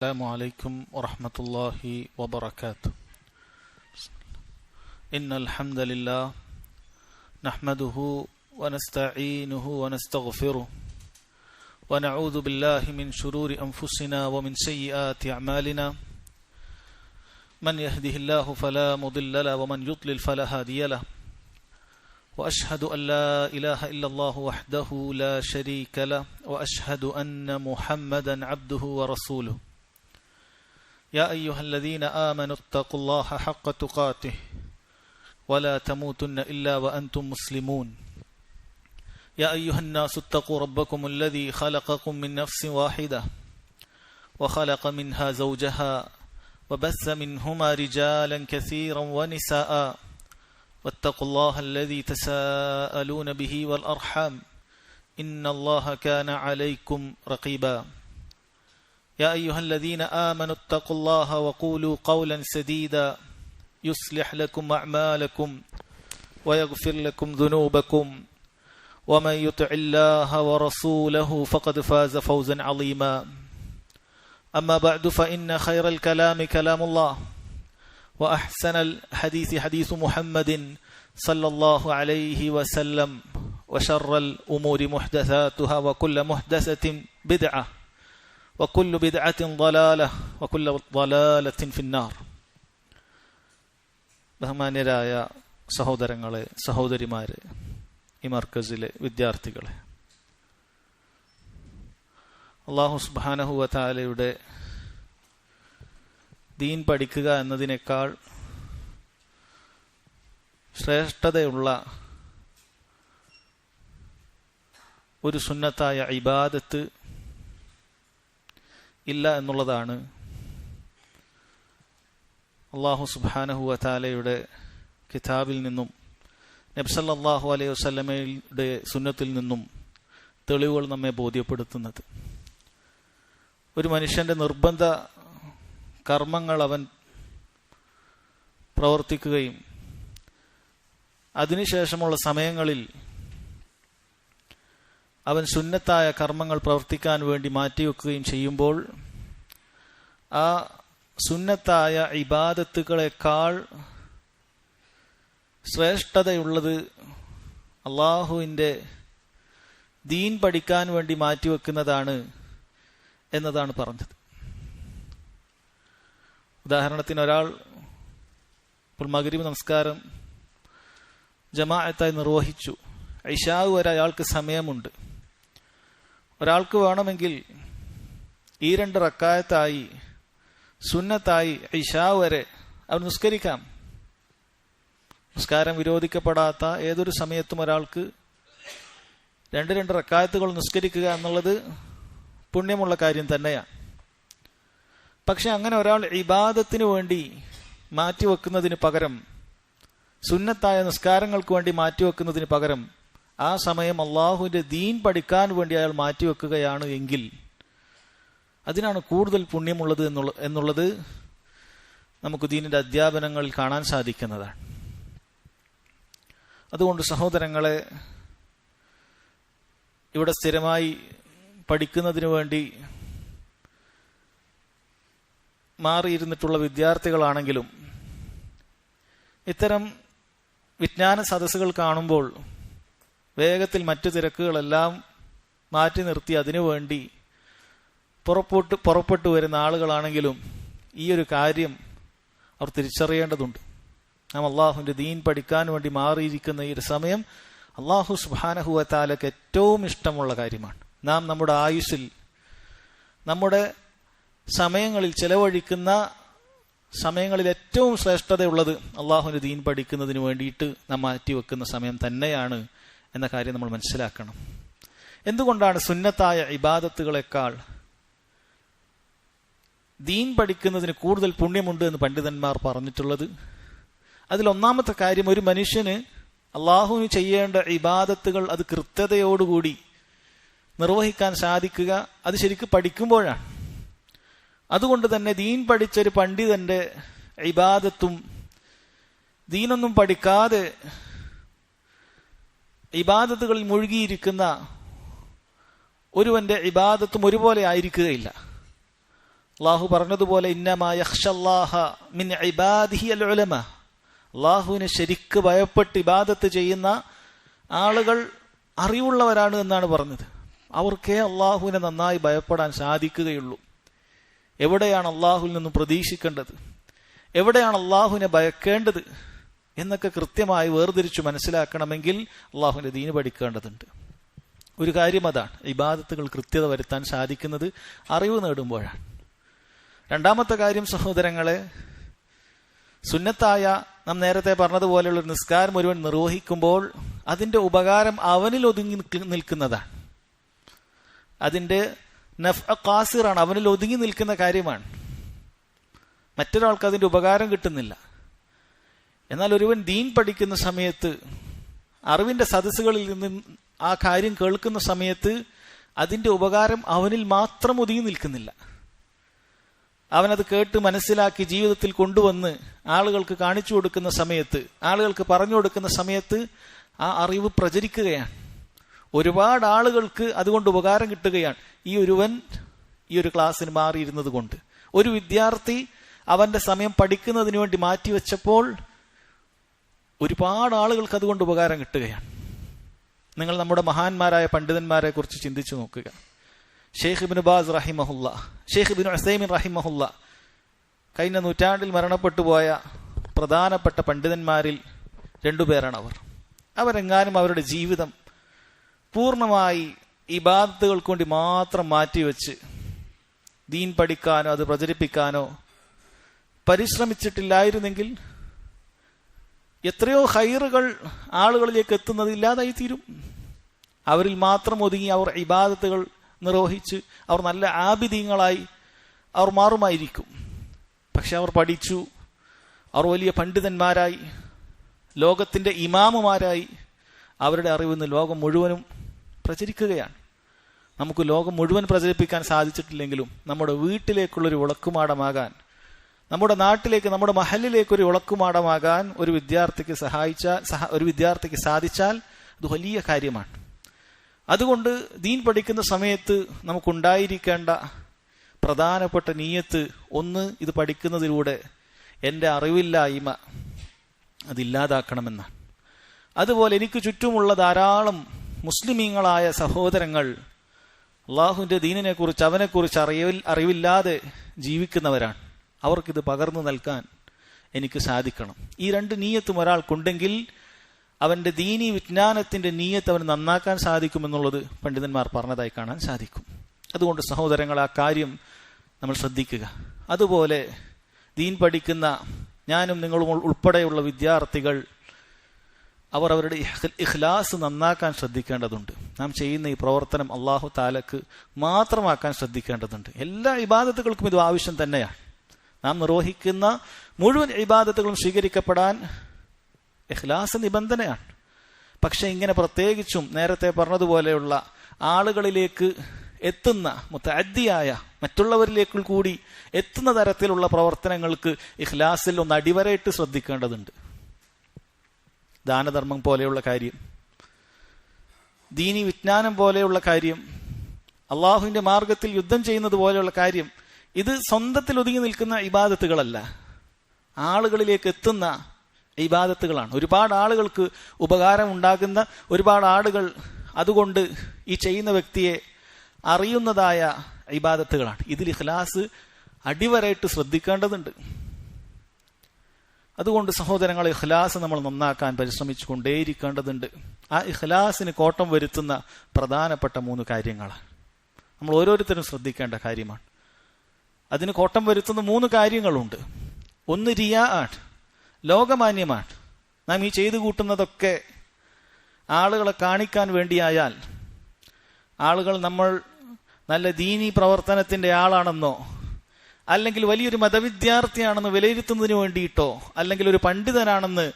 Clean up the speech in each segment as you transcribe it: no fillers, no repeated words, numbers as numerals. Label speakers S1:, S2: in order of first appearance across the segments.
S1: السلام عليكم ورحمة الله وبركاته. إن الحمد لله نحمده ونستعينه ونستغفره ونعوذ بالله من شرور أنفسنا ومن سيئات أعمالنا. من يهده الله فلا مضل له ومن يضلل فلا هادي له. وأشهد أن لا إله إلا الله وحده لا شريك له وأشهد أن محمدا عبده ورسوله. يا أيها الذين آمنوا اتقوا الله حق تقاته ولا تموتن إلا وأنتم مسلمون. يا أيها الناس اتقوا ربكم الذي خلقكم من نفس واحدة وخلق منها زوجها وبث منهما رجالا كثيرا ونساء واتقوا الله الذي تساءلون به والأرحام إن الله كان عليكم رقيبا. يا أيها الذين آمنوا اتقوا الله وقولوا قولا سديدا يصلح لكم أعمالكم ويغفر لكم ذنوبكم ومن يطع الله ورسوله فقد فاز فوزا عظيما. أما بعد فإن خير الكلام كلام الله وأحسن الحديث حديث محمد صلى الله عليه وسلم وشر الأمور محدثاتها وكل محدثة بدعة وكل بدعة ضلالة وكل ضلالة في النار. ബഹുമാന്യരായ സഹോദരങ്ങളെ, സഹോദരിമാരെ, ഈ മർക്കസിലെ വിദ്യാർത്ഥികളെ, അല്ലാഹു സുബ്ഹാനഹു വ തആലയുടെ ദീൻ പഠിക്കുക എന്നതിനേക്കാൾ ശ്രേഷ്ഠതയുള്ള ഒരു സുന്നത്തായ ഇബാദത്ത് ഇല്ല എന്നുള്ളതാണ് അല്ലാഹു സുബ്ഹാനഹു വ തആലയുടെ കിതാബിൽ നിന്നും നബി സല്ലല്ലാഹു അലൈഹി വസല്ലമയുടെ സുന്നത്തിൽ നിന്നും തെളിവുകൾ നമ്മെ ബോധ്യപ്പെടുത്തുന്നത്. ഒരു മനുഷ്യന്റെ നിർബന്ധ കർമ്മങ്ങൾ അവൻ പ്രവർത്തിക്കുകയും അതിനുശേഷമുള്ള സമയങ്ങളിൽ അവൻ സുന്നത്തായ കർമ്മങ്ങൾ പ്രവർത്തിക്കാൻ വേണ്ടി മാറ്റിവെക്കുകയും ചെയ്യുമ്പോൾ ആ സുന്നത്തായ ഇബാദത്തുകളെക്കാൾ ശ്രേഷ്ഠതയുള്ളത് അള്ളാഹുവിൻ്റെ ദീൻ പഠിക്കാൻ വേണ്ടി മാറ്റിവെക്കുന്നതാണ് എന്നതാണ് പറഞ്ഞത്. ഉദാഹരണത്തിന്, ഒരാൾ ഇപ്പോൾ മഗ്രിബ് നമസ്കാരം ജമാഅത്തായി നിർവഹിച്ചു, ഇശാ വരെ അയാൾക്ക് സമയമുണ്ട്. ഒരാൾക്ക് വേണമെങ്കിൽ ഈ 2 റക്അത്തായി സുന്നത്തായി ഇശാ വരെ അവൻ നിസ്കരിക്കാം. നിസ്കാരം വിരോധിക്കപ്പെടാത്ത ഏതൊരു സമയത്തും ഒരാൾക്ക് 2 റക്അത്തുകൾ നിസ്കരിക്കുക എന്നുള്ളത് പുണ്യമുള്ള കാര്യം തന്നെയാണ്. പക്ഷെ അങ്ങനെ ഒരാൾ ഇബാദത്തിന് വേണ്ടി മാറ്റിവെക്കുന്നതിന് പകരം, സുന്നത്തായ നിസ്കാരങ്ങൾക്ക് വേണ്ടി മാറ്റിവെക്കുന്നതിന് പകരം ആ സമയം അള്ളാഹുവിന്റെ ദീൻ പഠിക്കാൻ വേണ്ടി അയാൾ മാറ്റിവെക്കുകയാണ് എങ്കിൽ അതിനാണ് കൂടുതൽ പുണ്യമുള്ളത് എന്നുള്ളത് നമുക്ക് ദീനിന്റെ അധ്യാപനങ്ങളിൽ കാണാൻ സാധിക്കുന്നതാണ്. അതുകൊണ്ട് സഹോദരങ്ങളെ, ഇവിടെ സ്ഥിരമായി പഠിക്കുന്നതിന് വേണ്ടി മാറിയിരുന്നിട്ടുള്ള വിദ്യാർത്ഥികളാണെങ്കിലും ഇത്തരം വിജ്ഞാന സദസ്സുകൾ കാണുമ്പോൾ വേഗത്തിൽ മറ്റു തിരക്കുകളെല്ലാം മാറ്റി നിർത്തി അതിനുവേണ്ടി പുറപ്പെട്ടു വരുന്ന ആളുകളാണെങ്കിലും ഈ ഒരു കാര്യം അവർ തിരിച്ചറിയേണ്ടതുണ്ട്. നാം അള്ളാഹുവിന്റെ ദീൻ പഠിക്കാൻ വേണ്ടി മാറിയിരിക്കുന്ന ഈ ഒരു സമയം അള്ളാഹു സുബ്ഹാനഹു വ തആലക്ക് ഏറ്റവും ഇഷ്ടമുള്ള കാര്യമാണ്. നാം നമ്മുടെ ആയുസ്സിൽ, നമ്മുടെ സമയങ്ങളിൽ ചെലവഴിക്കുന്ന സമയങ്ങളിൽ ഏറ്റവും ശ്രേഷ്ഠതയുള്ളത് അള്ളാഹുവിന്റെ ദീൻ പഠിക്കുന്നതിന് വേണ്ടിയിട്ട് നാം മാറ്റിവെക്കുന്ന സമയം തന്നെയാണ് എന്ന കാര്യം നമ്മൾ മനസ്സിലാക്കണം. എന്തുകൊണ്ടാണ് സുന്നത്തായ ഇബാദത്തുകളെക്കാൾ ദീൻ പഠിക്കുന്നതിന് കൂടുതൽ പുണ്യമുണ്ട് എന്ന് പണ്ഡിതന്മാർ പറഞ്ഞിട്ടുള്ളത്? അതിലൊന്നാമത്തെ കാര്യം, ഒരു മനുഷ്യന് അള്ളാഹുവിന് ചെയ്യേണ്ട ഇബാദത്തുകൾ അത് കൃത്യതയോടുകൂടി നിർവഹിക്കാൻ സാധിക്കുക അത് ശരിക്കും പഠിക്കുമ്പോഴാണ്. അതുകൊണ്ട് തന്നെ ദീൻ പഠിച്ചൊരു പണ്ഡിതന്റെ ഇബാദത്തും ദീനൊന്നും പഠിക്കാതെ ഇബാദത്തുകളിൽ മുഴുകിയിരിക്കുന്ന ഒരുവന്റെ ഇബാദത്തും ഒരുപോലെ ആയിരിക്കുകയില്ല. അള്ളാഹു പറഞ്ഞതുപോലെ ഇന്നമാ യഖ്ഷല്ലാഹ മിൻ ഇബാദിഹി അൽ ഉലമ, അള്ളാഹുവിനെ ശരിക്ക് ഭയപ്പെട്ട് ഇബാദത്ത് ചെയ്യുന്ന ആളുകൾ അറിവുള്ളവരാണ് എന്നാണ് പറഞ്ഞത്. അവർക്കേ അള്ളാഹുവിനെ നന്നായി ഭയപ്പെടാൻ സാധിക്കുകയുള്ളൂ. എവിടെയാണ് അള്ളാഹുവിൽ നിന്ന് പ്രതീക്ഷിക്കേണ്ടത്, എവിടെയാണ് അള്ളാഹുവിനെ ഭയക്കേണ്ടത് എന്നൊക്കെ കൃത്യമായി വേർതിരിച്ചു മനസ്സിലാക്കണമെങ്കിൽ അള്ളാഹുവിന്റെ ദീന് പഠിക്കേണ്ടതുണ്ട്. ഒരു കാര്യം അതാണ്, ഇബാദത്തുകൾ കൃത്യത വരുത്താൻ സാധിക്കുന്നത് അറിവ് നേടുമ്പോഴാണ്. രണ്ടാമത്തെ കാര്യം സഹോദരങ്ങളെ, സുന്നത്തായ നാം നേരത്തെ പറഞ്ഞതുപോലെയുള്ള ഒരു നിസ്കാരം ഒരുവൻ നിർവഹിക്കുമ്പോൾ അതിന്റെ ഉപകാരം അവനിൽ ഒതുങ്ങി നിൽക്കുന്നതാണ്. അതിന്റെ നഫ്അ ഖാസിറാണ്, അവനിൽ ഒതുങ്ങി നിൽക്കുന്ന കാര്യമാണ്. മറ്റൊരാൾക്ക് അതിന്റെ ഉപകാരം കിട്ടുന്നില്ല. എന്നാൽ ഒരുവൻ ദീൻ പഠിക്കുന്ന സമയത്ത്, അറിവിന്റെ സദസ്സുകളിൽ നിന്ന് ആ കാര്യം കേൾക്കുന്ന സമയത്ത് അതിന്റെ ഉപകാരം അവനിൽ മാത്രം ഒതുങ്ങി നിൽക്കുന്നില്ല. അവനത് കേട്ട് മനസ്സിലാക്കി ജീവിതത്തിൽ കൊണ്ടുവന്ന് ആളുകൾക്ക് കാണിച്ചു കൊടുക്കുന്ന സമയത്ത്, ആളുകൾക്ക് പറഞ്ഞു കൊടുക്കുന്ന സമയത്ത് ആ അറിവ് പ്രചരിക്കുകയാണ്. ഒരുപാട് ആളുകൾക്ക് അതുകൊണ്ട് ഉപകാരം കിട്ടുകയാണ്. ഈ ഒരു ക്ലാസ്സിന് മാറിയിരുന്നത് കൊണ്ട്, ഒരു വിദ്യാർത്ഥി അവന്റെ സമയം പഠിക്കുന്നതിന് വേണ്ടി മാറ്റിവെച്ചപ്പോൾ ഒരുപാട് ആളുകൾക്ക് അതുകൊണ്ട് ഉപകാരം കിട്ടുകയാണ്. നിങ്ങൾ നമ്മുടെ മഹാന്മാരായ പണ്ഡിതന്മാരെ കുറിച്ച് ചിന്തിച്ചു നോക്കുക. ഷെയ്ഖ് ഇബ്നു ബാസ് റഹിമഹുല്ല, ഷെയ്ഖ് ഇബ്നു ഉസൈമിൻ റഹിമഹുല്ല, കഴിഞ്ഞ നൂറ്റാണ്ടിൽ മരണപ്പെട്ടു പോയ പ്രധാനപ്പെട്ട പണ്ഡിതന്മാരിൽ രണ്ടുപേരാണ് അവർ. അവരെങ്ങാനും അവരുടെ ജീവിതം പൂർണ്ണമായി ഇബാദത്തുകൾക്ക് വേണ്ടി മാത്രം മാറ്റിവെച്ച് ദീൻ പഠിക്കാനോ അത് പ്രചരിപ്പിക്കാനോ പരിശ്രമിച്ചിട്ടില്ലായിരുന്നെങ്കിൽ എത്രയോ ഖൈറുകൾ ആളുകളിലേക്ക് എത്തുന്നത് ഇല്ലാതായി തീരും. അവരിൽ മാത്രം ഒതുങ്ങി അവർ ഇബാദത്തുകൾ നിർവഹിച്ച് അവർ നല്ല ആബിദീങ്ങളായി അവർ മാറുമായിരിക്കും. പക്ഷെ അവർ പഠിച്ചു, അവർ വലിയ പണ്ഡിതന്മാരായി, ലോകത്തിന്റെ ഇമാമുമാരായി, അവരുടെ അറിവ് ഇന്ന് ലോകം മുഴുവനും പ്രചരിക്കുകയാണ്. നമുക്ക് ലോകം മുഴുവൻ പ്രചരിപ്പിക്കാൻ സാധിച്ചിട്ടില്ലെങ്കിലും നമ്മുടെ വീട്ടിലേക്കുള്ളൊരു വിളക്കുമാടമാകാൻ, നമ്മുടെ നാട്ടിലേക്ക്, നമ്മുടെ മഹലിലേക്ക് ഒരു വിളക്കുമാടമാകാൻ ഒരു വിദ്യാർത്ഥിക്ക് സാധിച്ചാൽ അത് വലിയ കാര്യമാണ്. അതുകൊണ്ട് ദീൻ പഠിക്കുന്ന സമയത്ത് നമുക്കുണ്ടായിരിക്കേണ്ട പ്രധാനപ്പെട്ട നീയത്ത് ഒന്ന്, ഇത് പഠിക്കുന്നതിലൂടെ എൻ്റെ അറിവില്ലായ്മ അതില്ലാതാക്കണമെന്നാണ്. അതുപോലെ എനിക്ക് ചുറ്റുമുള്ള ധാരാളം മുസ്ലിമീങ്ങളായ സഹോദരങ്ങൾ അള്ളാഹുവിന്റെ ദീനിനെ കുറിച്ച്, അവനെക്കുറിച്ച് അറിവില്ലാതെ ജീവിക്കുന്നവരാണ്. അവർക്കിത് പകർന്നു നൽകാൻ എനിക്ക് സാധിക്കണം. ഈ രണ്ട് നീയത്തും ഒരാൾക്കുണ്ടെങ്കിൽ അവന്റെ ദീനി വിജ്ഞാനത്തിന്റെ നീയത്ത് അവന് നന്നാക്കാൻ സാധിക്കുമെന്നുള്ളത് പണ്ഡിതന്മാർ പറഞ്ഞതായി കാണാൻ സാധിക്കും. അതുകൊണ്ട് സഹോദരങ്ങൾ, ആ കാര്യം നമ്മൾ ശ്രദ്ധിക്കുക. അതുപോലെ ദീൻ പഠിക്കുന്ന ഞാനും നിങ്ങളും ഉൾപ്പെടെയുള്ള വിദ്യാർത്ഥികൾ അവർ അവരുടെ ഇഖ്ലാസ് നന്നാക്കാൻ ശ്രദ്ധിക്കേണ്ടതുണ്ട്. നാം ചെയ്യുന്ന ഈ പ്രവർത്തനം അള്ളാഹു താലക്ക് മാത്രമാക്കാൻ ശ്രദ്ധിക്കേണ്ടതുണ്ട്. എല്ലാ ഇബാദത്തുകൾക്കും ഇത് ആവശ്യം തന്നെയാണ്. നാം നിർവഹിക്കുന്ന മുഴുവൻ ഇബാദത്തുകളും സ്വീകരിക്കപ്പെടാൻ ഇഖ്ലാസ് നിബന്ധനയാണ്. പക്ഷെ ഇങ്ങനെ പ്രത്യേകിച്ചും നേരത്തെ പറഞ്ഞതുപോലെയുള്ള ആളുകളിലേക്ക് എത്തുന്ന മുതഅദ്ദിയായ, മറ്റുള്ളവരിലേക്ക് കൂടി എത്തുന്ന തരത്തിലുള്ള പ്രവർത്തനങ്ങൾക്ക് ഇഖ്ലാസിൽ ഒന്ന് അടിവരയിട്ട് ശ്രദ്ധിക്കേണ്ടതുണ്ട്. ദാനധർമ്മം പോലെയുള്ള കാര്യം, ദീനി വിജ്ഞാനം പോലെയുള്ള കാര്യം, അള്ളാഹുവിന്റെ മാർഗത്തിൽ യുദ്ധം ചെയ്യുന്നത് പോലെയുള്ള കാര്യം, ഇത് സ്വന്തത്തിൽ ഒതുങ്ങി നിൽക്കുന്ന ഇബാദത്തുകളല്ല, ആളുകളിലേക്ക് എത്തുന്ന ഇബാദത്തുകളാണ്. ഒരുപാട് ആളുകൾക്ക് ഉപകാരം ഉണ്ടാകുന്ന, ഒരുപാട് ആളുകൾ അതുകൊണ്ട് ഈ ചെയ്യുന്ന വ്യക്തിയെ അറിയുന്നതായ ഇബാദത്തുകളാണ്. ഇതിൽ ഇഖ്ലാസ് അടിവരായിട്ട് ശ്രദ്ധിക്കേണ്ടതുണ്ട്. അതുകൊണ്ട് സഹോദരങ്ങളെ, ഇഖ്ലാസ് നമ്മൾ നന്നാക്കാൻ പരിശ്രമിച്ചു കൊണ്ടേയിരിക്കേണ്ടതുണ്ട്. ആ ഇഖ്ലാസിന് കോട്ടം വരുത്തുന്ന പ്രധാനപ്പെട്ട 3 കാര്യങ്ങളാണ് നമ്മൾ ഓരോരുത്തരും ശ്രദ്ധിക്കേണ്ട കാര്യമാണ്. അതിന് കോട്ടം വരുത്തുന്ന 3 കാര്യങ്ങളുണ്ട്. ഒന്ന് റിയാ ആണ്, ലോകമാന്യമാണ്. നാം ഈ ചെയ്തു കൂട്ടുന്നതൊക്കെ ആളുകളെ കാണിക്കാൻ വേണ്ടിയായാൽ, ആളുകൾ നമ്മൾ നല്ല ദീനി പ്രവർത്തനത്തിന്റെ ആളാണെന്നോ അല്ലെങ്കിൽ വലിയൊരു മതവിദ്യാർത്ഥിയാണെന്ന് വിലയിരുത്തുന്നതിന് വേണ്ടിയിട്ടോ അല്ലെങ്കിൽ ഒരു പണ്ഡിതനാണെന്ന്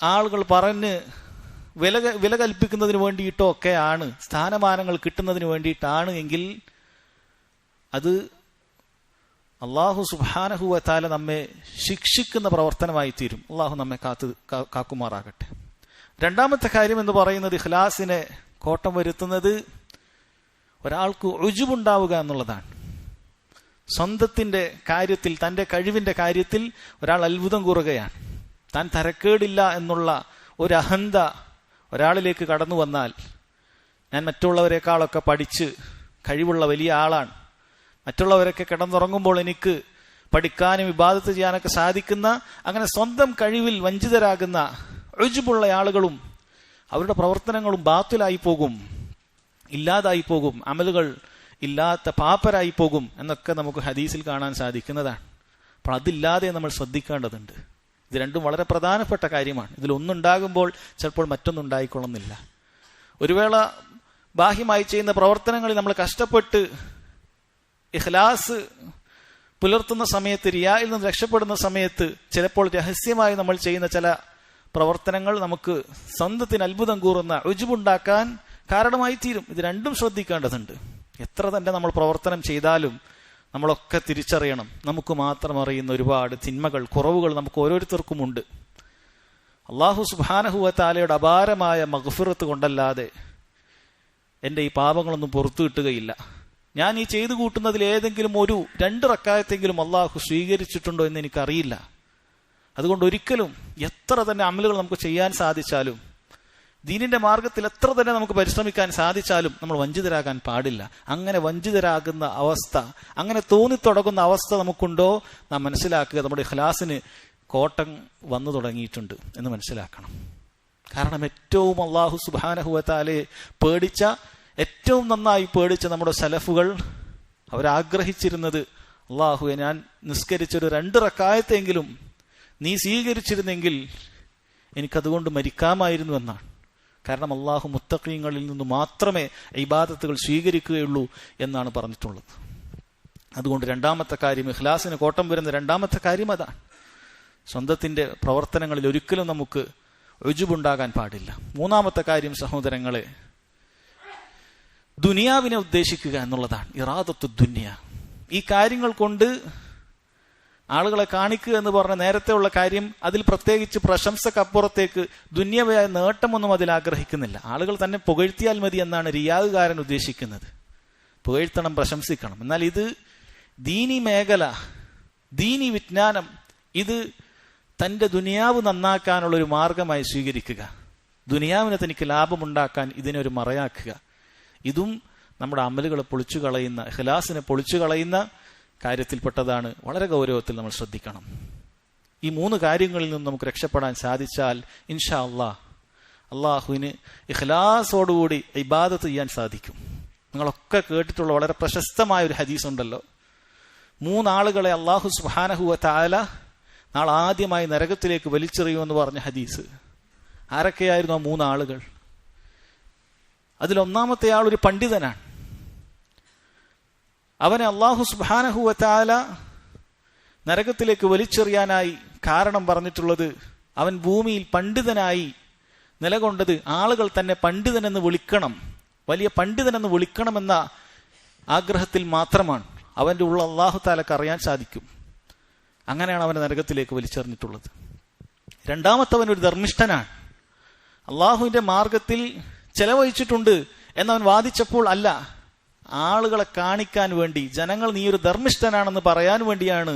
S1: ആളുകൾ പറഞ്ഞ് വില കൽപ്പിക്കുന്നതിന് വേണ്ടിയിട്ടോ ഒക്കെയാണ്, സ്ഥാനമാനങ്ങൾ കിട്ടുന്നതിന് വേണ്ടിയിട്ടാണ് എങ്കിൽ അത് അള്ളാഹു സുബ്ഹാനഹു വ തആല നമ്മെ ശിക്ഷിക്കുന്ന പ്രവർത്തനമായി തീരും. അള്ളാഹു നമ്മെ കാക്കുമാറാകട്ടെ. രണ്ടാമത്തെ കാര്യം എന്ന് പറയുന്നത്, ഇഖ്ലാസിനെ കോട്ടം വരുത്തുന്നത് ഒരാൾക്ക് ഉജ്ബുണ്ടാവുക എന്നുള്ളതാണ്. സ്വന്തത്തിന്റെ കാര്യത്തിൽ, തന്റെ കഴിവിന്റെ കാര്യത്തിൽ ഒരാൾ അത്ഭുതം കൂറുകയാണ്. താൻ തരക്കേടില്ല എന്നുള്ള ഒരു അഹന്ത ഒരാളിലേക്ക് കടന്നു വന്നാൽ, ഞാൻ മറ്റുള്ളവരെക്കാളൊക്കെ പഠിച്ച് കഴിവുള്ള വലിയ ആളാണ്, മറ്റുള്ളവരൊക്കെ കിടന്നുറങ്ങുമ്പോൾ എനിക്ക് പഠിക്കാനും ഇബാദത്ത് ചെയ്യാനൊക്കെ സാധിക്കുന്ന, അങ്ങനെ സ്വന്തം കഴിവിൽ വഞ്ചിതരാകുന്ന ഉജ്ബുള്ള ആളുകളും അവരുടെ പ്രവർത്തനങ്ങളും ബാത്തിലായി പോകും, ഇല്ലാതായി പോകും, അമലുകൾ ഇല്ലാത്ത പാപ്പരായി പോകും എന്നൊക്കെ നമുക്ക് ഹദീസിൽ കാണാൻ സാധിക്കുന്നതാണ്. അപ്പോൾ അതില്ലാതെ നമ്മൾ ശ്രദ്ധിക്കേണ്ടതുണ്ട്. ഇത് രണ്ടും വളരെ പ്രധാനപ്പെട്ട കാര്യമാണ്. ഇതിലൊന്നുണ്ടാകുമ്പോൾ ചിലപ്പോൾ മറ്റൊന്നുണ്ടായിക്കൊള്ളുന്നില്ല. ഒരു വേള ബാഹ്യമായി ചെയ്യുന്ന പ്രവർത്തനങ്ങളിൽ നമ്മൾ കഷ്ടപ്പെട്ട് ഇഖ്ലാസ് പുലർത്തുന്ന സമയത്ത്, റിയായിൽ നിന്ന് രക്ഷപ്പെടുന്ന സമയത്ത്, ചിലപ്പോൾ രഹസ്യമായി നമ്മൾ ചെയ്യുന്ന ചില പ്രവർത്തനങ്ങൾ നമുക്ക് സ്വന്തത്തിന് അത്ഭുതം കൂറുന്ന ഉജ്ബുണ്ടാക്കാൻ കാരണമായി തീരും. ഇത് രണ്ടും ശ്രദ്ധിക്കേണ്ടതുണ്ട്. എത്ര തന്നെ നമ്മൾ പ്രവർത്തനം ചെയ്താലും നമ്മളൊക്കെ തിരിച്ചറിയണം, നമുക്ക് മാത്രം അറിയുന്ന ഒരുപാട് തിന്മകൾ, കുറവുകൾ നമുക്ക് ഓരോരുത്തർക്കുമുണ്ട്. അല്ലാഹു സുബ്ഹാനഹു വ തആലയുടെ അപാരമായ മഗ്ഫിറത്ത് കൊണ്ടല്ലാതെ എൻ്റെ ഈ പാപങ്ങളൊന്നും പുറത്തു കിട്ടുകയില്ല. ഞാൻ ഈ ചെയ്തു കൂട്ടുന്നതിൽ ഏതെങ്കിലും ഒരു 2 റക്അത്തെങ്കിലും അള്ളാഹു സ്വീകരിച്ചിട്ടുണ്ടോ എന്ന് എനിക്കറിയില്ല. അതുകൊണ്ട് ഒരിക്കലും എത്ര തന്നെ അമലുകൾ നമുക്ക് ചെയ്യാൻ സാധിച്ചാലും, ദീനിന്റെ മാർഗത്തിൽ എത്ര തന്നെ നമുക്ക് പരിശ്രമിക്കാൻ സാധിച്ചാലും നമ്മൾ വഞ്ചിതരാകാൻ പാടില്ല. അങ്ങനെ വഞ്ചിതരാകുന്ന അവസ്ഥ, അങ്ങനെ തോന്നിത്തുടങ്ങുന്ന അവസ്ഥ നമുക്കുണ്ടോ നാം മനസ്സിലാക്കുക. നമ്മുടെ ഇഖ്ലാസിന് കോട്ടം വന്നു തുടങ്ങിയിട്ടുണ്ട് എന്ന് മനസ്സിലാക്കണം. കാരണം ഏറ്റവും അല്ലാഹു സുബ്ഹാനഹു വ തആലയെ പേടിച്ച, ഏറ്റവും നന്നായി പേടിച്ച നമ്മുടെ സലഫുകൾ അവരാഗ്രഹിച്ചിരുന്നത്, അല്ലാഹുവേ, ഞാൻ നിസ്കരിച്ചൊരു 2 റക്അത്തെങ്കിലും നീ സ്വീകരിച്ചിരുന്നെങ്കിൽ എനിക്കതുകൊണ്ട് മരിക്കാമായിരുന്നു എന്നാണ്. കാരണം അല്ലാഹു മുത്തഖീങ്ങളിൽ നിന്ന് മാത്രമേ ഇബാദത്തുകൾ സ്വീകരിക്കുകയുള്ളൂ എന്നാണ് പറഞ്ഞിട്ടുള്ളത്. അതുകൊണ്ട് രണ്ടാമത്തെ കാര്യം, ഇഖ്ലാസിന് കോട്ടം വരുന്ന രണ്ടാമത്തെ കാര്യം അതാണ്. സ്വന്തത്തിന്റെ പ്രവർത്തനങ്ങളിൽ ഒരിക്കലും നമുക്ക് ഉജ്ബുണ്ടാകാൻ പാടില്ല. മൂന്നാമത്തെ കാര്യം സഹോദരങ്ങളെ, ദുനിയാവിനെ ഉദ്ദേശിക്കുക എന്നുള്ളതാണ്. ഇറാദത്തു ദുനിയ. ഈ കാര്യങ്ങൾ കൊണ്ട് ആളുകളെ കാണിക്കുക എന്ന് പറഞ്ഞ നേരത്തെ ഉള്ള കാര്യം, അതിൽ പ്രത്യേകിച്ച് പ്രശംസക്കപ്പുറത്തേക്ക് ദുന്യവയായ നേട്ടമൊന്നും അതിൽ ആഗ്രഹിക്കുന്നില്ല. ആളുകൾ തന്നെ പുകഴ്ത്തിയാൽ മതി എന്നാണ് റിയാദുകാരൻ ഉദ്ദേശിക്കുന്നത്. പുകഴ്ത്തണം, പ്രശംസിക്കണം. എന്നാൽ ഇത് ദീനി മേഖല, ദീനി വിജ്ഞാനം, ഇത് തന്റെ ദുനിയാവ് നന്നാക്കാനുള്ള ഒരു മാർഗമായി സ്വീകരിക്കുക, ദുനിയാവിനെ തനിക്ക് ലാഭമുണ്ടാക്കാൻ ഇതിനൊരു മറയാക്കുക, ഇതും നമ്മുടെ അമലുകളെ പൊളിച്ചു കളയുന്ന, ഇഖ്ലാസിനെ പൊളിച്ചു കളയുന്ന കാര്യത്തിൽപ്പെട്ടതാണ്. വളരെ ഗൗരവത്തിൽ നമ്മൾ ശ്രദ്ധിക്കണം. ഈ 3 കാര്യങ്ങളിൽ നിന്ന് നമുക്ക് രക്ഷപ്പെടാൻ സാധിച്ചാൽ ഇൻഷാ അല്ലാഹ് അള്ളാഹുവിന് ഇഖ്ലാസോടുകൂടി ഇബാദത്ത് ചെയ്യാൻ സാധിക്കും. നിങ്ങളൊക്കെ കേട്ടിട്ടുള്ള വളരെ പ്രശസ്തമായ ഒരു ഹദീസ് ഉണ്ടല്ലോ, 3 ആളുകളെ അല്ലാഹു സുബ്ഹാനഹു വ തആല നാളെ ആദ്യമായി നരകത്തിലേക്ക് വലിച്ചെറിയുമെന്ന് പറഞ്ഞ ഹദീസ്. ആരൊക്കെയായിരുന്നു ആ 3 ആളുകൾ? അതിലൊന്നാമത്തെ ആൾ ഒരു പണ്ഡിതനാണ്. അവനെ അല്ലാഹു സുബ്ഹാനഹു വ തആല നരകത്തിലേക്ക് വലിച്ചെറിയാനായി കാരണം പറഞ്ഞിട്ടുള്ളത്, അവൻ ഭൂമിയിൽ പണ്ഡിതനായി നിലകൊണ്ടത് ആളുകൾ തന്നെ പണ്ഡിതനെന്ന് വിളിക്കണം, വലിയ പണ്ഡിതനെന്ന് വിളിക്കണമെന്ന ആഗ്രഹത്തിൽ മാത്രമാണ്. അവന്റെ ഉള്ള അല്ലാഹു തആലക്ക് അറിയാൻ സാധിക്കും. അങ്ങനെയാണ് അവനെ നരകത്തിലേക്ക് വലിച്ചെറിഞ്ഞിട്ടുള്ളത്. രണ്ടാമത്തവൻ ഒരു ധർമ്മിഷ്ഠനാണ്. അള്ളാഹുവിന്റെ മാർഗത്തിൽ ചെലവഴിച്ചിട്ടുണ്ട് എന്നവൻ വാദിച്ചപ്പോൾ, അല്ല, ആളുകളെ കാണിക്കാൻ വേണ്ടി, ജനങ്ങൾ നീ ഒരു ധർമ്മിഷ്ഠനാണെന്ന് പറയാൻ വേണ്ടിയാണ്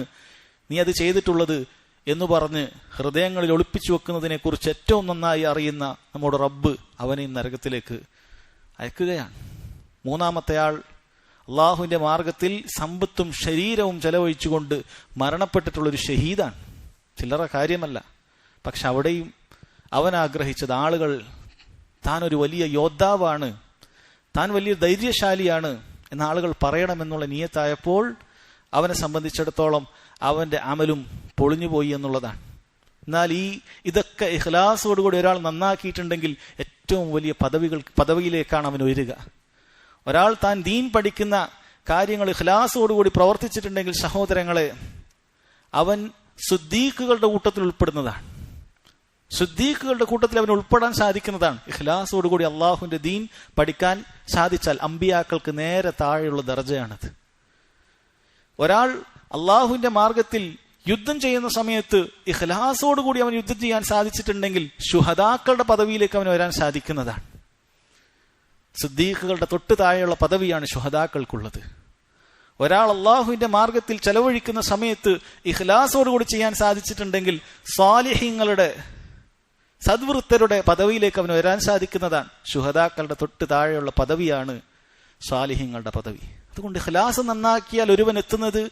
S1: നീ അത് ചെയ്തിട്ടുള്ളത് എന്ന് പറഞ്ഞ് ഹൃദയങ്ങളിൽ ഒളിപ്പിച്ചു വെക്കുന്നതിനെ കുറിച്ച് ഏറ്റവും നന്നായി അറിയുന്ന നമ്മുടെ റബ്ബ് അവനെ നരകത്തിലേക്ക് അയക്കുകയാണ്. മൂന്നാമത്തെ ആൾ അള്ളാഹുവിന്റെ മാർഗത്തിൽ സമ്പത്തും ശരീരവും ചെലവഴിച്ചുകൊണ്ട് മരണപ്പെട്ടിട്ടുള്ളൊരു ഷഹീദാണ്. ചില്ലറ കാര്യമല്ല. പക്ഷെ അവിടെയും അവൻ ആഗ്രഹിച്ചത്, ആളുകൾ താൻ ഒരു വലിയ യോദ്ധാവാണ്, താൻ വലിയ ധൈര്യശാലിയാണ് എന്ന ആളുകൾ പറയണമെന്നുള്ള നിയത്തായപ്പോൾ അവനെ സംബന്ധിച്ചിടത്തോളം അവന്റെ അമലും പൊളിഞ്ഞുപോയി എന്നുള്ളതാണ്. എന്നാൽ ഇതൊക്കെ ഇഖ്ലാസോടുകൂടി ഒരാൾ നന്നാക്കിയിട്ടുണ്ടെങ്കിൽ ഏറ്റവും വലിയ പദവിയിലേക്കാണ് അവൻ ഉയരുക. ഒരാൾ താൻ ദീൻ പഠിക്കുന്ന കാര്യങ്ങൾ ഇഖ്ലാസോടുകൂടി പ്രവർത്തിച്ചിട്ടുണ്ടെങ്കിൽ സഹോദരങ്ങളെ, അവൻ സുദ്ദീഖുകളുടെ കൂട്ടത്തിൽ ഉൾപ്പെടുന്നതാണ്. സുദ്ദീഖുകളുടെ കൂട്ടത്തിൽ അവന് ഉൾപ്പെടാൻ സാധിക്കുന്നതാണ്. ഇഖ്ലാസോടുകൂടി അള്ളാഹുവിന്റെ ദീൻ പഠിക്കാൻ സാധിച്ചാൽ അമ്പിയാക്കൾക്ക് നേരെ താഴെയുള്ള ദർജയാണത്. ഒരാൾ അള്ളാഹുവിന്റെ മാർഗത്തിൽ യുദ്ധം ചെയ്യുന്ന സമയത്ത് ഇഖ്ലാസോടുകൂടി അവൻ യുദ്ധം ചെയ്യാൻ സാധിച്ചിട്ടുണ്ടെങ്കിൽ ശുഹദാക്കളുടെ പദവിയിലേക്ക് അവന് വരാൻ സാധിക്കുന്നതാണ്. സിദ്ദീഖുകളുടെ തൊട്ട് താഴെയുള്ള പദവിയാണ് ശുഹദാക്കൾക്കുള്ളത്. ഒരാൾ അള്ളാഹുവിന്റെ മാർഗത്തിൽ ചെലവഴിക്കുന്ന സമയത്ത് ഇഖ്ലാസോടുകൂടി ചെയ്യാൻ സാധിച്ചിട്ടുണ്ടെങ്കിൽ സ്വാലിഹീങ്ങളുടെ സദ്വൃത്തരുടെ പദവിയിലേക്ക് അവന് വരാൻ സാധിക്കുന്നതാണ്. ശുഹദാക്കളുടെ തൊട്ട് താഴെയുള്ള പദവിയാണ് സ്വാലിഹീങ്ങളുടെ പദവി. അതുകൊണ്ട് ഇഖ്ലാസ് നന്നാക്കിയാൽ ഒരുവൻ എത്തുന്നത്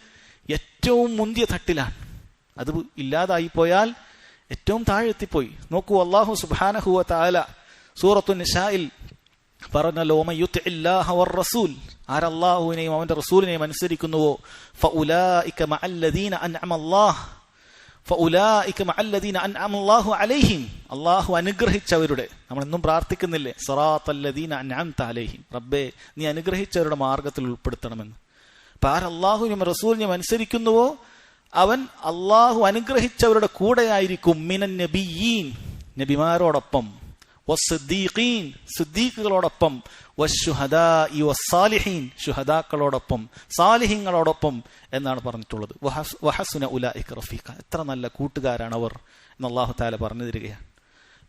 S1: ഏറ്റവും മുന്തിയ തട്ടിലാണ്. അത് ഇല്ലാതായി പോയാൽ ഏറ്റവും താഴെ എത്തിപ്പോയി. നോക്കൂ, അല്ലാഹു സുബ്ഹാനഹു വ തആല സൂറത്തു നിസായിൽ പറഞ്ഞല്ലോ, വമൻ യുതിഇല്ലാഹ വർ-റസൂൽ, ആരല്ലാഹുവിനെയും അവന്റെ റസൂലിനെയും അനുസരിക്കുന്നുവോ, ഫഉലൈക മഅല്ലദീന അൻഅമല്ലാഹു അലൈഹിം, അല്ലാഹു അനുഗ്രഹിച്ചവരുടെ, നമ്മൾ എന്നും പ്രാർത്ഥിക്കുന്നില്ലേ, സിറാത്തല്ലദീന അൻഅംത അലൈഹിം, റബ്ബേ നീ അനുഗ്രഹിച്ചവരുടെ മാർഗത്തിൽ ഉൾപ്പെടുത്തണമെന്ന്. അപ്പൊ ആരല്ലാഹുവിനെയും റസൂലിനെയും അനുസരിക്കുന്നുവോ അവൻ അള്ളാഹു അനുഗ്രഹിച്ചവരുടെ കൂടെയായിരിക്കും. മിനൻ നബിയീൻ, നബിമാരോടൊപ്പം, വസ്സിദ്ദീഖീൻ, സിദ്ദീഖുകളോടൊപ്പം, വശുഹദാഇ വസ്സാലിഹീൻ, ശുഹദാക്കളോടൊപ്പം, സാലിഹീങ്ങളോടൊപ്പം എന്നാണ് പറഞ്ഞിട്ടുള്ളത്. വഹസുന ഉലൈക റഫീഖ, എത്ര നല്ല കൂട്ടുകാരാണ് അവർ എന്ന് അല്ലാഹു തആല പറഞ്ഞു തരികയാണ്.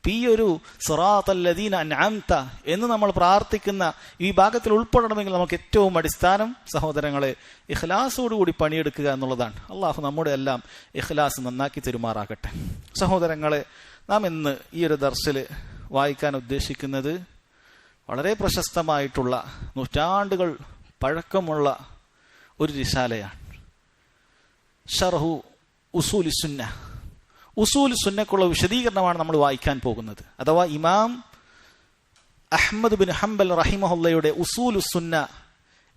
S1: ഈ ഒരു സിറാത്തല്ലദീന അൻഅംത എന്ന് നമ്മൾ പ്രാർത്ഥിക്കുന്ന ഈ ഭാഗത്തിൽ ഉൾപ്പെടണമെങ്കിൽ നമുക്ക് ഏറ്റവും അടിസ്ഥാനം സഹോദരങ്ങളെ ഇഖ്ലാസോടുകൂടി പണിയെടുക്കുക എന്നുള്ളതാണ്. അള്ളാഹു നമ്മുടെ എല്ലാം ഇഖ്ലാസ് നന്നാക്കി തെരുമാറാകട്ടെ. സഹോദരങ്ങളെ, നാം ഇന്ന് ഈ ഒരു ദർസിൽ വായിക്കാൻ ഉദ്ദേശിക്കുന്നത് വളരെ പ്രശസ്തമായിട്ടുള്ള നൂറ്റാണ്ടുകൾ പഴക്കമുള്ള ഒരു റിസാലയാണ്. ശർഹു ഉസൂലി സുന്ന. ഉസൂൽ സുന്നക്കുള്ള വിശദീകരണമാണ് നമ്മൾ വായിക്കാൻ പോകുന്നത്. അഥവാ ഇമാം അഹ്മദ് ബിൻ ഹംബൽ റഹിമഹുല്ലയുടെ ഉസൂലു സുന്ന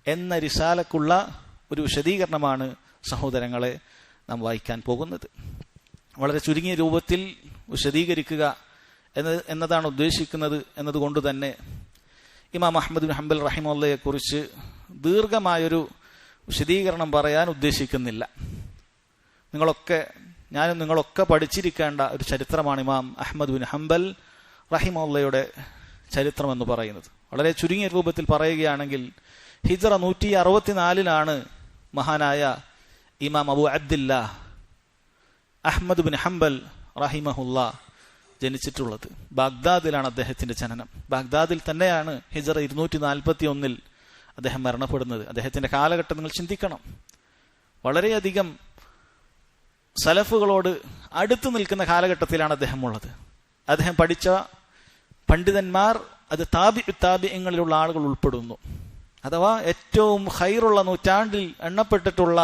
S1: എന്ന റിസാലക്കുള്ള ഒരു വിശദീകരണമാണ് സഹോദരങ്ങളെ നാം വായിക്കാൻ പോകുന്നത്. വളരെ ചുരുങ്ങിയ രൂപത്തിൽ വിശദീകരിക്കുക എന്നതാണ് ഉദ്ദേശിക്കുന്നത്. എന്നതുകൊണ്ട് തന്നെ ഇമാം അഹ്മദ് ബിൻ ഹംബൽ റഹിമഹുല്ലയെ കുറിച്ച് ദീർഘമായൊരു വിശദീകരണം പറയാൻ ഉദ്ദേശിക്കുന്നില്ല. ഞാനും നിങ്ങളൊക്കെ പഠിച്ചിരിക്കേണ്ട ഒരു ചരിത്രമാണ് ഇമാം അഹ്മദ് ബിൻ ഹംബൽ റഹിമഹുല്ലയുടെ ചരിത്രം എന്ന് പറയുന്നത്. വളരെ ചുരുങ്ങിയ രൂപത്തിൽ പറയുകയാണെങ്കിൽ ഹിജ്റ 164 മഹാനായ Imam Abu Abdillah Ahmad bin Hanbal റഹിമഹുല്ല ജനിച്ചിട്ടുള്ളത്. ബാഗ്ദാദിലാണ് അദ്ദേഹത്തിന്റെ ജനനം. ബാഗ്ദാദിൽ തന്നെയാണ് ഹിജ്റ 241 അദ്ദേഹം മരണപ്പെടുന്നത്. അദ്ദേഹത്തിന്റെ കാലഘട്ടം നിങ്ങൾ ചിന്തിക്കണം. വളരെയധികം സലഫുകളോട് അടുത്തു നിൽക്കുന്ന കാലഘട്ടത്തിലാണ് അദ്ദേഹം ഉള്ളത്. അദ്ദേഹം പഠിച്ച പണ്ഡിതന്മാർ അത് താബിഈങ്ങളിലുള്ള ആളുകൾ ഉൾപ്പെടുന്നു. അഥവാ ഏറ്റവും ഖൈറുള്ള നൂറ്റാണ്ടിൽ എണ്ണപ്പെട്ടിട്ടുള്ള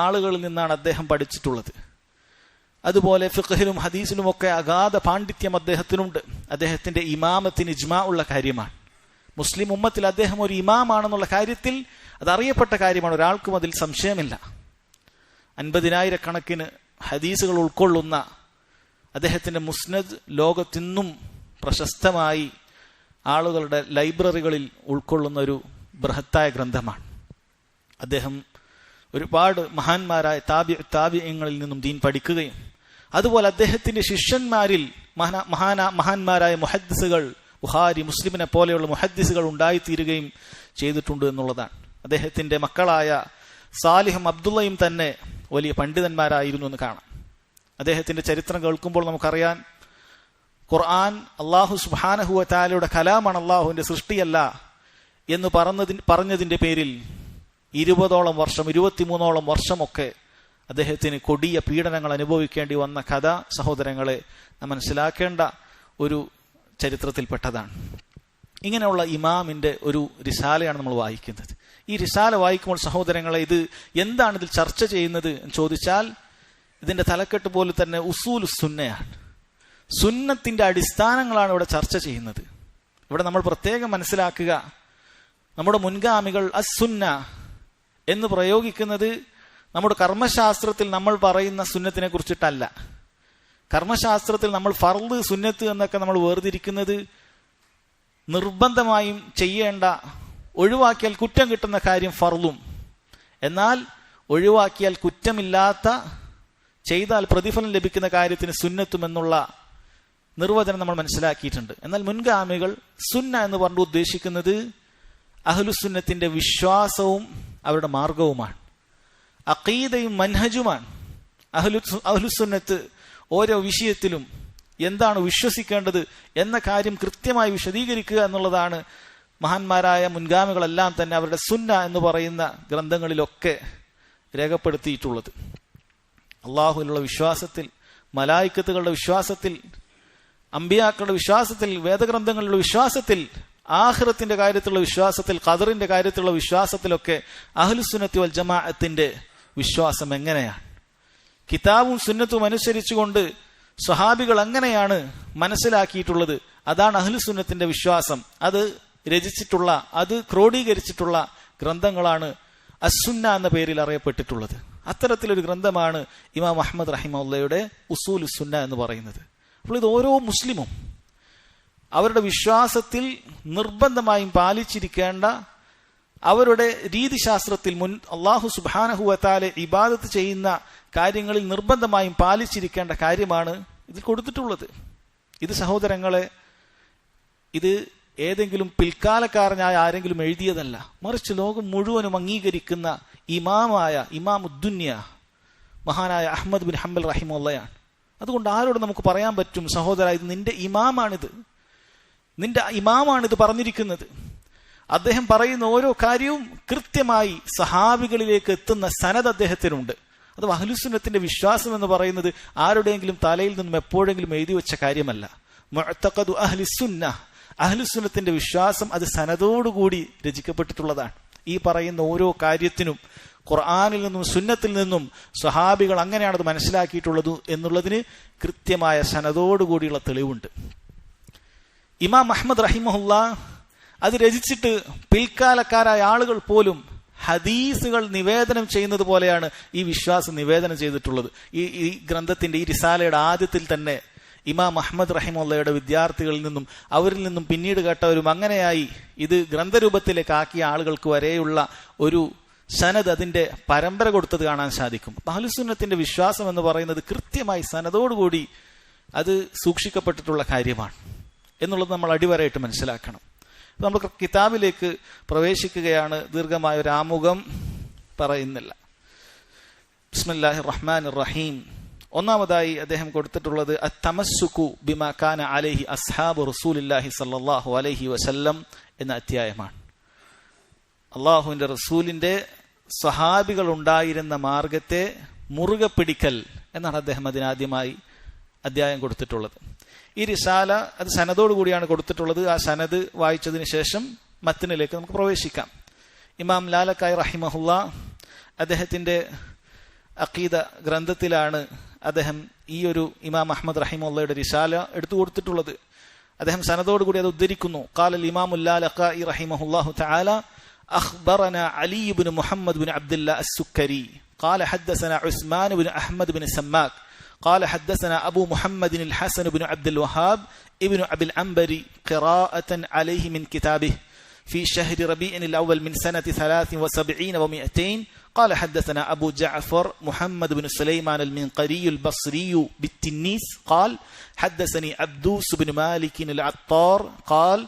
S1: ആളുകളിൽ നിന്നാണ് അദ്ദേഹം പഠിച്ചിട്ടുള്ളത്. അതുപോലെ ഫിഖ്ഹിലും ഹദീസിലും ഒക്കെ അഗാധ പാണ്ഡിത്യം അദ്ദേഹത്തിനുണ്ട്. അദ്ദേഹത്തിന്റെ ഇമാമത്തിന് ഇജ്മാ ഉള്ള കാര്യമാണ്. മുസ്ലിം ഉമ്മത്തിൽ അദ്ദേഹം ഒരു ഇമാമാണെന്നുള്ള കാര്യത്തിൽ അതറിയപ്പെട്ട കാര്യമാണ്. ഒരാൾക്കും അതിൽ സംശയമില്ല. 50,000 ഹദീസുകൾ ഉൾക്കൊള്ളുന്ന അദ്ദേഹത്തിന്റെ മുസ്നദ് ലോകത്തിന്നും പ്രശസ്തമായി ആളുകളുടെ ലൈബ്രറികളിൽ ഉൾക്കൊള്ളുന്ന ഒരു ബൃഹത്തായ ഗ്രന്ഥമാണ്. അദ്ദേഹം ഒരുപാട് മഹാന്മാരായ താബിഈങ്ങളിൽ നിന്നും ദീൻ പഠിക്കുകയും അതുപോലെ അദ്ദേഹത്തിന്റെ ശിഷ്യന്മാരിൽ മഹാന്മാരായ മുഹദ്ദിസുകൾ, ബുഖാരി മുസ്ലിമിനെ പോലെയുള്ള മുഹദ്ദിസുകൾ ഉണ്ടായിത്തീരുകയും ചെയ്തിട്ടുണ്ട് എന്നുള്ളതാണ്. അദ്ദേഹത്തിന്റെ മക്കളായ സാലിഹും അബ്ദുള്ളയും തന്നെ വലിയ പണ്ഡിതന്മാരായിരുന്നു എന്ന് കാണാം. അദ്ദേഹത്തിന്റെ ചരിത്രം കേൾക്കുമ്പോൾ നമുക്കറിയാൻ, ഖുർആൻ അല്ലാഹു സുബ്ഹാനഹു വ തആലയുടെ കലാമാണ്, അല്ലാഹുവിന്റെ സൃഷ്ടിയല്ല എന്ന് പറഞ്ഞതിന്റെ പേരിൽ 20ഓളം വർഷം 23ഓളം വർഷമൊക്കെ അദ്ദേഹത്തിന് കൊടിയ പീഡനങ്ങൾ അനുഭവിക്കേണ്ടി വന്ന കഥ സഹോദരങ്ങളെ നാം മനസ്സിലാക്കേണ്ട ഒരു ചരിത്രത്തിൽപ്പെട്ടതാണ്. ഇങ്ങനെയുള്ള ഇമാമിന്റെ ഒരു റിസാലയാണ് നമ്മൾ വായിക്കുന്നത്. ഈ റിസാല വായിക്കുമ്പോൾ സഹോദരങ്ങളെ ഇത് എന്താണ് ഇതിൽ ചർച്ച ചെയ്യുന്നത് എന്ന് ചോദിച്ചാൽ, ഇതിന്റെ തലക്കെട്ട് പോലെ തന്നെ ഉസൂൽ സുന്നയാണ്. സുന്നത്തിന്റെ അടിസ്ഥാനങ്ങളാണ് ഇവിടെ ചർച്ച ചെയ്യുന്നത്. ഇവിടെ നമ്മൾ പ്രത്യേകം മനസ്സിലാക്കുക, നമ്മുടെ മുൻഗാമികൾ അസുന്ന എന്ന് പ്രയോഗിക്കുന്നത് നമ്മുടെ കർമ്മശാസ്ത്രത്തിൽ നമ്മൾ പറയുന്ന സുന്നത്തിനെ കുറിച്ചിട്ടല്ല. കർമ്മശാസ്ത്രത്തിൽ നമ്മൾ ഫർള് സുന്നത്ത് എന്നൊക്കെ നമ്മൾ വേർതിരിക്കുന്നത് നിർബന്ധമായും ചെയ്യേണ്ട, ഒഴിവാക്കിയാൽ കുറ്റം കിട്ടുന്ന കാര്യം ഫർളും, എന്നാൽ ഒഴിവാക്കിയാൽ കുറ്റമില്ലാത്ത, ചെയ്താൽ പ്രതിഫലം ലഭിക്കുന്ന കാര്യത്തിന് സുന്നത്തും എന്നുള്ള നിർവചനം നമ്മൾ മനസ്സിലാക്കിയിട്ടുണ്ട്. എന്നാൽ മുൻഗാമികൾ സുന്ന എന്ന് പറഞ്ഞു ഉദ്ദേശിക്കുന്നത് അഹ്ലുസുന്നത്തിന്റെ വിശ്വാസവും അവരുടെ മാർഗവുമാണ്, അഖീദയും മൻഹജുമാണ്. അഹ്ലുസുന്നത്ത് ഓരോ വിഷയത്തിലും എന്താണ് വിശ്വസിക്കേണ്ടത് എന്ന കാര്യം കൃത്യമായി വിശദീകരിക്കുക എന്നുള്ളതാണ് മഹാന്മാരായ മുൻഗാമികളെല്ലാം തന്നെ അവരുടെ സുന്ന എന്ന് പറയുന്ന ഗ്രന്ഥങ്ങളിലൊക്കെ രേഖപ്പെടുത്തിയിട്ടുള്ളത്. അള്ളാഹുവിലുള്ള വിശ്വാസത്തിൽ, മലായിക്കത്തുകളുടെ വിശ്വാസത്തിൽ, അമ്പിയാക്കളുടെ വിശ്വാസത്തിൽ, വേദഗ്രന്ഥങ്ങളുടെ വിശ്വാസത്തിൽ, ആഖിറത്തിന്റെ കാര്യത്തിലുള്ള വിശ്വാസത്തിൽ, ഖദറിന്റെ കാര്യത്തിലുള്ള വിശ്വാസത്തിലൊക്കെ അഹ്ലുസുന്നത്തി വൽ ജമാഅത്തിന്റെ വിശ്വാസം എങ്ങനെയാണ്? കിതാബും സുന്നത്തും അനുസരിച്ചുകൊണ്ട് സ്വഹാബികൾ എങ്ങനെയാണ് മനസ്സിലാക്കിയിട്ടുള്ളത്? അതാണ് അഹ്ലുസുന്നത്തിന്റെ വിശ്വാസം. അത് രചിച്ചിട്ടുള്ള, അത് ക്രോഡീകരിച്ചിട്ടുള്ള ഗ്രന്ഥങ്ങളാണ് അസ്സുന്ന എന്ന പേരിൽ അറിയപ്പെട്ടിട്ടുള്ളത്. അത്തരത്തിലൊരു ഗ്രന്ഥമാണ് ഇമാം അഹ്മദ് റഹിമഹുല്ലയുടെ ഉസൂൽ സുന്ന എന്ന് പറയുന്നത്. അപ്പോൾ ഇത് ഓരോ മുസ്ലിമും അവരുടെ വിശ്വാസത്തിൽ നിർബന്ധമായും പാലിച്ചിരിക്കേണ്ട, അവരുടെ രീതിശാസ്ത്രത്തിൽ അല്ലാഹു സുബ്ഹാനഹു വ തആല ഇബാദത്ത് ചെയ്യുന്ന കാര്യങ്ങളിൽ നിർബന്ധമായും പാലിച്ചിരിക്കേണ്ട കാര്യമാണ് ഇതിൽ കൊടുത്തിട്ടുള്ളത്. ഇത് സഹോദരങ്ങളെ, ഇത് ഏതെങ്കിലും പിൽക്കാലക്കാരനായ ആരെങ്കിലും എഴുതിയതല്ല, മറിച്ച് ലോകം മുഴുവനും അംഗീകരിക്കുന്ന ഇമാമായ ഇമാമുദ്ദുന്യ മഹാനായ അഹ്മദ് ബിൻ ഹംബൽ റഹിമഹുല്ലയാണ്. അതുകൊണ്ട് ആരോട് നമുക്ക് പറയാൻ പറ്റും, സഹോദര, ഇത് നിന്റെ ഇമാമാണിത് പറഞ്ഞിരിക്കുന്നത്. അദ്ദേഹം പറയുന്ന ഓരോ കാര്യവും കൃത്യമായി സഹാബികളിലേക്ക് എത്തുന്ന സനദ് അദ്ദേഹത്തിനുണ്ട്. അത് അഹ്ലുസുന്നത്തിന്റെ വിശ്വാസം എന്ന് പറയുന്നത് ആരുടെയെങ്കിലും തലയിൽ നിന്നും എപ്പോഴെങ്കിലും എഴുതി വെച്ച കാര്യമല്ല. മുഅ്തഖദു അഹ്ലിസുന്ന, അഹ്ലുസുന്നത്തിന്റെ വിശ്വാസം അത് സനദോടുകൂടി രചിക്കപ്പെട്ടിട്ടുള്ളതാണ്. ഈ പറയുന്ന ഓരോ കാര്യത്തിനും ഖുർആനിൽ നിന്നും സുന്നത്തിൽ നിന്നും സ്വഹാബികൾ അങ്ങനെയാണത് മനസ്സിലാക്കിയിട്ടുള്ളത് എന്നുള്ളതിന് കൃത്യമായ സനദോടുകൂടിയുള്ള തെളിവുണ്ട്. ഇമാം അഹ്മദ് റഹിമഹുല്ല അത് രചിച്ചിട്ട് പിൽക്കാലക്കാരായ ആളുകൾ പോലും ഹദീസുകൾ നിവേദനം ചെയ്യുന്നത് പോലെയാണ് ഈ വിശ്വാസം നിവേദനം ചെയ്തിട്ടുള്ളത്. ഈ ഗ്രന്ഥത്തിന്റെ, ഈ റിസാലയുടെ ആദ്യത്തിൽ തന്നെ ഇമാം അഹ്മദ് റഹിമഹുല്ലയുടെ വിദ്യാർത്ഥികളിൽ നിന്നും അവരിൽ നിന്നും പിന്നീട് കേട്ടവരും അങ്ങനെയായി ഇത് ഗ്രന്ഥരൂപത്തിലേക്ക് ആക്കിയ ആളുകൾക്ക് വരെയുള്ള ഒരു സനദ്, അതിന്റെ പരമ്പര കൊടുത്തത് കാണാൻ സാധിക്കും. അഹ്ലുസുന്നത്തിന്റെ വിശ്വാസം എന്ന് പറയുന്നത് കൃത്യമായി സനദോടുകൂടി അത് സൂക്ഷിക്കപ്പെട്ടിട്ടുള്ള കാര്യമാണ് എന്നുള്ളത് നമ്മൾ അടിവരയിട്ട് മനസ്സിലാക്കണം. നമ്മൾ കിതാബിലേക്ക് പ്രവേശിക്കുകയാണ്. ദീർഘമായ ഒരു ആമുഖം പറയുന്നില്ല. ബിസ്മില്ലാഹിർ റഹ്മാനിർ റഹീം. ഒന്നാമതായി അദ്ദേഹം കൊടുത്തിട്ടുള്ളത് അത്തമസ്സുകു ബിമാ കാന അലൈഹി അസ്ഹാബു റസൂലില്ലാഹി സല്ലല്ലാഹു അലൈഹി വസല്ലം എന്ന അധ്യായമാണ്. അള്ളാഹുവിന്റെ റസൂലിന്റെ സ്വഹാബികൾ ഉണ്ടായിരുന്ന മാർഗത്തെ മുറുകെ പിടിക്കൽ എന്നാണ് അദ്ദേഹം അതിനാദ്യമായി അധ്യായം കൊടുത്തിട്ടുള്ളത്. ഈ റിസാല അത് സനദോടു കൂടിയാണ് കൊടുത്തിട്ടുള്ളത്. ആ സനദ് വായിച്ചതിന് ശേഷം മത്തിനിലേക്ക് നമുക്ക് പ്രവേശിക്കാം. ഇമാം ലാലക്കായ് റഹിമഹുല്ല അദ്ദേഹത്തിന്റെ അഖീദ ഗ്രന്ഥത്തിലാണ് അദ്ദേഹം ഈ ഒരു ഇമാം അഹ്മദ് റഹിമഹുല്ലയുടെ റിസാല എടുത്തു കൊടുത്തിട്ടുള്ളത്. അദ്ദേഹം സനദോടുകൂടി അത് ഉദ്ധരിക്കുന്നു. ഖാലൽ ഇമാമുൽ ലാലക്കായി റഹിമഹുല്ലാഹു തആല അഖ്ബറനാ അലി ഇബ്നു മുഹമ്മദ് ബിൻ അബ്ദുല്ലാ അസ്സുക്കരി ഖാല ഹദ്ദസനാ ഉസ്മാൻ ബിൻ അഹ്മദ് ബിൻ സമ്മാക് قال حدثنا أبو محمد الحسن بن عبد الوهاب ابن أبي العنبري قراءة عليه من كتابه في شهر ربيع الأول من سنة 73 و200. قال حدثنا أبو جعفر محمد بن سليمان المنقري البصري بالتنيس قال حدثني عبدوس بن مالك العطار قال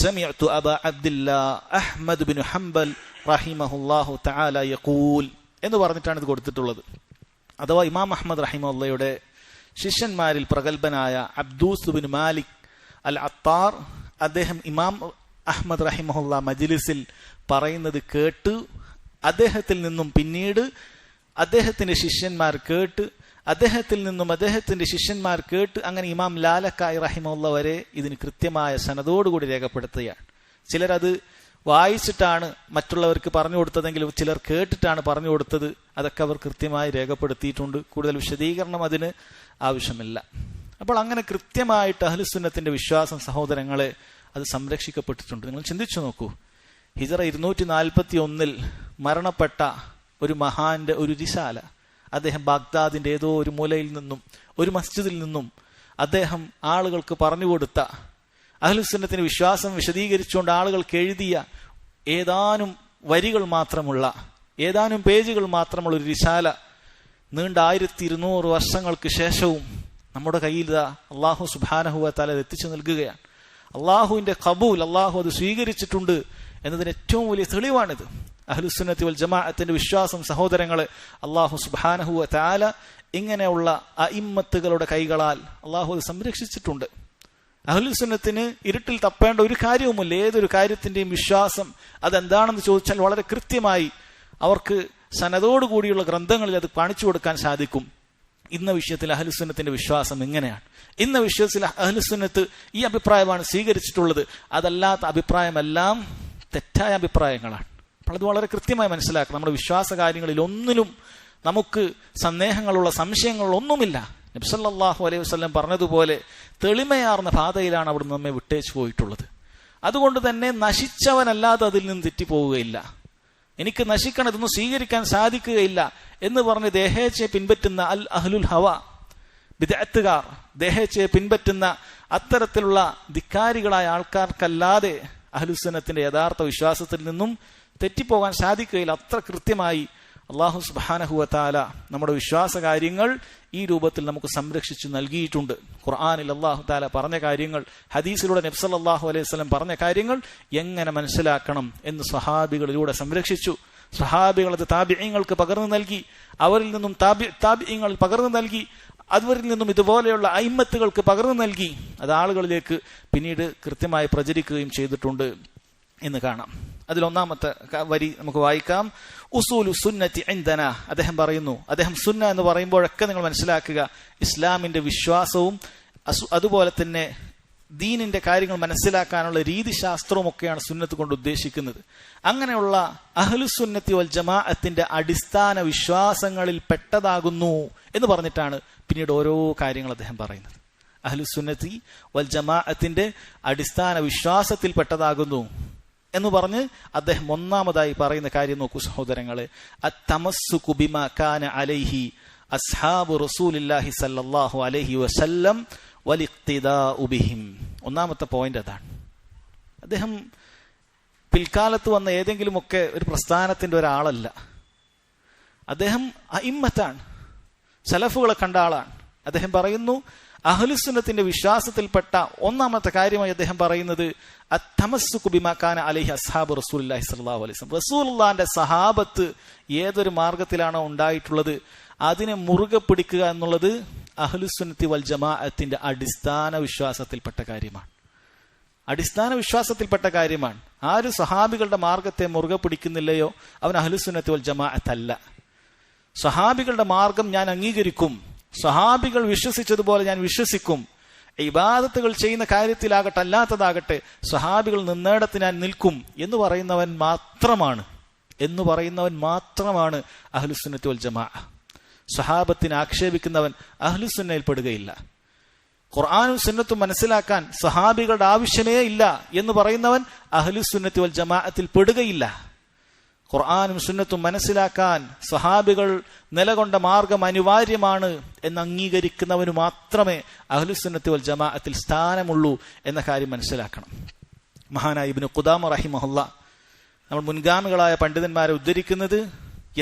S1: سمعت أبا عبد الله أحمد بن حنبل رحمه الله تعالى يقول എന്ന് പറഞ്ഞിട്ടാണ് ഇത് കൊടുത്തിട്ടുള്ളത്. അഥവാ ഇമാം അഹ്മദ് റഹിമഹുല്ലയുടെ ശിഷ്യന്മാരിൽ പ്രഗത്ഭനായ അബ്ദൂസ് ബിൻ മാലിക് അൽ അത്താർ അദ്ദേഹം ഇമാം അഹ്മദ് റഹിമഹുല്ല മജ്ലിസിൽ പറയുന്നത് കേട്ട് അദ്ദേഹത്തിൽ നിന്നും പിന്നീട് അദ്ദേഹത്തിന്റെ ശിഷ്യന്മാർ കേട്ട് അദ്ദേഹത്തിൽ നിന്നും അദ്ദേഹത്തിന്റെ ശിഷ്യന്മാർ കേട്ട് അങ്ങനെ ഇമാം ലാലക്കായ് റഹിമഹുല്ല വരെ ഇതിന് കൃത്യമായ സനദോടുകൂടി രേഖപ്പെടുത്തുകയാണ്. ചിലരത് വായിച്ചിട്ടാണ് മറ്റുള്ളവർക്ക് പറഞ്ഞു കൊടുത്തതെങ്കിലും ചിലർ കേട്ടിട്ടാണ് പറഞ്ഞു കൊടുത്തത്. അതൊക്കെ അവർ കൃത്യമായി രേഖപ്പെടുത്തിയിട്ടുണ്ട്. കൂടുതൽ വിശദീകരണം അതിന് ആവശ്യമില്ല. അപ്പോൾ അങ്ങനെ കൃത്യമായിട്ട് അഹ്ലുസുന്നത്തിന്റെ വിശ്വാസം സഹോദരങ്ങളെ അത് സംരക്ഷിക്കപ്പെട്ടിട്ടുണ്ട്. നിങ്ങൾ ചിന്തിച്ചു നോക്കൂ, ഹിജറ 241 മരണപ്പെട്ട ഒരു മഹാന്റെ ഒരു റിസാല, അദ്ദേഹം ബാഗ്ദാദിന്റെ ഏതോ ഒരു മൂലയിൽ നിന്നും ഒരു മസ്ജിദിൽ നിന്നും അദ്ദേഹം ആളുകൾക്ക് പറഞ്ഞുകൊടുത്ത അഹ്ലുസുന്നത്തിന്റെ വിശ്വാസം വിശദീകരിച്ചുകൊണ്ട് ആളുകൾക്ക് എഴുതിയ ഏതാനും വരികൾ മാത്രമുള്ള, ഏതാനും പേജുകൾ മാത്രമുള്ള ഒരു റിസാല നീണ്ട 1200 വർഷങ്ങൾക്ക് ശേഷവും നമ്മുടെ കയ്യിൽ അള്ളാഹു സുബ്ഹാനഹു വ തആല എത്തിച്ചു നൽകുകയാണ്. അള്ളാഹുവിന്റെ ഖബൂൽ, അള്ളാഹു അത് സ്വീകരിച്ചിട്ടുണ്ട് എന്നതിന് ഏറ്റവും വലിയ തെളിവാണിത്. അഹ്ലുസുന്നത്തി വൽ ജമാഅത്തിന്റെ വിശ്വാസം സഹോദരങ്ങളെ, അള്ളാഹു സുബ്ഹാനഹു വ തആല ഇങ്ങനെയുള്ള അഇമ്മത്തുകളുടെ കൈകളാൽ അള്ളാഹു അത് സംരക്ഷിച്ചിട്ടുണ്ട്. അഹ്ലുൽ സുന്നത്തിന് ഇരുട്ടിൽ തപ്പേണ്ട ഒരു കാര്യവുമില്ല. ഏതൊരു കാര്യത്തിന്റെയും വിശ്വാസം അതെന്താണെന്ന് ചോദിച്ചാൽ വളരെ കൃത്യമായി അവർക്ക് സനദോടുകൂടിയുള്ള ഗ്രന്ഥങ്ങളിൽ അത് കാണിച്ചു കൊടുക്കാൻ സാധിക്കും. ഇന്ന വിഷയത്തിൽ അഹ്ലുൽ സുന്നത്തിന്റെ വിശ്വാസം ഇങ്ങനെയാണ്, ഇന്ന വിഷയത്തിൽ അഹ്ലുൽ സുന്നത്ത് ഈ അഭിപ്രായമാണ് സ്വീകരിച്ചിട്ടുള്ളത്, അതല്ലാത്ത അഭിപ്രായമെല്ലാം തെറ്റായ അഭിപ്രായങ്ങളാണ്. അപ്പോൾ അത് വളരെ കൃത്യമായി മനസ്സിലാക്കണം. നമ്മുടെ വിശ്വാസ കാര്യങ്ങളിൽ ഒന്നിലും നമുക്ക് സന്ദേഹങ്ങളുള്ള സംശയങ്ങളുള്ള ഒന്നുമില്ല. നബി സല്ലല്ലാഹു അലൈഹി വസല്ലം പറഞ്ഞതുപോലെ തെളിമയാർന്ന പാതയിലാണ് അവിടുന്ന് നമ്മെ വിട്ടേച്ചു പോയിട്ടുള്ളത്. അതുകൊണ്ട് തന്നെ നശിച്ചവനല്ലാതെ അതിൽ നിന്ന് തെറ്റിപ്പോവുകയില്ല. എനിക്ക് നശിക്കണം, ഇതൊന്നും സ്വീകരിക്കാൻ സാധിക്കുകയില്ല എന്ന് പറഞ്ഞ് ദേഹേച്ഛയെ പിൻപറ്റുന്ന അൽ അഹ്ലുൽ ഹവ, ബിദ്അത്തുകാർ, ദേഹേച്ഛയെ പിൻപറ്റുന്ന അത്തരത്തിലുള്ള ധിക്കാരികളായ ആൾക്കാർക്കല്ലാതെ അഹ്ലുസ് സുന്നത്തിന്റെ യഥാർത്ഥ വിശ്വാസത്തിൽ നിന്നും തെറ്റിപ്പോകാൻ സാധിക്കുകയില്ല. അത്ര കൃത്യമായി അല്ലാഹു സുബ്ഹാനഹു വ തആല നമ്മുടെ വിശ്വാസ കാര്യങ്ങൾ ഈ രൂപത്തിൽ നമുക്ക് സംരക്ഷിച്ചു നൽകിയിട്ടുണ്ട്. ഖുർആനിൽ അല്ലാഹു തആല പറഞ്ഞ കാര്യങ്ങൾ, ഹദീസിലൂടെ നബി സല്ലല്ലാഹു അലൈഹി വസല്ലം പറഞ്ഞ കാര്യങ്ങൾ എങ്ങനെ മനസ്സിലാക്കണം എന്ന് സ്വഹാബികളിലൂടെ സംരക്ഷിച്ചു. സ്വഹാബികൾ അത് താബിഈങ്ങൾക്ക് പകർന്നു നൽകി, അവരിൽ നിന്നും താബിഈങ്ങൾ പകർന്നു നൽകി, അവരിൽ നിന്നും ഇതുപോലെയുള്ള അയിമ്മത്തുകൾക്ക് പകർന്നു നൽകി. അത് ആളുകളിലേക്ക് പിന്നീട് കൃത്യമായി പ്രചരിക്കുകയും ചെയ്തിട്ടുണ്ട് എന്ന് കാണാം. അതിലൊന്നാമത്തെ വരി നമുക്ക് വായിക്കാം. ഉസൂലു സുന്നത്തി ഇൻദന. അദ്ദേഹം പറയുന്നു, അദ്ദേഹം സുന്ന എന്ന് പറയുമ്പോഴൊക്കെ നിങ്ങൾ മനസ്സിലാക്കുക, ഇസ്ലാമിന്റെ വിശ്വാസവും അതുപോലെ തന്നെ ദീനിന്റെ കാര്യങ്ങൾ മനസ്സിലാക്കാനുള്ള രീതിശാസ്ത്രവും ഒക്കെയാണ് സുന്നത്ത് കൊണ്ട് ഉദ്ദേശിക്കുന്നത്. അങ്ങനെയുള്ള അഹ്ലുസ് സുന്നത്തി വൽ ജമാഅത്തിന്റെ അടിസ്ഥാന വിശ്വാസങ്ങളിൽ പെട്ടതാകുന്നു എന്ന് പറഞ്ഞിട്ടാണ് പിന്നീട് ഓരോ കാര്യങ്ങൾ അദ്ദേഹം പറയുന്നത്. അഹ്ലുസ് സുന്നത്തി വൽ ജമാഅത്തിന്റെ അടിസ്ഥാന വിശ്വാസത്തിൽ പെട്ടതാകുന്നു എന്ന് പറഞ്ഞ് അദ്ദേഹം ഒന്നാമതായി പറയുന്ന കാര്യം നോക്കൂ സഹോദരങ്ങളെ. അത്തമസ്സുകു ബിമാ കാന അലൈഹി അസ്ഹാബു റസൂലില്ലാഹി സല്ലല്ലാഹു അലൈഹി വസല്ലം വലിഖ്തിദാഉ ബിഹിം. ഒന്നാമത്തെ പോയിന്റ് അതാണ്. അദ്ദേഹം പിൽക്കാലത്ത് വന്ന ഏതെങ്കിലുമൊക്കെ ഒരു പ്രസ്ഥാനത്തിന്റെ ഒരാളല്ല. അദ്ദേഹം അഇമ്മത്താണ്, സലഫുകളെ കണ്ട ആളാണ്. അദ്ദേഹം പറയുന്നു അഹ്ലുസ് സുന്നത്തിന്റെ വിശ്വാസത്തിൽപ്പെട്ട ഒന്നാമത്തെ കാര്യമായി അദ്ദേഹം പറയുന്നത് അത്തമസ്സുകു ബിമാ കാന അലൈഹി അസ്ഹാബു റസൂലുള്ളാഹി സ്വല്ലല്ലാഹു അലൈഹി വസല്ലം. റസൂലുള്ളാഹിന്റെ സഹാബത്ത് ഏതൊരു മാർഗത്തിലാണോ ഉണ്ടായിട്ടുള്ളത് അതിനെ മുറുകെ പിടിക്കുക എന്നുള്ളത് അഹ്ലുസ് സുന്നത്തി വൽ ജമാഅത്തിന്റെ അടിസ്ഥാന വിശ്വാസത്തിൽപ്പെട്ട കാര്യമാണ്. അടിസ്ഥാന വിശ്വാസത്തിൽപ്പെട്ട കാര്യമാണ്. ആര് സഹാബികളുടെ മാർഗത്തെ മുറുകെ പിടിക്കുന്നില്ലയോ അവൻ അഹ്ലുസ് സുന്നത്തി വൽ ജമാഅത്ത് അല്ല. സഹാബികളുടെ മാർഗം ഞാൻ അംഗീകരിക്കും, സഹാബികൾ വിശ്വസിച്ചതുപോലെ ഞാൻ വിശ്വസിക്കും, ഇബാദത്തുകൾ ചെയ്യുന്ന കാര്യത്തിലാകട്ടെ അല്ലാത്തതാകട്ടെ സഹാബികൾ നിന്നിടത്ത് ഞാൻ നിൽക്കും എന്ന് പറയുന്നവൻ മാത്രമാണ് അഹ്ലുസ് സുന്നത്തി വൽ ജമാഅ. സഹാബത്തിനെ ആക്ഷേപിക്കുന്നവൻ അഹ്ലുസ് സുന്നയിൽ പെടുകയില്ല. ഖുർആനും സുന്നത്തും മനസ്സിലാക്കാൻ സഹാബികളുടെ ആവശ്യമേ ഇല്ല എന്ന് പറയുന്നവൻ അഹ്ലുസ് സുന്നത്തി വൽ ജമാഅത്തിൽ പെടുകയില്ല. ഖുർആനും സുന്നത്തും മനസ്സിലാക്കാൻ സഹാബികൾ നിലകൊണ്ട മാർഗം അനിവാര്യമാണ് എന്ന് അംഗീകരിക്കുന്നവന് മാത്രമേ അഹ്ലുസ് സുന്നത്തി വൽ ജമാഅത്തിൽ സ്ഥാനമുള്ളൂ എന്ന കാര്യം മനസ്സിലാക്കണം. മഹാനായ ഇബ്നു ഖുദാമ റഹിമഹുല്ലാ നമ്മൾ മുൻഗാമികളായ പണ്ഡിതന്മാരെ ഉദ്ധരിക്കുന്നത്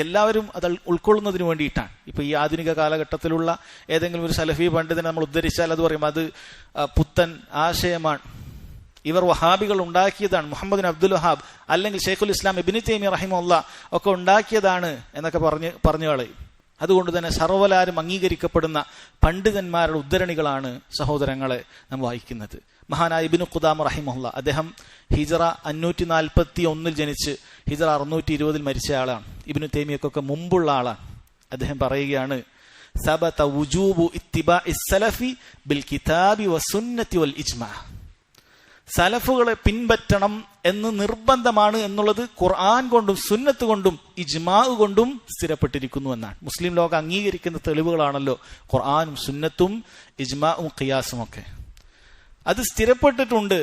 S1: എല്ലാവരും അത് ഉൾക്കൊള്ളുന്നതിന് വേണ്ടിയിട്ടാണ്. ഇപ്പൊ ഈ ആധുനിക കാലഘട്ടത്തിലുള്ള ഏതെങ്കിലും ഒരു സലഫി പണ്ഡിതനെ നമ്മൾ ഉദ്ധരിച്ചാൽ അത് പറയും അത് പുത്തൻ ആശയമാണ്, ഇവർ വഹാബികൾ ഉണ്ടാക്കിയതാണ്, മുഹമ്മദ് ബിൻ അബ്ദുൽ വഹാബ് അല്ലെങ്കിൽ ഷെയ്ഖുൽ ഇസ്ലാം ഇബ്നു തൈമിയ്യ റഹിമഹുല്ലാ ഒക്കെ ഉണ്ടാക്കിയതാണ് എന്നൊക്കെ പറഞ്ഞു കളയും. അതുകൊണ്ട് തന്നെ സർവ്വലാരും അംഗീകരിക്കപ്പെടുന്ന പണ്ഡിതന്മാരുടെ ഉദ്ധരണികളാണ് സഹോദരങ്ങളെ നാം വായിക്കുന്നത്. മഹാനായ ഇബ്നു ഖുദാമ റഹിമഹുല്ലാ അദ്ദേഹം ഹിജറ 541 ജനിച്ച് ഹിജറ 620 മരിച്ച ആളാണ്. ഇബ്നു തൈമിയ്യക്കൊക്കെ മുമ്പുള്ള ആളാണ്. അദ്ദേഹം പറയുകയാണ് സബത വുജൂബു ഇത്തിബാഇസ് സലഫി ബിൽ കിതാബി വസുന്നതി വൽ ഇജ്മാ. സലഫുകളെ പിൻപറ്റണം എന്ന് നിർബന്ധമാണ് എന്നുള്ളത് ഖുർആൻ കൊണ്ടും സുന്നത്ത് കൊണ്ടും ഇജ്മാ കൊണ്ടും സ്ഥിരപ്പെട്ടിരിക്കുന്നു എന്നാണ്. മുസ്ലിം ലോകം അംഗീകരിക്കുന്ന തെളിവുകളാണല്ലോ ഖുർആനും സുന്നത്തും ഇജ്മാഉം ഖിയാസും ഒക്കെ. അത് സ്ഥിരപ്പെട്ടിട്ടുണ്ട്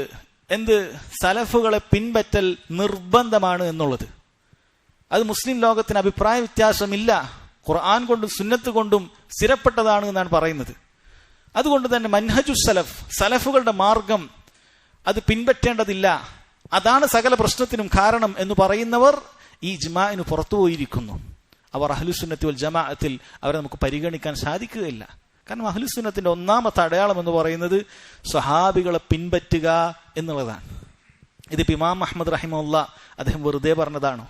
S1: എന്ത് സലഫുകളെ പിൻപറ്റൽ നിർബന്ധമാണ് എന്നുള്ളത്. അത് മുസ്ലിം ലോകത്തിന് അഭിപ്രായ വ്യത്യാസമില്ല, ഖുർആൻ കൊണ്ടും സുന്നത്ത് കൊണ്ടും സ്ഥിരപ്പെട്ടതാണ് എന്നാണ് പറയുന്നത്. അതുകൊണ്ട് തന്നെ മൻഹജു സലഫ്, സലഫുകളുടെ മാർഗം അത് പിൻപറ്റേണ്ടതില്ല, അതാണ് സകല പ്രശ്നത്തിനും കാരണം എന്ന് പറയുന്നവർ ഈ ഇജ്മാഇന് പുറത്തുപോയിരിക്കുന്നു. അവർ അഹ്ലുസ് സുന്നത്തി വൽ ജമാഅത്തിൽ അവരെ നമുക്ക് പരിഗണിക്കാൻ സാധിക്കുകയില്ല. കാരണം അഹ്ലുസ് സുന്നത്തിന്റെ ഒന്നാമത്തെ അടയാളം എന്ന് പറയുന്നത് സ്വഹാബികളെ പിൻപറ്റുക എന്നുള്ളതാണ്. ഇതിപ്പോ ഇമാം അഹ്മദ് റഹിമഹുല്ലാ അദ്ദേഹം വെറുതെ പറഞ്ഞതാണോ?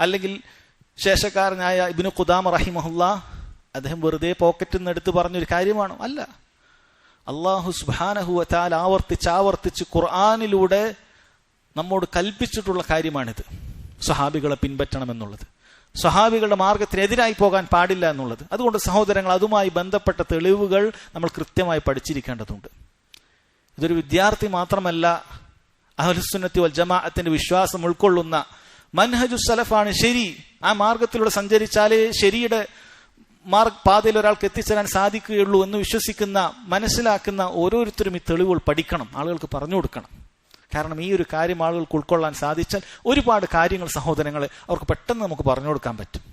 S1: അല്ലെങ്കിൽ ശേഷക്കാരനായ ഇബ്നു ഖുദാമ റഹിമഹുല്ലാ അദ്ദേഹം വെറുതെ പോക്കറ്റിൽ നിന്ന് എടുത്ത് പറഞ്ഞൊരു കാര്യമാണോ? അല്ല. അല്ലാഹു സുബ്ഹാനഹു വ തആല ആവർത്തിച്ച് ഖുർആനിലൂടെ നമ്മോട് കൽപ്പിച്ചിട്ടുള്ള കാര്യമാണിത്. സ്വഹാബികളെ പിൻപറ്റണമെന്നുള്ളത്, സ്വഹാബികളുടെ മാർഗത്തിനെതിരായി പോകാൻ പാടില്ല എന്നുള്ളത്. അതുകൊണ്ട് സഹോദരങ്ങൾ, അതുമായി ബന്ധപ്പെട്ട തെളിവുകൾ നമ്മൾ കൃത്യമായി പഠിച്ചിരിക്കേണ്ടതുണ്ട്. ഇതൊരു വിദ്യാർത്ഥി മാത്രമല്ല, അഹ്ലുസുന്നത്തി വൽ ജമാഅത്തിന്റെ വിശ്വാസം ഉൾക്കൊള്ളുന്ന മൻഹജു സലഫാണ് ശരി. ആ മാർഗത്തിലൂടെ സഞ്ചരിച്ചാലേ ശരിയുടെ പാതയിൽ ഒരാൾക്ക് എത്തിച്ചേരാൻ സാധിക്കുകയുള്ളൂ എന്ന് വിശ്വസിക്കുന്ന, മനസ്സിലാക്കുന്ന ഓരോരുത്തരും ഈ തെളിവുകൾ പഠിക്കണം, ആളുകൾക്ക് പറഞ്ഞു കൊടുക്കണം. കാരണം ഈ ഒരു കാര്യം ആളുകൾക്ക് ഉൾക്കൊള്ളാൻ സാധിച്ചാൽ ഒരുപാട് കാര്യങ്ങൾ സഹോദരങ്ങളെ അവർക്ക് പെട്ടെന്ന് നമുക്ക് പറഞ്ഞു കൊടുക്കാൻ പറ്റും.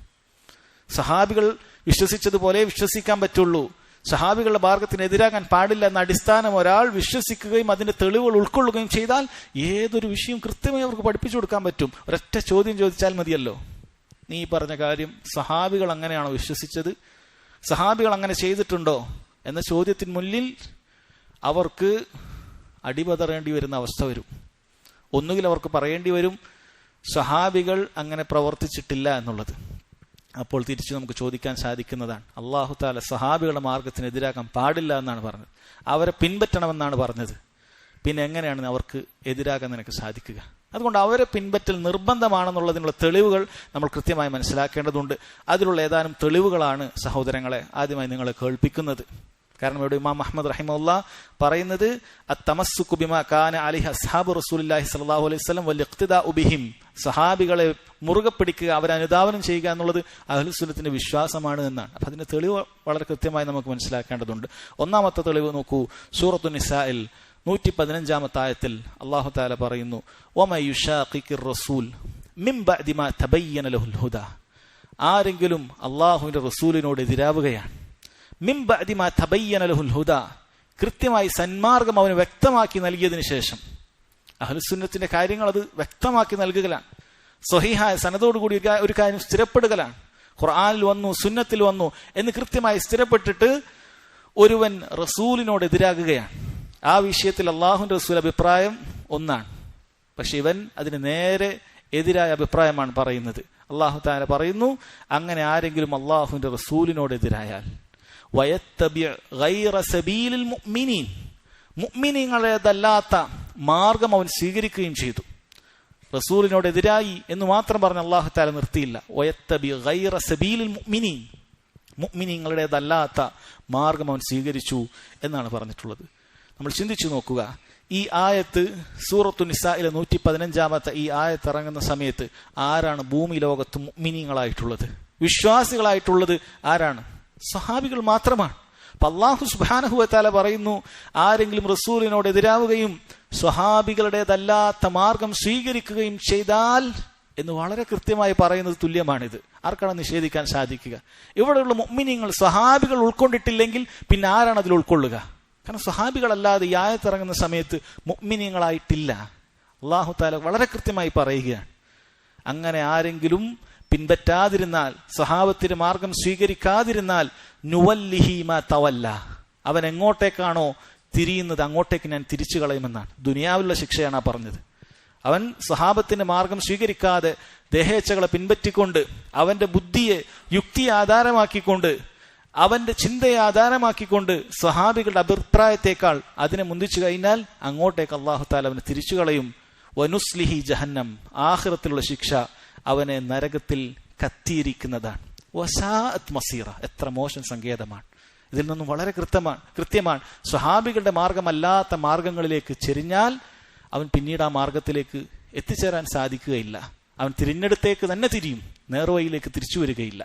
S1: സഹാബികൾ വിശ്വസിച്ചതുപോലെ വിശ്വസിക്കാൻ പറ്റുള്ളൂ. സഹാബികളുടെ മാർഗത്തിനെതിരാകാൻ പാടില്ല എന്ന അടിസ്ഥാനം ഒരാൾ വിശ്വസിക്കുകയും അതിന്റെ തെളിവുകൾ ഉൾക്കൊള്ളുകയും ചെയ്താൽ ഏതൊരു വിഷയവും കൃത്യമായി അവർക്ക് പഠിപ്പിച്ചു കൊടുക്കാൻ പറ്റും. ഒരൊറ്റ ചോദ്യം ചോദിച്ചാൽ മതിയല്ലോ, നീ പറഞ്ഞ കാര്യം സഹാബികൾ അങ്ങനെയാണോ വിശ്വസിച്ചത്, സഹാബികൾ അങ്ങനെ ചെയ്തിട്ടുണ്ടോ എന്ന ചോദ്യത്തിന് മുന്നിൽ അവർക്ക് അടിപതറേണ്ടി വരുന്ന അവസ്ഥ വരും. ഒന്നുകിൽ അവർക്ക് പറയേണ്ടി വരും സഹാബികൾ അങ്ങനെ പ്രവർത്തിച്ചിട്ടില്ല എന്നുള്ളത്. അപ്പോൾ തിരിച്ചു നമുക്ക് ചോദിക്കാൻ സാധിക്കുന്നതാണ്, അല്ലാഹു തആല സഹാബികളുടെ മാർഗത്തിനെതിരാക്കാൻ പാടില്ല എന്നാണ് പറഞ്ഞത്, അവരെ പിൻപറ്റണമെന്നാണ് പറഞ്ഞത്. പിന്നെ എങ്ങനെയാണ് അവർക്ക് എതിരാകാൻ നിനക്ക് സാധിക്കുക? അതുകൊണ്ട് അവരെ പിൻപറ്റൽ നിർബന്ധമാണെന്നുള്ളതിനുള്ള തെളിവുകൾ നമ്മൾ കൃത്യമായി മനസ്സിലാക്കേണ്ടതുണ്ട്. അതിലുള്ള ഏതാനും തെളിവുകളാണ് സഹോദരങ്ങളെ ആദ്യമായി നിങ്ങളെ കേൾപ്പിക്കുന്നത്. കാരണം ഇവിടെ ഇമാം അഹ്മദ് റഹിമഹുല്ലാ പറയുന്നത് അത്തമസ്സുകു ബിമാ കാന അലൈഹി അസ്ഹാബു റസൂലുള്ളാഹി സ്വല്ലല്ലാഹു അലൈഹി വസല്ലം വൽ ഇഖ്തിദാഉ ബിഹിം, സഹാബികളെ മുറുകെ പിടിക്കുക, അവരെ അനുധാവനം ചെയ്യുക എന്നുള്ളത് അഹ്ലുസുന്നത്തിന്റെ വിശ്വാസമാണ് എന്നാണ്. അപ്പൊ അതിന്റെ തെളിവ് വളരെ കൃത്യമായി നമുക്ക് മനസ്സിലാക്കേണ്ടതുണ്ട്. ഒന്നാമത്തെ തെളിവ് നോക്കൂ, സൂറത്തു നിസാഇൽ 115 ആയത്തിൽ അല്ലാഹു തആല പറയുന്നു, വമൻ യുശാഖിഖിർ റസൂൽ മിൻ ബഅദി മാ തബയ്യന ലഹുൽ ഹുദാ, ആരെങ്കിലും അല്ലാഹുവിന്റെ റസൂലിനോട് എതിരാവുകയാണ്, മിൻ ബഅദി മാ തബയ്യന ലഹുൽ ഹുദാ, കൃത്യമായി സന്മാർഗം അവന് വ്യക്തമാക്കി നൽകിയതിനു ശേഷം. അഹ്ലുസുന്നത്തിന്റെ കാര്യങ്ങൾ അത് വ്യക്തമാക്കി നൽകുകയാണ്, സ്വഹീഹായ സനദോടുകൂടി ഒരു കാര്യം സ്ഥിരപ്പെടുകയാണ്. ഖുർആനിൽ വന്നു, സുന്നത്തിൽ വന്നു എന്ന് കൃത്യമായി സ്ഥിരപ്പെട്ടിട്ട് ഒരുവൻ റസൂലിനോട് എതിരാകുകയാണ്. ആ വിഷയത്തിൽ അള്ളാഹുവിന്റെ റസൂൽ അഭിപ്രായം ഒന്നാണ്, പക്ഷെ ഇവൻ അതിന് നേരെ എതിരായ അഭിപ്രായമാണ് പറയുന്നത്. അള്ളാഹു തആല പറയുന്നു, അങ്ങനെ ആരെങ്കിലും അള്ളാഹുവിന്റെ റസൂലിനോട് എതിരായാൽ വയത്തബിഅ ഗൈറ സബീലിൽ മുഅ്മിനീൻ, മുഅ്മിനീങ്ങളേതല്ലാത്ത മാർഗം അവൻ സ്വീകരിക്കുകയും ചെയ്തു. റസൂലിനോട് എതിരായി എന്ന് മാത്രം പറഞ്ഞ് അള്ളാഹു തആല നിർത്തിയില്ല, വയത്തബിഅ ഗൈറ സബീലിൽ മുഅ്മിനീൻ, മുഅ്മിനീങ്ങളേതല്ലാത്ത മാർഗം അവൻ സ്വീകരിച്ചു എന്നാണ് പറഞ്ഞിട്ടുള്ളത്. നമ്മൾ ചിന്തിച്ചു നോക്കുക, ഈ ആയത്ത് സൂറത്തു നിസായിലെ 115 ഈ ആയത്ത് ഇറങ്ങുന്ന സമയത്ത് ആരാണ് ഭൂമി ലോകത്ത് മുഅ്മിനീങ്ങളായിട്ടുള്ളത്, വിശ്വാസികളായിട്ടുള്ളത്? ആരാണ്? സഹാബികൾ മാത്രമാണ്. അപ്പൊ അല്ലാഹു സുബ്ഹാനഹു വ തആല പറയുന്നു, ആരെങ്കിലും റസൂലിനോട് എതിരാവുകയും സ്വഹാബികളുടേതല്ലാത്ത മാർഗം സ്വീകരിക്കുകയും ചെയ്താൽ എന്ന് വളരെ കൃത്യമായി പറയുന്നത് തുല്യമാണിത്. ആർക്കാണ് നിഷേധിക്കാൻ സാധിക്കുക? ഇവിടെയുള്ള മുഅ്മിനീങ്ങൾ സ്വഹാബികൾ ഉൾക്കൊണ്ടിട്ടില്ലെങ്കിൽ പിന്നെ ആരാണ് അതിൽ ഉൾക്കൊള്ളുക? കാരണം സ്വഹാബികളല്ലാതെ ഈ ആയത്ത് ഇറങ്ങുന്ന സമയത്ത് മുഅ്മിനീങ്ങളായിട്ടില്ല. അല്ലാഹു തആല വളരെ കൃത്യമായി പറയുകയാണ്, അങ്ങനെ ആരെങ്കിലും പിൻപറ്റാതിരുന്നാൽ, സ്വഹാബത്തിന്റെ മാർഗം സ്വീകരിക്കാതിരുന്നാൽ, നുവല്ലിഹി മാ തവല്ല, അവൻ എങ്ങോട്ടേക്കാണോ തിരിയുന്നത് അങ്ങോട്ടേക്ക് ഞാൻ തിരിച്ചു കളയുമെന്നാണ്. ദുനിയാവിലുള്ള ശിക്ഷയാണ് ആ പറഞ്ഞത്. അവൻ സ്വഹാബത്തിന്റെ മാർഗം സ്വീകരിക്കാതെ ദേഹേച്ഛകളെ പിൻപറ്റിക്കൊണ്ട്, അവന്റെ ബുദ്ധിയെ യുക്തിയെ ആധാരമാക്കിക്കൊണ്ട്, അവന്റെ ചിന്തയെ ആധാരമാക്കിക്കൊണ്ട് സ്വഹാബികളുടെ അഭിപ്രായത്തെക്കാൾ അതിനെ മുന്തിച്ചു കഴിഞ്ഞാൽ അങ്ങോട്ടേക്ക് അല്ലാഹു തആല അവനെ തിരിച്ചു കളയും. വനുസ്ലിഹി ജഹന്നം, ആഖിറത്തിലുള്ള ശിക്ഷ അവനെ നരകത്തിൽ കത്തിയിരിക്കുന്നതാണ്. വസാഅത് മസീറ, എത്ര മോശം സങ്കേതമാണ്. ഇതിൽ നിന്നും വളരെ കൃത്യമാണ് സ്വഹാബികളുടെ മാർഗമല്ലാത്ത മാർഗങ്ങളിലേക്ക് ചെരിഞ്ഞാൽ അവൻ പിന്നീട് ആ മാർഗത്തിലേക്ക് എത്തിച്ചേരാൻ സാധിക്കുകയില്ല. അവൻ തിരിഞ്ഞെടുത്തേക്ക് തന്നെ തിരിയും, നേർവഴിയിലേക്ക് തിരിച്ചു വരികയില്ല.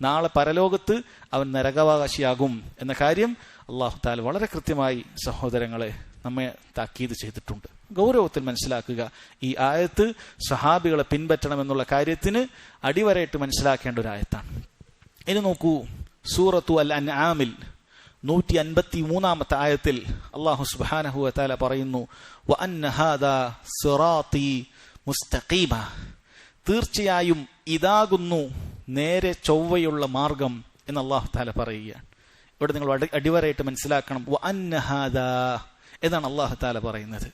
S1: നാളെ പരലോകത്ത് അവൻ നരകാവകാശിയാകും എന്ന കാര്യം അല്ലാഹു തആല വളരെ കൃത്യമായി സഹോദരങ്ങളെ നമ്മെ താക്കീത് ചെയ്തിട്ടുണ്ട്. ഗൗരവത്തിൽ മനസ്സിലാക്കുക, ഈ ആയത്ത് സ്വഹാബികളെ പിൻപറ്റണമെന്നുള്ള കാര്യത്തിന് അടിവരയിട്ട് മനസ്സിലാക്കേണ്ട ഒരു ആയത്താണ്. ഇനി നോക്കൂ, സൂറത്തു അൽ അൻആമിൽ 153 ആയത്തിൽ അല്ലാഹു സുബ്ഹാനഹു വ തആല പറയുന്നു, വഅന്ന ഹാദാ സിറാത്തി മുസ്തഖീമ, തീർച്ചയായും ഇതാകുന്നു നേരെ ചൊവ്വയുള്ള മാർഗം എന്ന് അല്ലാഹു തആല പറയുകയാണ്. ഇവിടെ നിങ്ങൾ അടിവരയിട്ട് മനസ്സിലാക്കണം, വഅന്ന ഹാദാ എന്നാണ് അല്ലാഹു തആല പറയുന്നത്.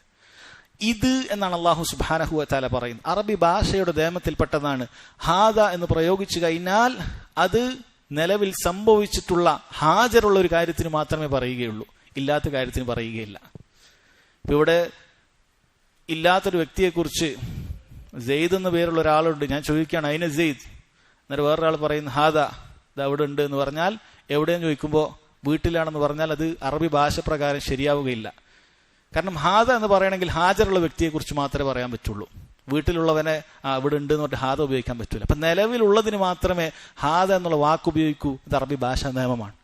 S1: ഇത് എന്നാണ് അല്ലാഹു സുബ്ഹാനഹു വ തആല പറയുന്നത്. അറബി ഭാഷയുടെ ദേമത്തിൽപ്പെട്ടതാണ്. ഹാദ എന്ന് പ്രയോഗിച്ചു കഴിഞ്ഞാൽ അത് നിലവിൽ സംഭവിച്ചിട്ടുള്ള ഹാജരുള്ള ഒരു കാര്യത്തിന് മാത്രമേ പറയുകയുള്ളൂ. ഇല്ലാത്ത കാര്യത്തിന് പറയുകയില്ല. ഇപ്പൊ ഇവിടെ ഇല്ലാത്തൊരു വ്യക്തിയെക്കുറിച്ച് സെയ്ദ് എന്ന പേരുള്ള ഒരാളുണ്ട്, ഞാൻ ചോദിക്കുകയാണ് അതിനെ സെയ്ദ്, എന്നിട്ട് വേറൊരാൾ പറയുന്നു ഹാദ, ഇത് അവിടെ ഉണ്ട് എന്ന് പറഞ്ഞാൽ എവിടെയെന്ന് ചോദിക്കുമ്പോൾ വീട്ടിലാണെന്ന് പറഞ്ഞാൽ അത് അറബി ഭാഷ പ്രകാരം ശരിയാവുകയില്ല. കാരണം ഹാദ എന്ന് പറയണമെങ്കിൽ ഹാജറുള്ള വ്യക്തിയെക്കുറിച്ച് മാത്രമേ പറയാൻ പറ്റുള്ളൂ. വീട്ടിലുള്ളവനെ ഇവിടെ ഉണ്ട് എന്ന് പറഞ്ഞിട്ട് ഹാദ ഉപയോഗിക്കാൻ പറ്റൂല. അപ്പൊ നിലവിലുള്ളതിന് മാത്രമേ ഹാദ എന്നുള്ള വാക്ക് ഉപയോഗിക്കൂ. ഇത് അറബി ഭാഷാ നിയമമാണ്.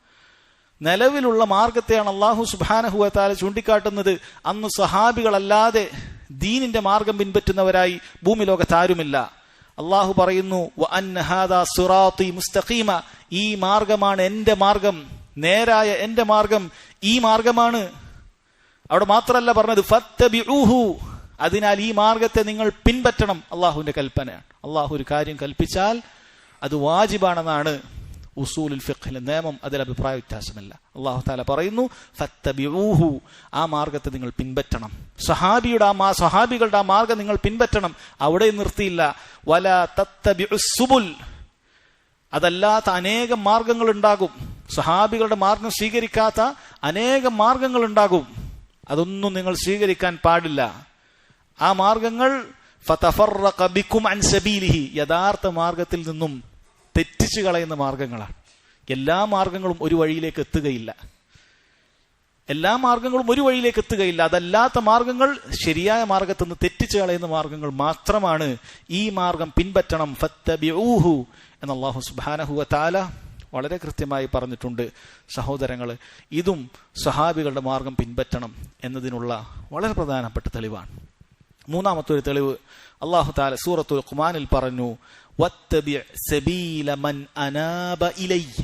S1: നിലവിലുള്ള മാർഗത്തെയാണ് അല്ലാഹു സുബ്ഹാനഹു വ തആല ചൂണ്ടിക്കാട്ടുന്നത്. അന്ന് സഹാബികളല്ലാതെ ദീനിന്റെ മാർഗം പിൻപറ്റുന്നവരായി ഭൂമി ലോകത്താരുമില്ല. അള്ളാഹു പറയുന്നു വഅന്ന ഹാദാ സിറാത്തി മുസ്തഖീമ, ഈ മാർഗമാണ് എന്റെ മാർഗം, നേരായ എന്റെ മാർഗം ഈ മാർഗമാണ്. അവിടെ മാത്രമല്ല പറഞ്ഞത് ഫത്തബിഊഹു, അതിനാൽ ഈ മാർഗത്തെ നിങ്ങൾ പിൻപറ്റണം. അള്ളാഹുവിന്റെ കൽപ്പനയാണ്. അള്ളാഹു ഒരു കാര്യം കൽപ്പിച്ചാൽ അത് വാജിബാണെന്നാണ് ഉസൂലുൽ ഫിഖ്ഹിലെ നിയമം. അതിൽ അഭിപ്രായ വ്യത്യാസമില്ല. അള്ളാഹു തആല പറയുന്നു ഫത്തബിഊഹു, ആ മാർഗത്തെ നിങ്ങൾ പിൻപറ്റണം. സഹാബികളുടെ ആ മാർഗം നിങ്ങൾ പിൻപറ്റണം. അവിടെ നിർത്തിയില്ല. വലാ തത്തബിഉസ് സുബുൽ, അതല്ലാത്ത അനേകം മാർഗങ്ങൾ ഉണ്ടാകും. സഹാബികളുടെ മാർഗം സ്വീകരിക്കാത്ത അനേകം മാർഗങ്ങൾ ഉണ്ടാകും. അതൊന്നും നിങ്ങൾ സ്വീകരിക്കാൻ പാടില്ല. ആ മാർഗങ്ങൾ ഫതഫറഖ ബികും അൻ സബീലിഹി, യഥാർത്ഥ മാർഗത്തിൽ നിന്നും തെറ്റിച്ചു കളയുന്ന മാർഗങ്ങളാണ്. എല്ലാ മാർഗങ്ങളും ഒരു വഴിയിലേക്ക് എത്തുകയില്ല. അതല്ലാത്ത മാർഗങ്ങൾ ശരിയായ മാർഗത്തിൽ നിന്ന് തെറ്റിച്ചു കളയുന്ന മാർഗങ്ങൾ മാത്രമാണ്. ഈ മാർഗം പിൻപറ്റണം. ഫത്തബിഊഹു എന്ന് അല്ലാഹു സുബ്ഹാനഹു വ തആല വളരെ കൃത്യമായി പറഞ്ഞിട്ടുണ്ട്. സഹോദരങ്ങൾ, ഇതും സഹാബികളുടെ മാർഗം പിൻപറ്റണം എന്നതിനുള്ള വളരെ പ്രധാനപ്പെട്ട തെളിവാണ്. മൂന്നാമത്തെ ഒരു തെളിവ് അല്ലാഹു തആല സൂറത്തുൽ ഖുമാനിൽ പറഞ്ഞു വത്തബിഅ സബീല മൻ അനാബ ഇലയ്യ.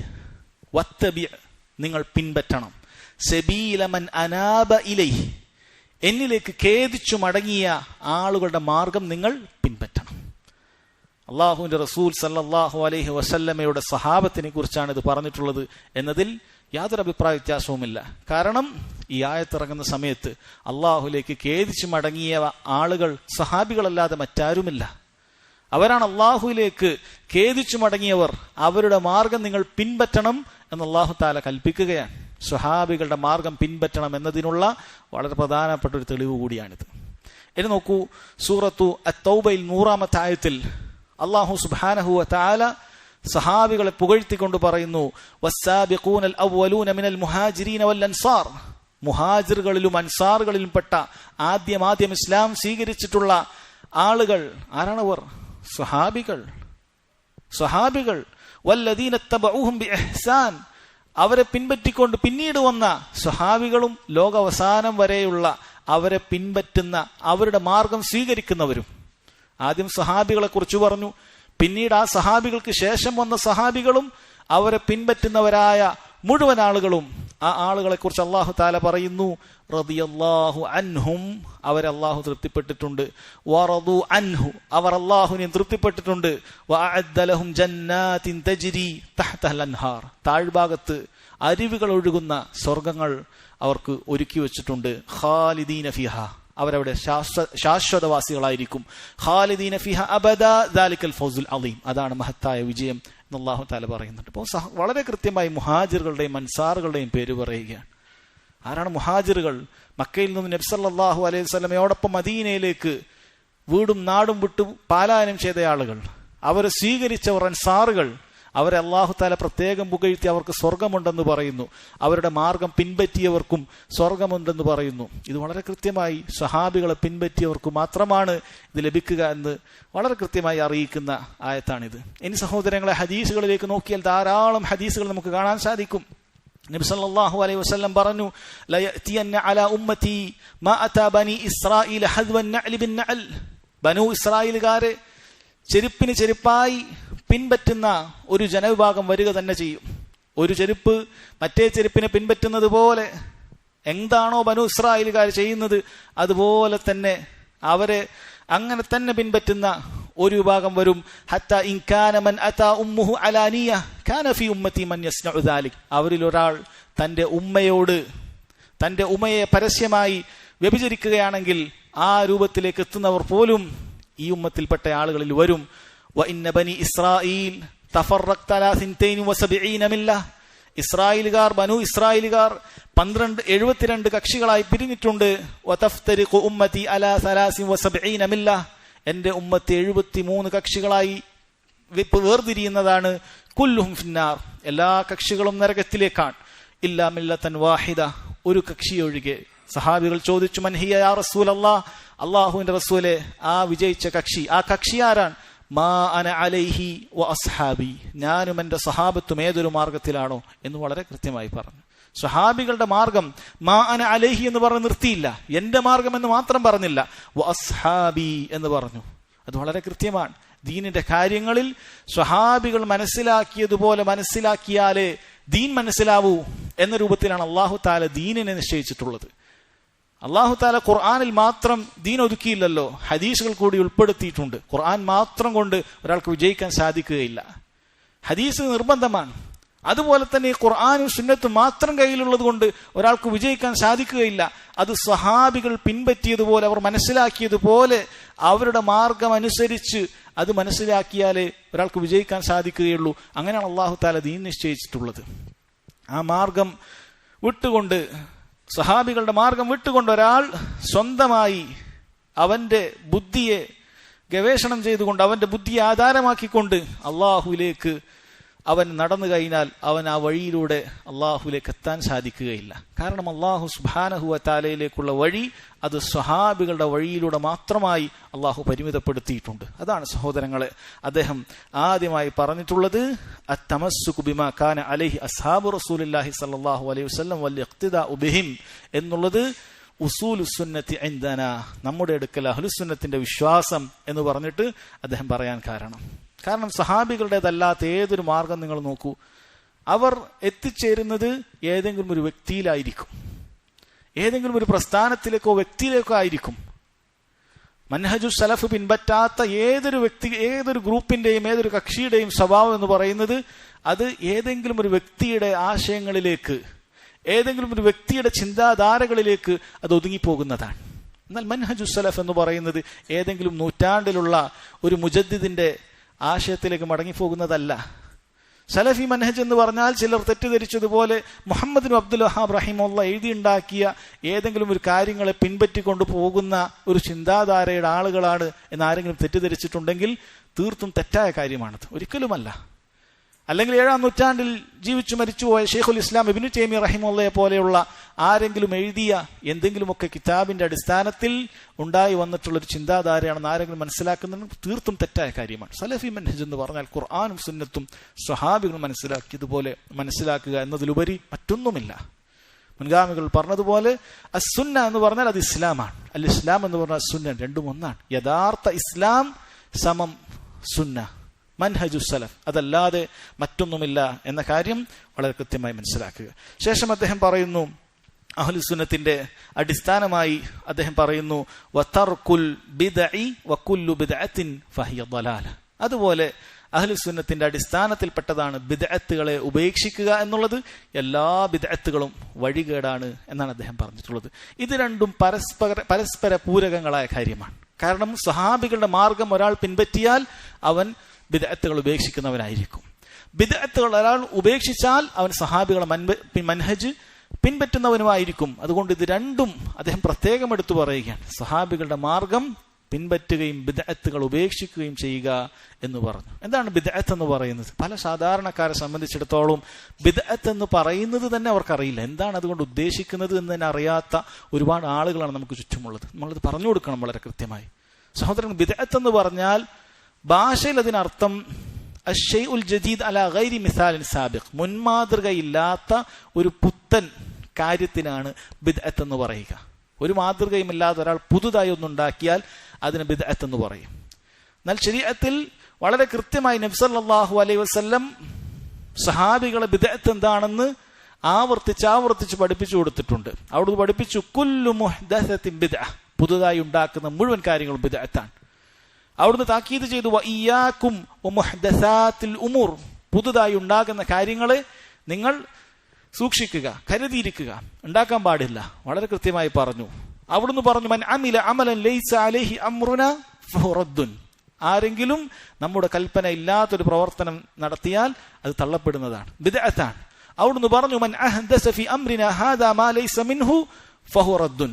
S1: വത്തബിഅ, നിങ്ങൾ പിൻപറ്റണം. സബീല മൻ അനാബ ഇലയ്യ, എന്നിലേക്ക് ഖേദിച്ചു മടങ്ങിയ ആളുകളുടെ മാർഗം നിങ്ങൾ പിൻപറ്റണം. അള്ളാഹുവിന്റെ റസൂൽ സല്ലല്ലാഹു അലൈഹി വസല്ലമയുടെ സഹാബത്തിനെ കുറിച്ചാണ് ഇത് പറഞ്ഞിട്ടുള്ളത് എന്നതിൽ യാതൊരു അഭിപ്രായ വ്യത്യാസവുമില്ല. കാരണം ഈ ആയത്തിറങ്ങുന്ന സമയത്ത് അള്ളാഹുലേക്ക് ഖേദിച്ചു മടങ്ങിയ ആളുകൾ സഹാബികളല്ലാതെ മറ്റാരുമില്ല. അവരാണ് അള്ളാഹുവിലേക്ക് ഖേദിച്ചു മടങ്ങിയവർ. അവരുടെ മാർഗം നിങ്ങൾ പിൻപറ്റണം എന്ന് അള്ളാഹു തആല കൽപ്പിക്കുകയാണ്. സ്വഹാബികളുടെ മാർഗം പിൻപറ്റണം എന്നതിനുള്ള വളരെ പ്രധാനപ്പെട്ട ഒരു തെളിവ് കൂടിയാണിത്. ഇനി നോക്കൂ, സൂറത്തു അത്തൗബയിൽ 100-ാമത്തെ ആയത്തിൽ അല്ലാഹു സുബ്ഹാനഹു വ തആല സഹാബികളെ പുകഴ്ത്തിക്കൊണ്ട് പറയുന്നു വസ്സാബിഖൂനൽ അവ്വലൂന മിനൽ മുഹാജിരീന വൽ അൻസാർ, മുഹാജിറുകളിലും അൻസാറുകളിലും പെട്ട ആദ്യം ഇസ്ലാം സ്വീകരിച്ചിട്ടുള്ള ആളുകൾ ആരാണവർ? സ്വഹാബികൾ. വല്ലദീന തബഊഹും ബിഇഹ്സാൻ, അവരെ പിൻപറ്റിക്കൊണ്ട് പിന്നീട് വന്ന സ്വഹാബികളും ലോകാവസാനം വരെയുള്ള അവരെ പിൻപറ്റുന്ന അവരുടെ മാർഗം സ്വീകരിക്കുന്നവരും. ആദ്യം സഹാബികളെ കുറിച്ച് പറഞ്ഞു, പിന്നീട് ആ സഹാബികൾക്ക് ശേഷം വന്ന സഹാബികളും അവരെ പിൻപറ്റുന്നവരായ മുഴുവൻ ആളുകളും. ആ ആളുകളെ കുറിച്ച് അല്ലാഹു തആല പറയുന്നു റളിയല്ലാഹു അൻഹും, അവരെ അല്ലാഹു തൃപ്തിപ്പെട്ടിട്ടുണ്ട്. വറദു അൻഹു, അവർ അല്ലാഹുവിനെ തൃപ്തിപ്പെട്ടിട്ടുണ്ട്. വഅഅദ്ദ ലഹും ജന്നാത്തിൻ തജ്രി തഹ്തഹൽ അൻഹാർ, താഴ്ഭാഗത്ത് അരുവികൾ ഒഴുകുന്ന സ്വർഗ്ഗങ്ങൾ അവർക്ക് ഒരുക്കി വെച്ചിട്ടുണ്ട്. ഖാലിദീന ഫിഹ, അവരവിടെ ശാശ്വതവാസികളായിരിക്കും. ഖാലിദീന ഫിഹ അബദ ദാലിക്കൽ ഫൗസുൽ അളീം, അതാണ് മഹത്തായ വിജയം എന്ന് അല്ലാഹു തആല പറയുന്നുണ്ട്. അപ്പോൾ വളരെ കൃത്യമായി മുഹാജിറുകളുടെയും അൻസാറുകളുടെയും പേര് പറയുകയാണ്. ആരാണ് മുഹാജിറുകൾ? മക്കയിൽ നിന്ന് നബി സല്ലല്ലാഹു അലൈഹി വസല്ലമയോടൊപ്പം മദീനയിലേക്ക് വീടും നാടും വിട്ടു പലായനം ചെയ്ത ആളുകൾ. അവരെ സ്വീകരിച്ചവർ അൻസാറുകൾ. അവരെ അല്ലാഹു തആല പ്രത്യേകം പുകഴ്ത്തി അവർക്ക് സ്വർഗമുണ്ടെന്ന് പറയുന്നു. അവരുടെ മാർഗം പിൻപറ്റിയവർക്കും സ്വർഗമുണ്ടെന്ന് പറയുന്നു. ഇത് വളരെ കൃത്യമായി സഹാബികളെ പിൻപറ്റിയവർക്ക് മാത്രമാണ് ഇത് ലഭിക്കുക എന്ന് വളരെ കൃത്യമായി അറിയിക്കുന്ന ആയത്താണിത്. ഇനി സഹോദരങ്ങളെ, ഹദീസുകളിലേക്ക് നോക്കിയാൽ ധാരാളം ഹദീസുകൾ നമുക്ക് കാണാൻ സാധിക്കും. നബി സല്ലല്ലാഹു അലൈഹി വസല്ലം പറഞ്ഞു ലയഅതിയന്ന അലാ ഉമ്മതി മാ അതാ ബനി ഇസ്രായീൽ ഹദ്വൻ നഅൽ ബിൻ നഅൽ, ബനു ഇസ്രായേലുകാരെ ചെരുപ്പിന് ചെരുപ്പായി പിൻപറ്റുന്ന ഒരു ജനവിഭാഗം വരിക തന്നെ ചെയ്യും. ഒരു ചെരുപ്പ് മറ്റേ ചെരുപ്പിനെ പിൻപറ്റുന്നത് പോലെ എന്താണോ ബനു ഇസ്രായേലുകാർ ചെയ്യുന്നത് അതുപോലെ തന്നെ അവരെ അങ്ങനെ തന്നെ പിൻപറ്റുന്ന ഒരു വിഭാഗം വരും. ഹത്താ ഇൻ കാന മൻ അതാ ഉമ്മുഹു അലാനിയ കാന ഫീ ഉമ്മതി മൻ യസ്നഉ ദാലിക്, അവരിൽ ഒരാൾ തന്റെ ഉമ്മയെ പരസ്യമായി വ്യഭിചരിക്കുകയാണെങ്കിൽ ആ രൂപത്തിലേക്ക് എത്തുന്നവർ പോലും ഈ ഉമ്മത്തിൽപ്പെട്ട ആളുകളിൽ വരും. വഇന്ന ബനി ഇസ്രായീൽ തഫറഖത അലാ 72 മില്ല, ഇസ്രായേലുകാർ, ബനു ഇസ്രായേലുകാർ 72 കക്ഷികളായി പിരിഞ്ഞിട്ടുണ്ട്. വതഫ്തരിഖു ഉമ്മതി അലാ 73 മില്ല, എന്റെ ഉമ്മത്ത് 73 കക്ഷികളായി വേർതിരിയുന്നതാണ്. കുല്ലുഹും ഫിന്നാർ, എല്ലാ കക്ഷികളും നരകത്തിലേക്കാണ്. ഇല്ലാ മില്ലത്തൻ വാഹിദ, ഒരു കക്ഷി ഒഴികെ. സഹാബികൾ ചോദിച്ചു, മൻ ഹിയ യാ റസൂലല്ലാഹ്, അല്ലാഹുവിന്റെ റസൂലെ ആ വിജയിച്ച കക്ഷി, ആ കക്ഷി ആരാണ്? മാ അന അലൈഹി വ അസ്ഹാബി, ഞാനും എന്റെ സഹാബത്തും ഏതൊരു മാർഗത്തിലാണോ എന്ന് വളരെ കൃത്യമായി പറഞ്ഞു. സഹാബികളുടെ മാർഗം മാ അന അലൈഹി എന്ന് പറഞ്ഞ് നിർത്തിയില്ല, എന്റെ മാർഗം എന്ന് മാത്രം പറഞ്ഞില്ല, വ അസ്ഹാബി എന്ന് പറഞ്ഞു. അത് വളരെ കൃത്യമാണ്. ദീനിന്റെ കാര്യങ്ങളിൽ സ്വഹാബികൾ മനസ്സിലാക്കിയതുപോലെ മനസ്സിലാക്കിയാലേ ദീൻ മനസ്സിലാവൂ എന്ന രൂപത്തിലാണ് അല്ലാഹു തആല ദീനിനെ നിശ്ചയിച്ചിട്ടുള്ളത്. അല്ലാഹു തആല ഖുർആനിൽ മാത്രം ദീൻ ഒതുക്കിയില്ലല്ലോ, ഹദീസുകൾ കൂടി ഉൾപ്പെടുത്തിയിട്ടുണ്ട്. ഖുർആൻ മാത്രം കൊണ്ട് ഒരാൾക്ക് വിജയിക്കാൻ സാധിക്കുകയില്ല, ഹദീസ് നിർബന്ധമാണ്. അതുപോലെ തന്നെ ഖുർആനും സുന്നത്തും മാത്രം കയ്യിലുള്ളത് കൊണ്ട് ഒരാൾക്ക് വിജയിക്കാൻ സാധിക്കുകയില്ല. അത് സ്വഹാബികൾ പിൻപറ്റിയതുപോലെ, അവർ മനസ്സിലാക്കിയതുപോലെ അവരുടെ മാർഗം അനുസരിച്ച് അത് മനസ്സിലാക്കിയാലേ ഒരാൾക്ക് വിജയിക്കാൻ സാധിക്കുകയുള്ളൂ. അങ്ങനെയാണ് അല്ലാഹു തആല ദീൻ നിശ്ചയിച്ചിട്ടുള്ളത്. ആ മാർഗം വിട്ടുകൊണ്ട്, സഹാബികളുടെ മാർഗം വിട്ടുകൊണ്ട് ഒരാൾ സ്വന്തമായി അവന്റെ ബുദ്ധിയെ ഗവേഷണം ചെയ്തുകൊണ്ട്, അവന്റെ ബുദ്ധിയെ ആധാരമാക്കിക്കൊണ്ട് അള്ളാഹുവിലേക്ക് അവൻ നടന്നു കഴിഞ്ഞാൽ അവൻ ആ വഴിയിലൂടെ അള്ളാഹുവിലേക്ക് എത്താൻ സാധിക്കുകയില്ല. കാരണം അള്ളാഹു സുബ്ഹാനഹു വ തആലയിലേക്കുള്ള വഴി അത് സ്വഹാബികളുടെ വഴിയിലൂടെ മാത്രമായി അള്ളാഹു പരിമിതപ്പെടുത്തിയിട്ടുണ്ട്. അതാണ് സഹോദരങ്ങളെ അദ്ദേഹം ആദ്യമായി പറഞ്ഞിട്ടുള്ളത്, അത്തമസ്സുകു ബിമാ കാന അലൈഹി അസ്ഹാബു റസൂലുള്ളാഹി സ്വല്ലല്ലാഹു അലൈഹി വസല്ലം വൽ ഇഖ്തിദാഉ ബിഹിം എന്നുള്ളത് ഉസൂലുസ്സുന്നത്തി ഇൻദനാ, നമ്മുടെ അടുക്കൽ അഹ്ലുസുന്നത്തിന്റെ വിശ്വാസം എന്ന് പറഞ്ഞിട്ട് അദ്ദേഹം പറയാൻ കാരണം സഹാബികളുടേതല്ലാത്ത ഏതൊരു മാർഗം നിങ്ങൾ നോക്കൂ, അവർ എത്തിച്ചേരുന്നത് ഏതെങ്കിലും ഒരു വ്യക്തിയിലായിരിക്കും, ഏതെങ്കിലും ഒരു പ്രസ്ഥാനത്തിലേക്കോ വ്യക്തിയിലേക്കോ ആയിരിക്കും. മൻഹജു സലഫ് പിൻപറ്റാത്ത ഏതൊരു വ്യക്തി, ഏതൊരു ഗ്രൂപ്പിന്റെയും ഏതൊരു കക്ഷിയുടെയും സ്വഭാവം എന്ന് പറയുന്നത് അത് ഏതെങ്കിലും ഒരു വ്യക്തിയുടെ ആശയങ്ങളിലേക്ക്, ഏതെങ്കിലും ഒരു വ്യക്തിയുടെ ചിന്താധാരകളിലേക്ക് അത് ഒതുങ്ങിപ്പോകുന്നതാണ്. എന്നാൽ മൻഹജു സലഫ് എന്ന് പറയുന്നത് ഏതെങ്കിലും നൂറ്റാണ്ടിലുള്ള ഒരു മുജദ്ദിദിന്റെ ആശയത്തിലേക്ക് മടങ്ങിപ്പോകുന്നതല്ല. സലഫി മൻഹജ് എന്ന് പറഞ്ഞാൽ ചിലർ തെറ്റിദ്ധരിച്ചതുപോലെ മുഹമ്മദ് ബിൻ അബ്ദുൽ വഹാബ് റഹിമഹുല്ലാഹ് എഴുതിയുണ്ടാക്കിയ ഏതെങ്കിലും ഒരു കാര്യങ്ങളെ പിൻപറ്റിക്കൊണ്ട് പോകുന്ന ഒരു ചിന്താധാരയുടെ ആളുകളാണ് എന്ന് ആരെങ്കിലും തെറ്റിദ്ധരിച്ചിട്ടുണ്ടെങ്കിൽ തീർത്തും തെറ്റായ കാര്യമാണത്, ഒരിക്കലുമല്ല. അല്ലെങ്കിൽ 7-ാം നൂറ്റാണ്ടിൽ ജീവിച്ചു മരിച്ചുപോയ ഷെയ്ഖുൽ ഇസ്ലാം ഇബ്നു തൈമിയ്യ റഹിമഹുല്ലാഹയെ പോലെയുള്ള ആരെങ്കിലും എഴുതിയ എന്തെങ്കിലുമൊക്കെ കിതാബിന്റെ അടിസ്ഥാനത്തിൽ ഉണ്ടായി വന്നിട്ടുള്ള ഒരു ചിന്താധാരയാണെന്ന് ആരെങ്കിലും മനസ്സിലാക്കുന്നത് തീർത്തും തെറ്റായ കാര്യമാണ്. സലഫി മൻഹജ് എന്ന് പറഞ്ഞാൽ ഖുർആനും സുന്നത്തും സ്വഹാബികൾ മനസ്സിലാക്കിയതുപോലെ മനസ്സിലാക്കുക എന്നതിലുപരി മറ്റൊന്നുമില്ല. മുൻഗാമികൾ പറഞ്ഞതുപോലെ അസ്സുന്ന എന്ന് പറഞ്ഞാൽ അത് ഇസ്ലാമാണ്, അൽ ഇസ്ലാം എന്ന് പറഞ്ഞാൽ സുന്ന, രണ്ടും ഒന്നാണ്. യഥാർത്ഥ ഇസ്ലാം സമം സുന്ന, മൻഹജു സലഫ്, അതല്ലാതെ മറ്റൊന്നുമില്ല എന്ന കാര്യം വളരെ കൃത്യമായി മനസ്സിലാക്കുക. ശേഷം അദ്ദേഹം പറയുന്നു, അഹ്ലുസുന്നത്തിന്റെ അടിസ്ഥാനമായി അദ്ദേഹം പറയുന്നു, വതർകുൽ ബിദ്അഇ വകുല്ലു ബിദ്അത്തിൻ ഫഹിയ ളലാല. അതുപോലെ അഹ്ലുസുന്നത്തിന്റെ അടിസ്ഥാനത്തിൽപ്പെട്ടതാണ് ബിദ്അത്തുകളെ ഉപേക്ഷിക്കുക എന്നുള്ളത്. എല്ലാ ബിദ്അത്തുകളും വഴികേടാണ് എന്നാണ് അദ്ദേഹം പറഞ്ഞിട്ടുള്ളത്. ഇത് രണ്ടും പരസ്പര പൂരകങ്ങളായ കാര്യമാണ്. കാരണം സഹാബികളുടെ മാർഗം ഒരാൾ പിൻപറ്റിയാൽ അവൻ ബിദ്അത്തുകൾ ഉപേക്ഷിക്കുന്നവനായിരിക്കും. ബിദ്അത്തുകൾ ഒരാൾ ഉപേക്ഷിച്ചാൽ അവൻ സഹാബികളുടെ മൻഹജ് പിൻപറ്റുന്നവനുമായിരിക്കും. അതുകൊണ്ട് ഇത് രണ്ടും അദ്ദേഹം പ്രത്യേകം എടുത്തു പറയുകയാണ്. സഹാബികളുടെ മാർഗം പിൻപറ്റുകയും ബിദ്അത്തുകൾ ഉപേക്ഷിക്കുകയും ചെയ്യുക എന്ന് പറഞ്ഞു. എന്താണ് ബിദ്അത്ത് എന്ന് പറയുന്നത്? പല സാധാരണക്കാരെ സംബന്ധിച്ചിടത്തോളം ബിദ്അത്ത് എന്ന് പറയുന്നത് തന്നെ അവർക്കറിയില്ല, എന്താണ് അതുകൊണ്ട് ഉദ്ദേശിക്കുന്നത് എന്ന് തന്നെ അറിയാത്ത ഒരുപാട് ആളുകളാണ് നമുക്ക് ചുറ്റുമുള്ളത്. നമ്മളത് പറഞ്ഞു കൊടുക്കണം വളരെ കൃത്യമായി. സഹോദരൻ, ബിദ്അത്ത് എന്ന് പറഞ്ഞാൽ ഭാഷയിൽ അതിനർത്ഥം അശ്ശൈഉൽ ജദീദ് അലാ ഗൈരി മിസാലിൻ സാബിഖ്, മുൻമാതൃകയില്ലാത്ത ഒരു പുത്തൻ കാര്യത്തിനാണ് ബിദ്അത്ത് എന്ന് പറയുക. ഒരു മാതൃകയുമില്ലാതെ ഒരാൾ പുതുതായി ഒന്നുണ്ടാക്കിയാൽ അതിന് ബിദ്അത്ത് എന്ന് പറയും. എന്നാൽ ശരീഅത്തിൽ വളരെ കൃത്യമായി നബി സല്ലല്ലാഹു അലൈഹി വസല്ലം സഹാബികളെ ബിദ്അത്ത് എന്താണെന്ന് ആവർത്തിച്ച് പഠിപ്പിച്ചു കൊടുത്തിട്ടുണ്ട്. അവിടുന്ന് പഠിപ്പിച്ചു, കുല്ലു മുഹ്ദസത്തിൻ ബിദ്അ, പുതുതായി ഉണ്ടാക്കുന്ന മുഴുവൻ കാര്യങ്ങളും ബിദ്അത്താണ്. അവിടുന്ന് താക്കീത് ചെയ്തു, വഇയ്യാകും വമുഹ്ദസാത്തിൽ ഉമൂർ, പുതുതായി ഉണ്ടാകുന്ന കാര്യങ്ങളെ നിങ്ങൾ സൂക്ഷിക്കുക, കരുതിയിരിക്കുക, ഉണ്ടാക്കാൻ പാടില്ല. വളരെ കൃത്യമായി പറഞ്ഞു. അവിടുന്ന് പറഞ്ഞു, മൻ അമില അമലൻ ലൈസ അലൈഹി അംറുനാ ഫഹു റദ്ദുൻ, ആരെങ്കിലും നമ്മുടെ കൽപ്പന ഇല്ലാത്തൊരു പ്രവർത്തനം നടത്തിയാൽ അത് തള്ളപ്പെടുന്നതാണ്, ബിദ്അത്താണ്. അവിടുന്ന് പറഞ്ഞു, മൻ അഹ്ദസ ഫി അംരിനാ ഹാദാ മാ ലൈസ മിൻഹു ഫഹുവ റദ്ദുൻ.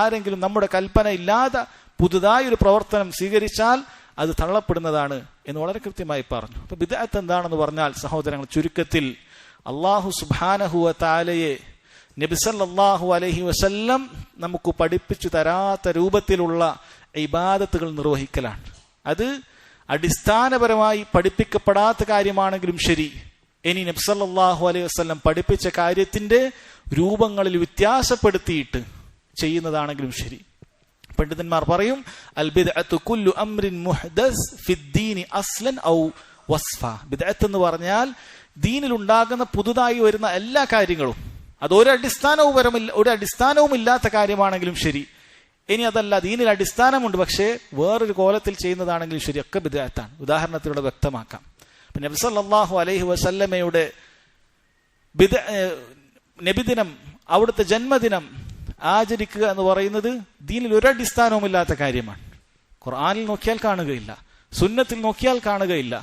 S1: ആരെങ്കിലും നമ്മുടെ കൽപ്പന ഇല്ലാതെ പുതുതായി ഒരു പ്രവർത്തനം സ്വീകരിച്ചാൽ അത് തള്ളപ്പെടുന്നതാണ് എന്ന് വളരെ കൃത്യമായി പറഞ്ഞു. അപ്പൊ ബിദ്അത്ത് എന്താണെന്ന് പറഞ്ഞാൽ സഹോദരങ്ങൾ, ചുരുക്കത്തിൽ അല്ലാഹു സുബ്ഹാനഹു വ തആലയെ നബി സല്ലല്ലാഹു അലൈഹി വസല്ലം നമുക്ക് പഠിപ്പിച്ചു തരാത്ത രൂപത്തിലുള്ള ഇബാദത്തുകൾ നിർവഹിക്കലാണ്. അത് അടിസ്ഥാനപരമായി പഠിപ്പിക്കപ്പെടാത്ത കാര്യമാണെങ്കിലും ശരി, ഇനി നബി സല്ലല്ലാഹു അലൈഹി വസല്ലം പഠിപ്പിച്ച കാര്യത്തിന്റെ രൂപങ്ങളിൽ വ്യത്യാസപ്പെടുത്തിയിട്ട് ചെയ്യുന്നതാണെങ്കിലും ശരി. പണ്ഡിതന്മാർ പറയും, അൽ ബിദ്അത്തു കുല്ലു അംറിൻ മുഹ്ദസ് ഫിദ്ദീനി അസ്ലൻ ഔ വസ്ഫ. ബിദ്അത്ത് എന്ന് പറഞ്ഞാൽ ദീനിൽ ഉണ്ടാകുന്ന പുതുതായി വരുന്ന എല്ലാ കാര്യങ്ങളും, അത് ഒരു അടിസ്ഥാനവും ഇല്ലാത്ത കാര്യമാണെങ്കിലും ശരി, ഇനി അതല്ല ദീനിൽ അടിസ്ഥാനമുണ്ട് പക്ഷേ വേറൊരു കോലത്തിൽ ചെയ്യുന്നതാണെങ്കിലും ശരി, ഒക്കെ ബിദ്അത്താണ്. ഉദാഹരണത്തിലൂടെ വ്യക്തമാക്കാം. നബി സല്ലല്ലാഹു അലൈഹി വസല്ലമയുടെ നബിദിനം, അവിടുത്തെ ജന്മദിനം ആചരിക്കുക എന്ന് പറയുന്നത് ദീനിൽ ഒരടിസ്ഥാനവും ഇല്ലാത്ത കാര്യമാണ്. ഖുർആനിൽ നോക്കിയാൽ കാണുകയില്ല, സുന്നത്തിൽ നോക്കിയാൽ കാണുകയില്ല,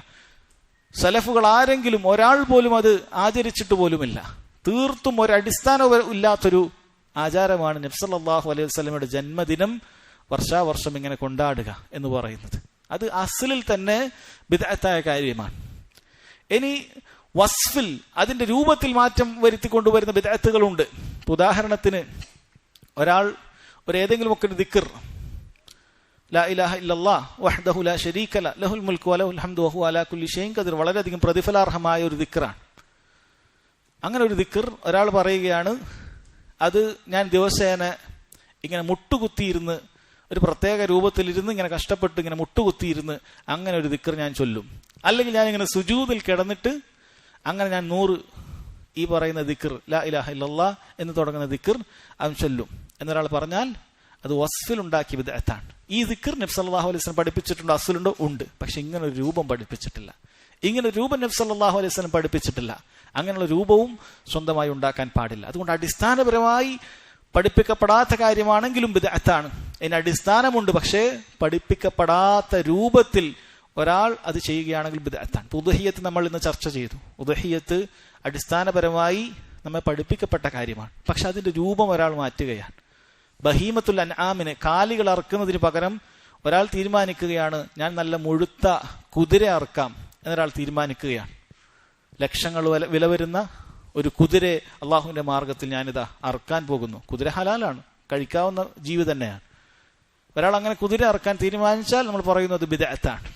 S1: സലഫുകൾ ആരെങ്കിലും ഒരാൾ പോലും അത് ആചരിച്ചിട്ട് പോലുമില്ല. തീർത്തും ഒരടിസ്ഥാനവും ഇല്ലാത്തൊരു ആചാരമാണ് നബി സല്ലല്ലാഹു അലൈഹി വസല്ലമയുടെ ജന്മദിനം വർഷാവർഷം ഇങ്ങനെ കൊണ്ടാടുക എന്ന് പറയുന്നത്. അത് അസ്ലിൽ തന്നെ ബിദ്അത്തായ കാര്യമാണ്. ഇനി വസ്ഫിൽ, അതിന്റെ രൂപത്തിൽ മാറ്റം വരുത്തി കൊണ്ടുവരുന്ന ബിദ്അത്തുകളുണ്ട്. ഉദാഹരണത്തിന്, ഒരാൾ ഏതെങ്കിലും ഒക്കെ ഒരു ദിക്ർ, ലാ ഇലാഹ ഇല്ലല്ലാഹ് വഹ്ദഹു ലാ ശരീക ലഹു ലഹുൽ മുൽക്കു വലഹുൽ ഹംദു വഹുവ അലാ കുല്ലി ഷൈഇൻ ഖദീർ, വളരെയധികം പ്രതിഫലാർഹമായ ഒരു ദിക്റാണ്. അങ്ങനെ ഒരു ദിക്ർ ഒരാൾ പറയുകയാണ്, അത് ഞാൻ ദിവസേന ഇങ്ങനെ മുട്ടുകുത്തിയിരുന്ന്, ഒരു പ്രത്യേക രൂപത്തിലിരുന്ന് ഇങ്ങനെ കഷ്ടപ്പെട്ട് ഇങ്ങനെ മുട്ടുകുത്തിയിരുന്ന് അങ്ങനെ ഒരു ദിക്ർ ഞാൻ ചൊല്ലും. അല്ലെങ്കിൽ ഞാൻ ഇങ്ങനെ സുജൂദിൽ കിടന്നിട്ട് അങ്ങനെ ഞാൻ 100 ഈ പറയുന്ന ദിക്ർ, ലാ ഇലാഹ ഇല്ലല്ലാഹ് എന്ന് തുടങ്ങുന്ന ദിക്ർ അവൻ ചൊല്ലും എന്നൊരാൾ പറഞ്ഞാൽ അത് വസ്ഫിൽ ഉണ്ടാക്കിയ ബിദ്അത്താണ്. ഈ ദിക്ർ നബി സല്ലല്ലാഹു അലൈഹി വസല്ലം പഠിപ്പിച്ചിട്ടുണ്ടോ? അസ്ലുണ്ടോ? ഉണ്ട്. പക്ഷെ ഇങ്ങനെ ഒരു രൂപം പഠിപ്പിച്ചിട്ടില്ല. ഇങ്ങനെ രൂപം നബി സല്ലല്ലാഹു അലൈഹി വസല്ലം പഠിപ്പിച്ചിട്ടില്ല. അങ്ങനെയുള്ള രൂപവും സ്വന്തമായി ഉണ്ടാക്കാൻ പാടില്ല. അതുകൊണ്ട് അടിസ്ഥാനപരമായി പഠിപ്പിക്കപ്പെടാത്ത കാര്യമാണെങ്കിലും ബിദ്അത്താണ്. അതിന് അടിസ്ഥാനമുണ്ട്, പക്ഷേ പഠിപ്പിക്കപ്പെടാത്ത രൂപത്തിൽ ഒരാൾ അത് ചെയ്യുകയാണെങ്കിൽ ബിദ്അത്താണ്. ഉദ്ഹിയ്യത്ത് നമ്മൾ ഇന്ന് ചർച്ച ചെയ്തു. ഉദ്ഹിയ്യത്ത് അടിസ്ഥാനപരമായി നമ്മെ പഠിപ്പിക്കപ്പെട്ട കാര്യമാണ്, പക്ഷെ അതിന്റെ രൂപം ഒരാൾ മാറ്റുകയാണ്. ബഹീമത്തുൽ അൻആമിനെ, കാലികൾ അറക്കുന്നതിന് പകരം ഒരാൾ തീരുമാനിക്കുകയാണ്, ഞാൻ നല്ല മുഴുത്ത കുതിര അറക്കാം എന്നൊരാൾ തീരുമാനിക്കുകയാണ്. ലക്ഷങ്ങൾ വില വരുന്ന ഒരു കുതിരയെ അള്ളാഹുവിന്റെ മാർഗത്തിൽ ഞാനിതാ അറക്കാൻ പോകുന്നു. കുതിര ഹലാലാണ്, കഴിക്കാവുന്ന ജീവി തന്നെയാണ്. ഒരാൾ അങ്ങനെ കുതിര അറക്കാൻ തീരുമാനിച്ചാൽ നമ്മൾ പറയുന്നത് ബിദ്അത്താണ്.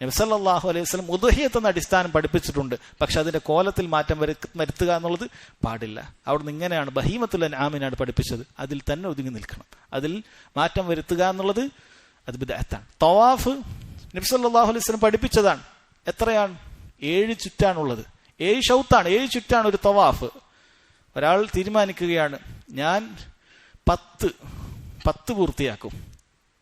S1: നബി സല്ലല്ലാഹു അലൈഹി വസല്ലം ഉദ്ഹിയ്യത്ത് എന്ന അടിസ്ഥാനം പഠിപ്പിച്ചിട്ടുണ്ട്, പക്ഷെ അതിന്റെ കോലത്തിൽ മാറ്റം വരുത്തുക എന്നുള്ളത് പാടില്ല. അവിടുന്ന് ഇങ്ങനെയാണ് ബഹീമത്തുൽ അൻആമിനാണ് പഠിപ്പിച്ചത്, അതിൽ തന്നെ ഒതുങ്ങി നിൽക്കണം. അതിൽ മാറ്റം വരുത്തുക എന്നുള്ളത് അത് ബിദ്അത്താണ്. തവാഫ് നബി സല്ലല്ലാഹു അലൈഹി വസല്ലം പഠിപ്പിച്ചതാണ്. എത്രയാണ്? 7 ചുറ്റാണുള്ളത്. 7 ഷൗത്താണ്, 7 ചുറ്റാണ് ഒരു തവാഫ്. ഒരാൾ തീരുമാനിക്കുകയാണ്, ഞാൻ 10 പൂർത്തിയാക്കും,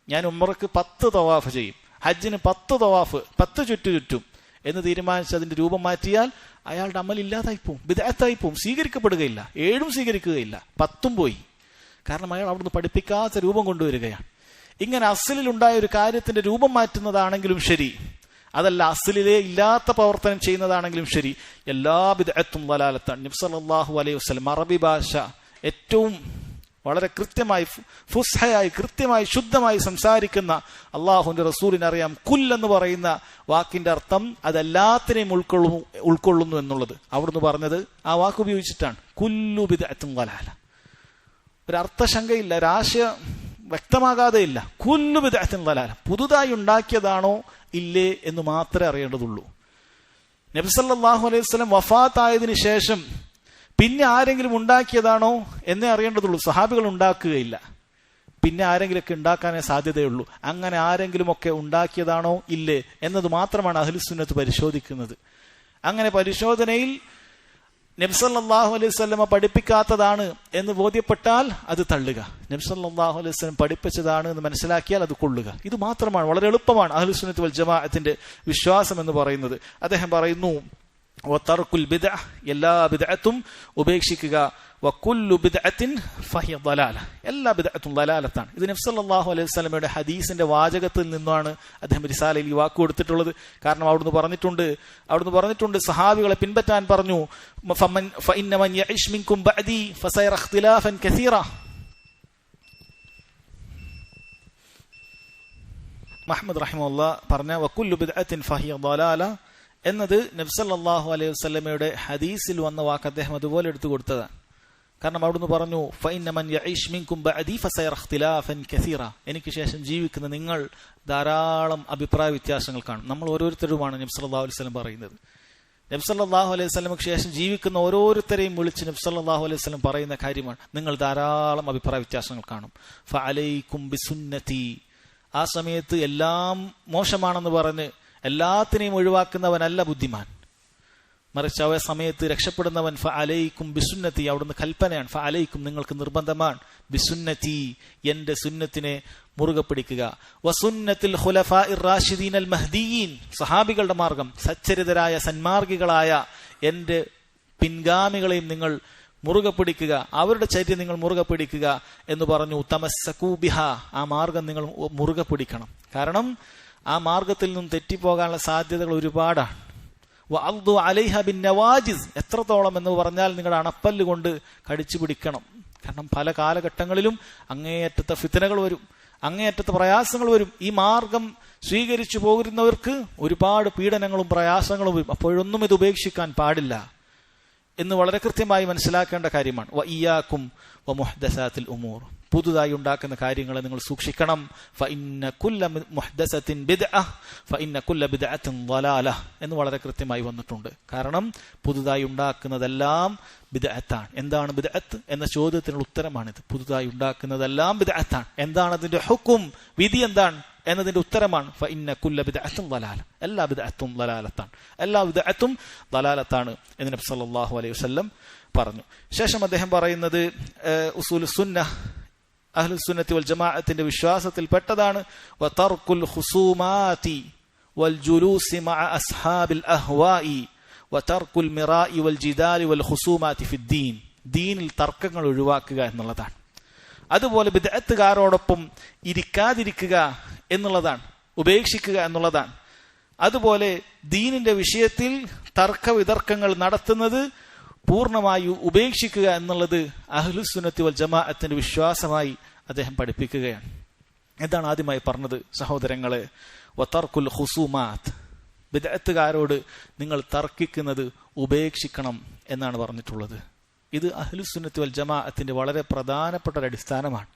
S1: ഞാൻ ഉംറക്ക് 10 തവാഫ് ചെയ്യും, ഹജ്ജിന് 10 തവാഫ്, 10 ചുറ്റും എന്ന് തീരുമാനിച്ച് അതിന്റെ രൂപം മാറ്റിയാൽ അയാളുടെ അമൽ ഇല്ലാതായിപ്പോവും, ബിദ്അത്തായിപ്പോവും, സ്വീകരിക്കപ്പെടുകയില്ല. 7 സ്വീകരിക്കുകയില്ല, 10 പോയി. കാരണം അയാൾ അവിടുന്ന് പഠിപ്പിക്കാത്ത രൂപം കൊണ്ടുവരികയാണ്. ഇങ്ങനെ അസ്ലിൽ ഉണ്ടായ ഒരു കാര്യത്തിന്റെ രൂപം മാറ്റുന്നതാണെങ്കിലും ശരി, അതല്ല അസ്ലിലേ ഇല്ലാത്ത പ്രവർത്തനം ചെയ്യുന്നതാണെങ്കിലും ശരി, എല്ലാ ബിദ്അത്തും ദലാലത്താണ്. നബി സല്ലല്ലാഹു അലൈഹി വസല്ലം അറബി ഭാഷ ഏറ്റവും വളരെ കൃത്യമായി ഫുസ്ഹയായി കൃത്യമായി ശുദ്ധമായി സംസാരിക്കുന്ന അള്ളാഹുവിന്റെ റസൂലിനറിയാം കുൽ എന്ന് പറയുന്ന വാക്കിന്റെ അർത്ഥം അതെല്ലാത്തിനെയും ഉൾക്കൊള്ളുന്നു എന്നുള്ളത്. അവിടുന്ന് പറഞ്ഞത് ആ വാക്ക് ഉപയോഗിച്ചിട്ടാണ്, കുല്ലു ബിദ്അത്തുൻ ദലാല. ഒരർത്ഥശങ്കയില്ല, ഒരാശയം വ്യക്തമാകാതെ ഇല്ല. കുല്ലു ബിദ്അത്തുൻ ദലാല, പുതുതായി ഉണ്ടാക്കിയതാണോ ഇല്ലേ എന്ന് മാത്രമേ അറിയേണ്ടതുള്ളൂ. നബി സല്ലല്ലാഹു അലൈഹി വസല്ലം വഫാത്തായതിനു ശേഷം പിന്നെ ആരെങ്കിലും ഉണ്ടാക്കിയതാണോ എന്നേ അറിയേണ്ടതുള്ളൂ. സഹാബികൾ ഉണ്ടാക്കുകയില്ല, പിന്നെ ആരെങ്കിലുമൊക്കെ ഉണ്ടാക്കാനേ സാധ്യതയുള്ളൂ. അങ്ങനെ ആരെങ്കിലുമൊക്കെ ഉണ്ടാക്കിയതാണോ ഇല്ലേ എന്നത് മാത്രമാണ് അഹ്ലുസുന്നത്ത് പരിശോധിക്കുന്നത്. അങ്ങനെ പരിശോധനയിൽ നബി സല്ലല്ലാഹു അലൈഹി വസല്ലം പഠിപ്പിക്കാത്തതാണ് എന്ന് ബോധ്യപ്പെട്ടാൽ അത് തള്ളുക, നബി സല്ലല്ലാഹു അലൈഹി വസല്ലം പഠിപ്പിച്ചതാണ് എന്ന് മനസ്സിലാക്കിയാൽ അത് കൊള്ളുക. ഇത് മാത്രമാണ്, വളരെ എളുപ്പമാണ് അഹ്ലുസുന്നത്ത് വൽ ജമാഅത്തിന്റെ വിശ്വാസം എന്ന് പറയുന്നത്. അദ്ദേഹം പറയുന്നു, വതർക്കുൽ ബിദ്അ, എല്ലാ ബിദ്അത്തും ഉപേക്ഷിക്കുക. വകുല്ലു ബിദ്അത്തിൻ ഫഹിയ ളലാല, എല്ലാ ബിദ്അത്തും ളലാലത്താണ്. ഇത് നബി സല്ലല്ലാഹു അലൈഹി വസല്ലമയുടെ ഹദീസിന്റെ വാചകത്തിൽ നിന്നാണ് അദ്ദേഹം റിസാലയിൽ ഈ വാക്ക് കൊടുത്തിട്ടുള്ളത്. കാരണം അവിടുന്ന് പറഞ്ഞിട്ടുണ്ട് സഹാബികളെ പിൻപറ്റാൻ പറഞ്ഞു. ഫഇന്ന മൻ യഇശ് മിൻകും ബഅദി ഫസയറ ഇഖ്തിലാഫൻ കസീറ. മുഹമ്മദ് റഹിമഹുല്ലാഹ് പറഞ്ഞ വകുല്ലു ബിദ്അത്തിൻ ഫഹിയ ളലാല എന്നത് നബി സല്ലല്ലാഹു അലൈഹി വസല്ലമയുടെ ഹദീസിൽ വന്ന വാക്ക് അദ്ദേഹം അതുപോലെ എടുത്തു കൊടുത്തതാണ്. കാരണം അവിടുന്ന് പറഞ്ഞു ഫഇന്ന മൻ യഈശ് മിൻകും ബഅദി ഫസയറ ഇഖ്തിലാഫൻ കസീറ, എനിക്ക് ശേഷം ജീവിക്കുന്ന നിങ്ങൾ ധാരാളം അഭിപ്രായ വ്യത്യാസങ്ങൾ കാണും. നമ്മൾ ഓരോരുത്തരുമാണ് നബി സല്ലല്ലാഹു അലൈഹി വസല്ലം പറയുന്നത്. നബി സല്ലല്ലാഹു അലൈഹി വസല്ലമക്ക് ശേഷം ജീവിക്കുന്ന ഓരോരുത്തരെയും വിളിച്ച് നബി സല്ലല്ലാഹു അലൈഹി വസല്ലം പറയുന്ന കാര്യമാണ്, നിങ്ങൾ ധാരാളം അഭിപ്രായ വ്യത്യാസങ്ങൾ കാണും. ഫഅലൈക്കും ബിസുന്നതി, ആ സമയത്ത് എല്ലാം മോശമാണെന്ന് പറഞ്ഞ് എല്ലാത്തിനെയും ഒഴിവാക്കുന്നവനല്ല ബുദ്ധിമാൻ, മറിച്ച് ആ സമയത്ത് രക്ഷപ്പെടുന്നവൻ ഫഅലൈക്കും ബിസുന്നതി, അവിടുന്ന് കൽപ്പനയാണ്. ഫഅലൈക്കും, നിങ്ങൾക്ക് നിർബന്ധമാണ്, ബിസുന്നതി, എന്റെ സുന്നത്തിനെ മുറുകെ പിടിക്കുക. വസുന്നത്തിൽ ഖുലഫാഇർ റാഷിദീൻ അൽ മഹ്ദിയീൻ, സഹാബികളുടെ മാർഗം, സച്ചരിതരായ സന്മാർഗികളായ എന്റെ പിൻഗാമികളെയും നിങ്ങൾ മുറുകെ പിടിക്കുക, അവരുടെ ചര്യ നിങ്ങൾ മുറുകെ പിടിക്കുക എന്ന് പറഞ്ഞു. തമസ്സകൂ ബിഹാ, ആ മാർഗം നിങ്ങൾ മുറുകെ പിടിക്കണം. കാരണം ആ മാർഗത്തിൽ നിന്നും തെറ്റിപ്പോകാനുള്ള സാധ്യതകൾ ഒരുപാടാണ്. വഅദ്ദു അലൈഹ ബിന്നവാജിസ്, എത്രത്തോളം എന്ന് പറഞ്ഞാൽ നിങ്ങളുടെ അണപ്പല്ല് കൊണ്ട് കടിച്ചു പിടിക്കണം. കാരണം പല കാലഘട്ടങ്ങളിലും അങ്ങേയറ്റത്തെ ഫിത്നകൾ വരും, അങ്ങേയറ്റത്തെ പ്രയാസങ്ങൾ വരും. ഈ മാർഗം സ്വീകരിച്ചു പോകുന്നവർക്ക് ഒരുപാട് പീഡനങ്ങളും പ്രയാസങ്ങളും വരും. അപ്പോഴൊന്നും ഇത് ഉപേക്ഷിക്കാൻ പാടില്ല എന്ന് വളരെ കൃത്യമായി മനസ്സിലാക്കേണ്ട കാര്യമാണ്. വഇയ്യാകും വമുഹ്ദസാത്തിൽ ഉമൂർ, പുതുതായി ഉണ്ടാക്കുന്ന കാര്യങ്ങളെ നിങ്ങൾ സൂക്ഷിക്കണം. ഫഇന്ന കുല്ല മുഹ്ദസത്തിൻ ബിദ്അ ഫഇന്ന കുല്ല ബിദ്അത്തിൻ ളലാല എന്ന് വളരെ കൃത്യമായി വന്നിട്ടുണ്ട്. കാരണം പുതുതായി ഉണ്ടാക്കുന്നതെല്ലാം ബിദ്അത്താണ്. എന്താണ് ബിദ്അത്ത് എന്ന ചോദ്യത്തിനുള്ള ഉത്തരമാണിത്. പുതുതായി ഉണ്ടാക്കുന്നതെല്ലാം ബിദ്അത്താണ്. എന്താണ് അതിന്റെ ഹുക്കും, വിധി എന്താണ് എന്നതിന്റെ ഉത്തരമാണ് ഫഇന്ന കുല്ല ബിദ്അത്തിൻ ളലാല, എല്ലാ ബിദ്അത്തും ളലാലത്താണ്, എല്ലാ ബിദ്അത്തും ളലാലത്താണ് എന്ന് നബി സല്ലല്ലാഹു അലൈഹി വസല്ലം പറഞ്ഞു. ശേഷം അദ്ദേഹം പറയുന്നത് ഉസൂലുസ് സുന്നഹ്, അഹ്ലുസ് സുന്നത്തി വൽ ജമാഅത്തിന്റെ വിശ്വാസത്തിൽ പെട്ടതാണ് വതർക്കുൽ ഖുസൂമാതി വൽ ജുലൂസി മഅ അസ്ഹാബിൽ അഹ്വാഇ വതർക്കുൽ മിറാഇ വൽ ജിദാലി വൽ ഖുസൂമാതി ഫിദ്ദീൻ, ദീനിൽ തർക്കങ്ങൾ ഒഴിവാക്കുക എന്നുള്ളതാണ്. അതുപോലെ ബിദ്അത്തുകാരോടൊപ്പം ഇരിക്കാതിരിക്കുക എന്നുള്ളതാണ്, ഉപേക്ഷിക്കുക എന്നുള്ളതാണ്. അതുപോലെ ദീനിന്റെ വിഷയത്തിൽ തർക്ക വിതർക്കങ്ങൾ നടത്തുന്നത് പൂർണ്ണമായി ഉപേക്ഷിക്കുക എന്നുള്ളത് അഹ്ലുസ് സുന്നത്തി വൽ ജമാഅത്തിന്റെ വിശ്വാസമായി അദ്ദേഹം പഠിപ്പിക്കുകയാണ്. എന്താണ് ആദ്യമായി പറഞ്ഞത് സഹോദരങ്ങളെ? വതർക്കുൽ ഖുസൂമാത്ത്, ബിദ്അത്തുകാരോട് നിങ്ങൾ തർക്കിക്കുന്നത് ഉപേക്ഷിക്കണം എന്നാണ് പറഞ്ഞിട്ടുള്ളത്. ഇത് അഹ്ലുസ് സുന്നത്തി വൽ ജമാഅത്തിന്റെ വളരെ പ്രധാനപ്പെട്ട ഒരു അടിസ്ഥാനമാണ്.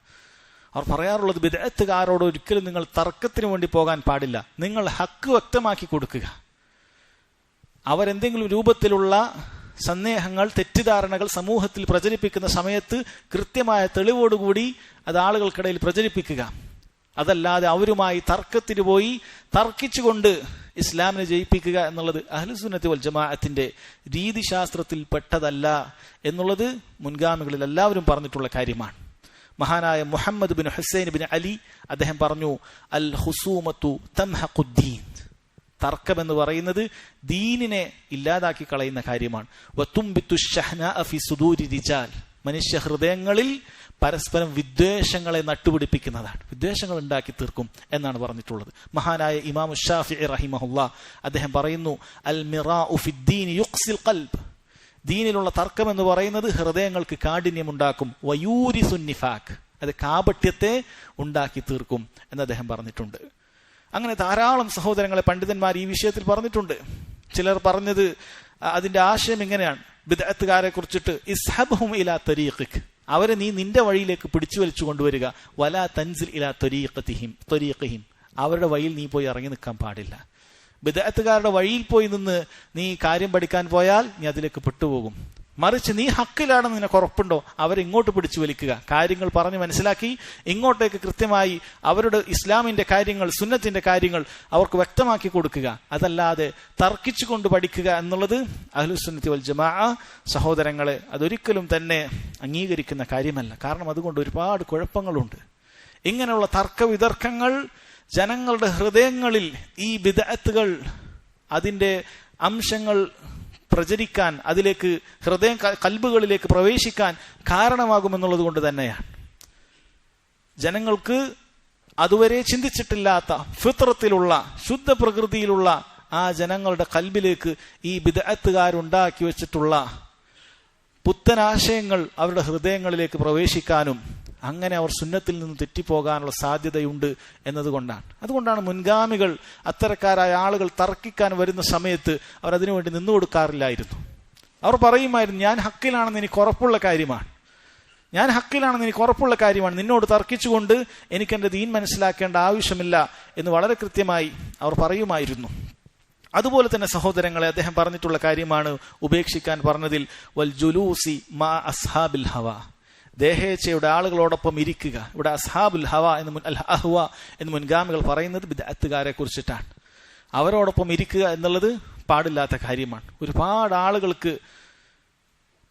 S1: അവർ പറയാറുള്ളത് ബിദ്അത്തുകാരോട് ഒരിക്കലും നിങ്ങൾ തർക്കത്തിന് വേണ്ടി പോകാൻ പാടില്ല, നിങ്ങൾ ഹക്ക് വ്യക്തമാക്കി കൊടുക്കുക. അവരെന്തെങ്കിലും രൂപത്തിലുള്ള സന്ദേഹങ്ങൾ, തെറ്റിദ്ധാരണകൾ സമൂഹത്തിൽ പ്രചരിപ്പിക്കുന്ന സമയത്ത് കൃത്യമായ തെളിവോടുകൂടി അത് ആളുകൾക്കിടയിൽ പ്രചരിപ്പിക്കുക. അതല്ലാതെ അവരുമായി തർക്കത്തിന് പോയി തർക്കിച്ചുകൊണ്ട് ഇസ്ലാമിനെ ജയിപ്പിക്കുക എന്നുള്ളത് അഹ്ലുസ് സുന്നത്തി വൽ ജമാഅത്തിന്റെ രീതിശാസ്ത്രത്തിൽ പെട്ടതല്ല എന്നുള്ളത് മുൻഗാമികളിൽ എല്ലാവരും പറഞ്ഞിട്ടുള്ള കാര്യമാണ്. മഹാനായ Muhammad bin Hussein bin Ali അദ്ദേഹം പറഞ്ഞു, അൽ ഖുസൂമത്തു തംഹഖുദ്ദീൻ, തർക്കം എന്ന് പറയുന്നത് ദീനിനെ ഇല്ലാതാക്കി കളയുന്ന കാര്യമാണ്. വതുംബിത്തു ശഹ്നാഅ ഫി സുദൂരി റിജാൽ, മനുഷ്യ ഹൃദയങ്ങളിൽ പരസ്പരം വിദ്വേഷങ്ങളെ നട്ടുപിടിപ്പിക്കുന്നതാണ്, വിദ്വേഷങ്ങൾ ഉണ്ടാക്കി തീർക്കും എന്നാണ് പറഞ്ഞിട്ടുള്ളത്. മഹാനായ ഇമാം ശാഫിഈ റഹിമഹുല്ലാഹ് അദ്ദേഹം പറയുന്നു, അൽ മിറാഉ ഫിദ്ദീൻ യുഖ്സിൽ ഖൽബ്, ദീനിലുള്ള തർക്കം എന്ന് പറയുന്നത് ഹൃദയങ്ങൾക്ക് കാഠിന്യമുണ്ടാക്കും. വയൂരിസുൻ നിഫാഖ്, അത് കാപട്യത്തെ ഉണ്ടാക്കി തീർക്കും എന്ന് അദ്ദേഹം പറഞ്ഞിട്ടുണ്ട്. അങ്ങനെ ധാരാളം സഹോദരങ്ങളെ പണ്ഡിതന്മാർ ഈ വിഷയത്തിൽ പറഞ്ഞിട്ടുണ്ട്. ചിലർ പറഞ്ഞത് അതിന്റെ ആശയം ഇങ്ങനെയാണ്, ബിദ്അത്തുകാരെ കുറിച്ചിട്ട് ഇസ്ഹബ്ഹും ഇലാ തരീഖിക്, അവരെ നീ നിന്റെ വഴിയിലേക്ക് പിടിച്ചു വലിച്ചു കൊണ്ടുവരിക. വലാ തൻസിൽ ഇലാ ത്വരീഖിഹിം, അവരുടെ വഴിയിൽ നീ പോയി ഇറങ്ങി നിൽക്കാൻ പാടില്ല. ബിദ്അത്തുകാരുടെ വഴിയിൽ പോയി നിന്ന് നീ കാര്യം പഠിക്കാൻ പോയാൽ നീ അതിലേക്ക് പെട്ടുപോകും. മറിച്ച് നീ ഹക്കിലാണെന്ന് നിനക്ക് ഉറപ്പുണ്ടോ, അവരെ ഇങ്ങോട്ട് പിടിച്ചു വലിക്കുക, കാര്യങ്ങൾ പറഞ്ഞ് മനസ്സിലാക്കി ഇങ്ങോട്ടേക്ക് കൃത്യമായി അവരുടെ ഇസ്ലാമിന്റെ കാര്യങ്ങൾ, സുന്നത്തിന്റെ കാര്യങ്ങൾ അവർക്ക് വ്യക്തമാക്കി കൊടുക്കുക. അതല്ലാതെ തർക്കിച്ചുകൊണ്ട് പഠിക്കുക എന്നുള്ളത് അഹ്ലുസ് സുന്നത്തി വൽ ജമാഅ സഹോദരങ്ങളെ അതൊരിക്കലും തന്നെ അംഗീകരിക്കുന്ന കാര്യമല്ല. കാരണം അതുകൊണ്ട് ഒരുപാട് കുഴപ്പങ്ങളുണ്ട്. ഇങ്ങനെയുള്ള തർക്ക വിതർക്കങ്ങൾ ജനങ്ങളുടെ ഹൃദയങ്ങളിൽ ഈ ബിദ്അത്തുകൾ അതിന്റെ അംശങ്ങൾ പ്രചരിക്കാൻ, അതിലേക്ക് കൽബുകളിലേക്ക് പ്രവേശിക്കാൻ കാരണമാകുമെന്നുള്ളത് കൊണ്ട് തന്നെയാണ്. ജനങ്ങൾക്ക് അതുവരെ ചിന്തിച്ചിട്ടില്ലാത്ത ഫിത്രത്തിലുള്ള ശുദ്ധ പ്രകൃതിയിലുള്ള ആ ജനങ്ങളുടെ കൽബിലേക്ക് ഈ ബിദ്അത്തുകാരുണ്ടാക്കി വെച്ചിട്ടുള്ള പുത്തനാശയങ്ങൾ അവരുടെ ഹൃദയങ്ങളിലേക്ക് പ്രവേശിക്കാനും അങ്ങനെ അവർ സുന്നത്തിൽ നിന്ന് തെറ്റിപ്പോകാനുള്ള സാധ്യതയുണ്ട് എന്നതുകൊണ്ടാണ്. അതുകൊണ്ടാണ് മുൻഗാമികൾ അത്തരക്കാരായ ആളുകൾ തർക്കിക്കാൻ വരുന്ന സമയത്ത് അവർ അതിനുവേണ്ടി നിന്നു കൊടുക്കാറില്ലായിരുന്നു. അവർ പറയുമായിരുന്നു, ഞാൻ ഹക്കിലാണെന്ന് എനിക്ക് ഉറപ്പുള്ള കാര്യമാണ്, നിന്നോട് തർക്കിച്ചുകൊണ്ട് എനിക്ക് എൻ്റെ ദീൻ മനസ്സിലാക്കേണ്ട ആവശ്യമില്ല എന്ന് വളരെ കൃത്യമായി അവർ പറയുമായിരുന്നു. അതുപോലെ തന്നെ സഹോദരങ്ങളെ, അദ്ദേഹം പറഞ്ഞിട്ടുള്ള കാര്യമാണ് ഉപേക്ഷിക്കാൻ പറഞ്ഞതിൽ വൽ ജുലൂസി മാ അസ്ഹാബിൽ ഹവ, ദേഹേച്ഛയുടെ ആളുകളോടൊപ്പം ഇരിക്കുക. ഇവിടെ അസ്ഹാബുൽ ഹവ എന്ന് മുൻഗാമികൾ പറയുന്നത് ബിദ്അത്തുകാരെ കുറിച്ചിട്ടാണ്. അവരോടൊപ്പം ഇരിക്കുക എന്നുള്ളത് പാടില്ലാത്ത കാര്യമാണ്. ഒരുപാട് ആളുകൾക്ക്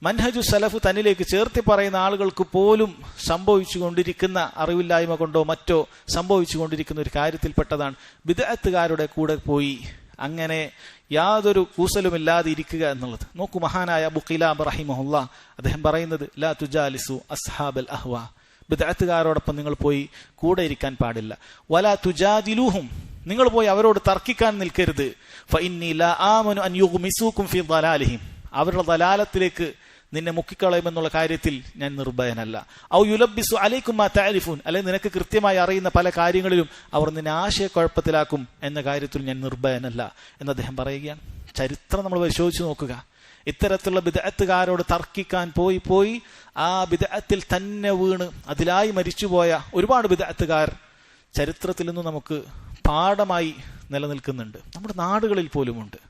S1: മൻഹജു സലഫ് തന്നിലേക്ക് ചേർത്തി പറയുന്ന ആളുകൾക്ക് പോലും സംഭവിച്ചുകൊണ്ടിരിക്കുന്ന അറിവില്ലായ്മ കൊണ്ടോ മറ്റോ സംഭവിച്ചുകൊണ്ടിരിക്കുന്ന ഒരു കാര്യത്തിൽപ്പെട്ടതാണ് ബിദ്അത്തുകാരുടെ കൂടെ പോയി അങ്ങനെ യാതൊരു കൂസലുമില്ലാതെ ഇരിക്കുക എന്നുള്ളത്. നോക്കൂ, മഹാനായ അബൂ ഖിലാബ റഹിമഹുല്ലാ അദ്ദേഹം പറയുന്നത്, ലാ തുജാലിസു അസ്ഹാബൽ അഹ്വാ, ബിദ്അത്തുകാരോടൊപ്പം നിങ്ങൾ പോയി കൂടെ ഇരിക്കാൻ പാടില്ല. വലാ തുജാദിലുഹും, നിങ്ങൾ പോയി അവരോട് തർക്കിക്കാൻ നിൽക്കരുത്. ഫഇന്നി ലാ ആമനു അൻ യുഗ്മിസൂകും ഫീ ദലാലിഹിം, അവരുടെ ദലാലത്തിലേക്ക് നിന്നെ മുക്കിക്കളയുമെന്നുള്ള കാര്യത്തിൽ ഞാൻ നിർഭയനല്ല. ഔ യുലബ്ബിസു അലൈക്കും മാ തഅരിഫൂൻ, അല്ലെങ്കിൽ നിനക്ക് കൃത്യമായി അറിയുന്ന പല കാര്യങ്ങളിലും അവർ നിന്നെ ആശയക്കുഴപ്പത്തിലാക്കും എന്ന കാര്യത്തിൽ ഞാൻ നിർഭയനല്ല എന്ന് അദ്ദേഹം പറയുകയാണ്. ചരിത്രം നമ്മൾ പരിശോധിച്ച് നോക്കുക. ഇത്തരത്തിലുള്ള ബിദ്അത്തുകാരോട് തർക്കിക്കാൻ പോയി ആ ബിദ്അത്തിൽ തന്നെ വീണ് അതിലായി മരിച്ചുപോയ ഒരുപാട് ബിദ്അത്തുകാർ ചരിത്രത്തിൽ നിന്നും നമുക്ക് പാഠമായി നിലനിൽക്കുന്നുണ്ട്. നമ്മുടെ നാടുകളിൽ പോലുമുണ്ട്.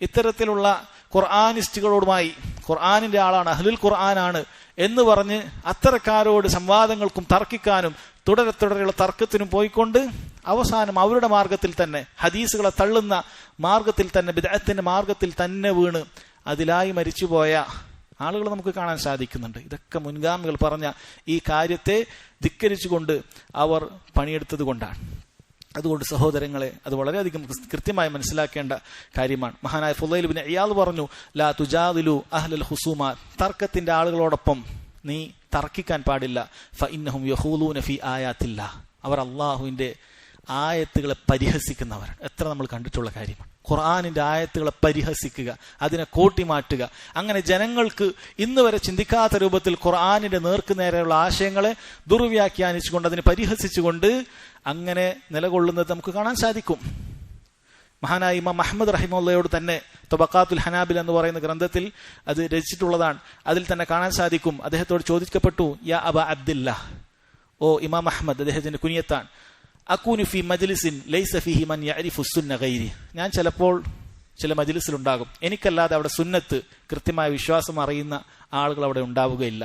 S1: ഇത്തരത്തിലുള്ള ഖുർആനിസ്റ്റുകളോടുമായി, ഖുർആനിന്റെ ആളാണ്, അഹ്ലുൽ ഖുർആനാണ് എന്ന് പറഞ്ഞ് അത്തരക്കാരോട് സംവാദങ്ങൾക്കും തർക്കിക്കാനും തുടരെയുള്ള തർക്കത്തിനും പോയിക്കൊണ്ട് അവസാനം അവരുടെ മാർഗത്തിൽ തന്നെ, ഹദീസുകളെ തള്ളുന്ന മാർഗത്തിൽ തന്നെ, ബിദ്അത്തിന്റെ മാർഗത്തിൽ തന്നെ വീണ് അതിലായി മരിച്ചുപോയ ആളുകൾ നമുക്ക് കാണാൻ സാധിക്കുന്നുണ്ട്. ഇതൊക്കെ മുൻഗാമികൾ പറഞ്ഞ ഈ കാര്യത്തെ ധിക്കരിച്ചുകൊണ്ട് അവർ പണിയെടുത്തത് കൊണ്ടാണ്. അതുകൊണ്ട് സഹോദരങ്ങളെ, അത് വളരെയധികം കൃത്യമായി മനസ്സിലാക്കേണ്ട കാര്യമാണ്. മഹാനായ ഫുളൈൽ ഇബ്നു ഇയാദ് പറഞ്ഞു, ലാ തുജാദിലു അഹ്ലൽ ഹുസൂമാ, തർക്കത്തിന്റെ ആളുകളോടൊപ്പം നീ തർക്കിക്കാൻ പാടില്ല. ഫഇന്നഹും യഖൂലൂന ഫീ ആയാത്തില്ലാഹ്, അവർ അല്ലാഹുവിന്റെ ആയത്തുകളെ പരിഹസിക്കുന്നവർ. എത്ര നമ്മൾ കണ്ടിട്ടുള്ള കാര്യമാണ്. ഖുർആനിന്റെ ആയത്തുകളെ പരിഹസിക്കുക, അതിനെ കോട്ടിമാറ്റുക, അങ്ങനെ ജനങ്ങൾക്ക് ഇന്ന് വരെ ചിന്തിക്കാത്ത രൂപത്തിൽ ഖുർആനിന്റെ നേർക്കുനേരെയുള്ള ആശയങ്ങളെ ദുർവ്യാഖ്യാനിച്ചുകൊണ്ട് അതിനെ പരിഹസിച്ചുകൊണ്ട് അങ്ങനെ നിലകൊള്ളുന്നത് നമുക്ക് കാണാൻ സാധിക്കും. മഹാനായ ഇമാം അഹ്മദ് റഹിമഹുള്ളയോട് തന്നെ തബഖാത്തുൽ ഹനാബിൽ എന്ന് പറയുന്ന ഗ്രന്ഥത്തിൽ അത് രചിച്ചിട്ടുള്ളതാണ്. അതിൽ തന്നെ കാണാൻ സാധിക്കും, അദ്ദേഹത്തോട് ചോദിക്കപ്പെട്ടു, യാ അബാ അബ്ദില്ലാഹ്, ഓ ഇമാം അഹ്മദ്, അദ്ദേഹത്തിന്റെ കുനിയത്താണ്, അകൂനു ഫി മജ്ലിസിൻ ലൈസ ഫീഹി മൻ യഅരിഫു സുന്ന ഗൈരി, ഞാൻ ചിലപ്പോൾ ചില മജ്ലിസിലുണ്ടാകും, എനിക്കല്ലാതെ അവിടെ സുന്നത്ത് കൃത്യമായ വിശ്വാസം അറിയുന്ന ആളുകൾ അവിടെ ഉണ്ടാവുകയില്ല.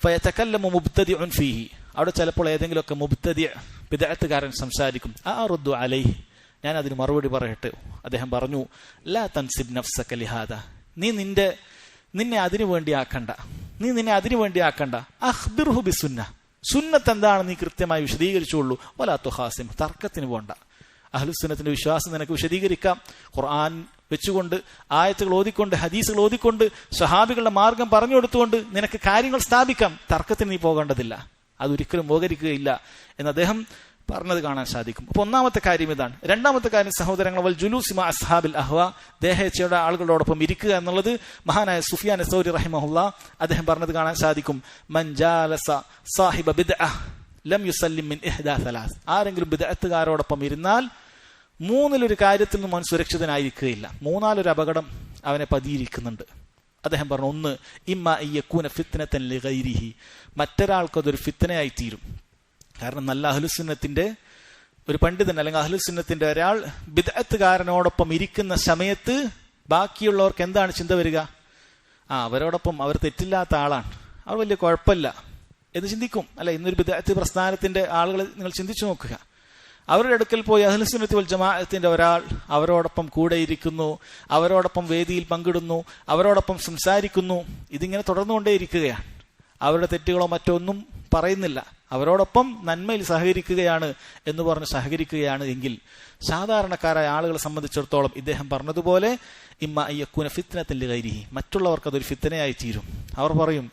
S1: ഫയതകല്ലമു മുബ്തദിഉൻ ഫീഹി, അവിടെ ചിലപ്പോൾ ഏതെങ്കിലുമൊക്കെ മുബ്തദി ബിദ്അത്തുകാരൻ സംസാരിക്കും. അറുദ്ദു അലൈഹി, ഞാൻ അതിന് മറുപടി പറയട്ടെ. അദ്ദേഹം പറഞ്ഞു, ലാ തൻസിബ് നഫ്സക ലിഹാദാ, നീ നിന്നെ അതിനു വേണ്ടി ആക്കണ്ട. അഖ്ബിർഹു ബിസുന്ന, സുന്നത്ത് എന്താണ് നീ കൃത്യമായി വിശദീകരിച്ചുള്ളൂ. വലാ തുഖാസിം, തർക്കത്തിന് പോണ്ട. അഹ്ലുസുന്നത്തിന്റെ വിശ്വാസം നിനക്ക് വിശദീകരിക്കാം. ഖുർആൻ വെച്ചുകൊണ്ട്, ആയത്തുകൾ ഓതിക്കൊണ്ട്, ഹദീസുകൾ ഓതിക്കൊണ്ട്, സ്വഹാബികളുടെ മാർഗം പറഞ്ഞു കൊടുത്തുകൊണ്ട് നിനക്ക് കാര്യങ്ങൾ സ്ഥാപിക്കാം. തർക്കത്തിന് നീ പോകേണ്ടതില്ല, അതൊരിക്കലും ഉപകരിക്കുകയില്ല എന്ന് അദ്ദേഹം പറഞ്ഞത് കാണാൻ സാധിക്കും. അപ്പൊ ഒന്നാമത്തെ കാര്യം ഇതാണ്. രണ്ടാമത്തെ കാര്യം സഹോദരങ്ങൾ, വൽ ജുലൂസി മാ അസ്ഹാബിൽ അഹ്വാ, ദേഹേച്ഛയുടെ ആളുകളോടൊപ്പം ഇരിക്കുക എന്നുള്ളത് മഹാനായ സുഫിയാൻ സൗരി റഹിമഹുല്ലാ അദ്ദേഹം പറഞ്ഞത് കാണാൻ സാധിക്കും. മൻ ജാലസ സാഹിബ ബിദ്അ ലം യുസല്ലിം മിൻ ഇഹ്ദാ സലാസ്, ആരെങ്കിലും ബിദ്അത്തുകാരോടൊപ്പം ഇരുന്നാൽ മൂന്നിലൊരു കാര്യത്തിൽ നിന്നും അവൻ സുരക്ഷിതനായിരിക്കുകയില്ല. മൂന്നാലൊരു അപകടം അവനെ പതിയിരിക്കുന്നുണ്ട്. അദ്ദേഹം പറഞ്ഞു, ഒന്ന്, ഇമ്മ യകൂന ഫിത്നതൻ ലിഗൈരിഹി, മറ്റൊരാൾക്കതൊരു ഫിത്നയായി തീരും. കാരണം നല്ല അഹ്ലുസുന്നത്തിന്റെ ഒരു പണ്ഡിതൻ അല്ലെങ്കിൽ അഹ്ലുസുന്നത്തിന്റെ ഒരാൾ ബിദ്അത്തുകാരനോടൊപ്പം ഇരിക്കുന്ന സമയത്ത് ബാക്കിയുള്ളവർക്ക് എന്താണ് ചിന്ത വരിക? അവരോടൊപ്പം അവർ തെറ്റില്ലാത്ത ആളാണ്, അവർ വലിയ കുഴപ്പമില്ല എന്ന് ചിന്തിക്കും. അല്ല, ഇന്നൊരു ബിദ്അത്ത് പ്രസ്ഥാനത്തിന്റെ ആളുകളെ നിങ്ങൾ ചിന്തിച്ചു നോക്കുക. അവരുടെ അടുക്കൽ പോയി അഹ്ലുസുന്നത്തി വൽ ജമാഅത്തിന്റെ ഒരാൾ അവരോടൊപ്പം കൂടെ ഇരിക്കുന്നു, അവരോടൊപ്പം വേദിയിൽ പങ്കിടുന്നു, അവരോടൊപ്പം സംസാരിക്കുന്നു. ഇതിങ്ങനെ തുടർന്നുകൊണ്ടേയിരിക്കുകയാണ്. അവരുടെ തെറ്റുകളോ മറ്റോ ഒന്നും പറയുന്നില്ല. അവരോടൊപ്പം നന്മയിൽ സഹകരിക്കുകയാണ് എന്ന് പറഞ്ഞ് സഹകരിക്കുകയാണ് എങ്കിൽ സാധാരണക്കാരായ ആളുകളെ സംബന്ധിച്ചിടത്തോളം ഇദ്ദേഹം പറഞ്ഞതുപോലെ ഇമ്മ അയ്യക്കൂന ഫിത്നത്തിൽ ഗൈരിഹി, മറ്റുള്ളവർക്ക് അതൊരു ഫിത്നയായി തീരും. അവർ പറയും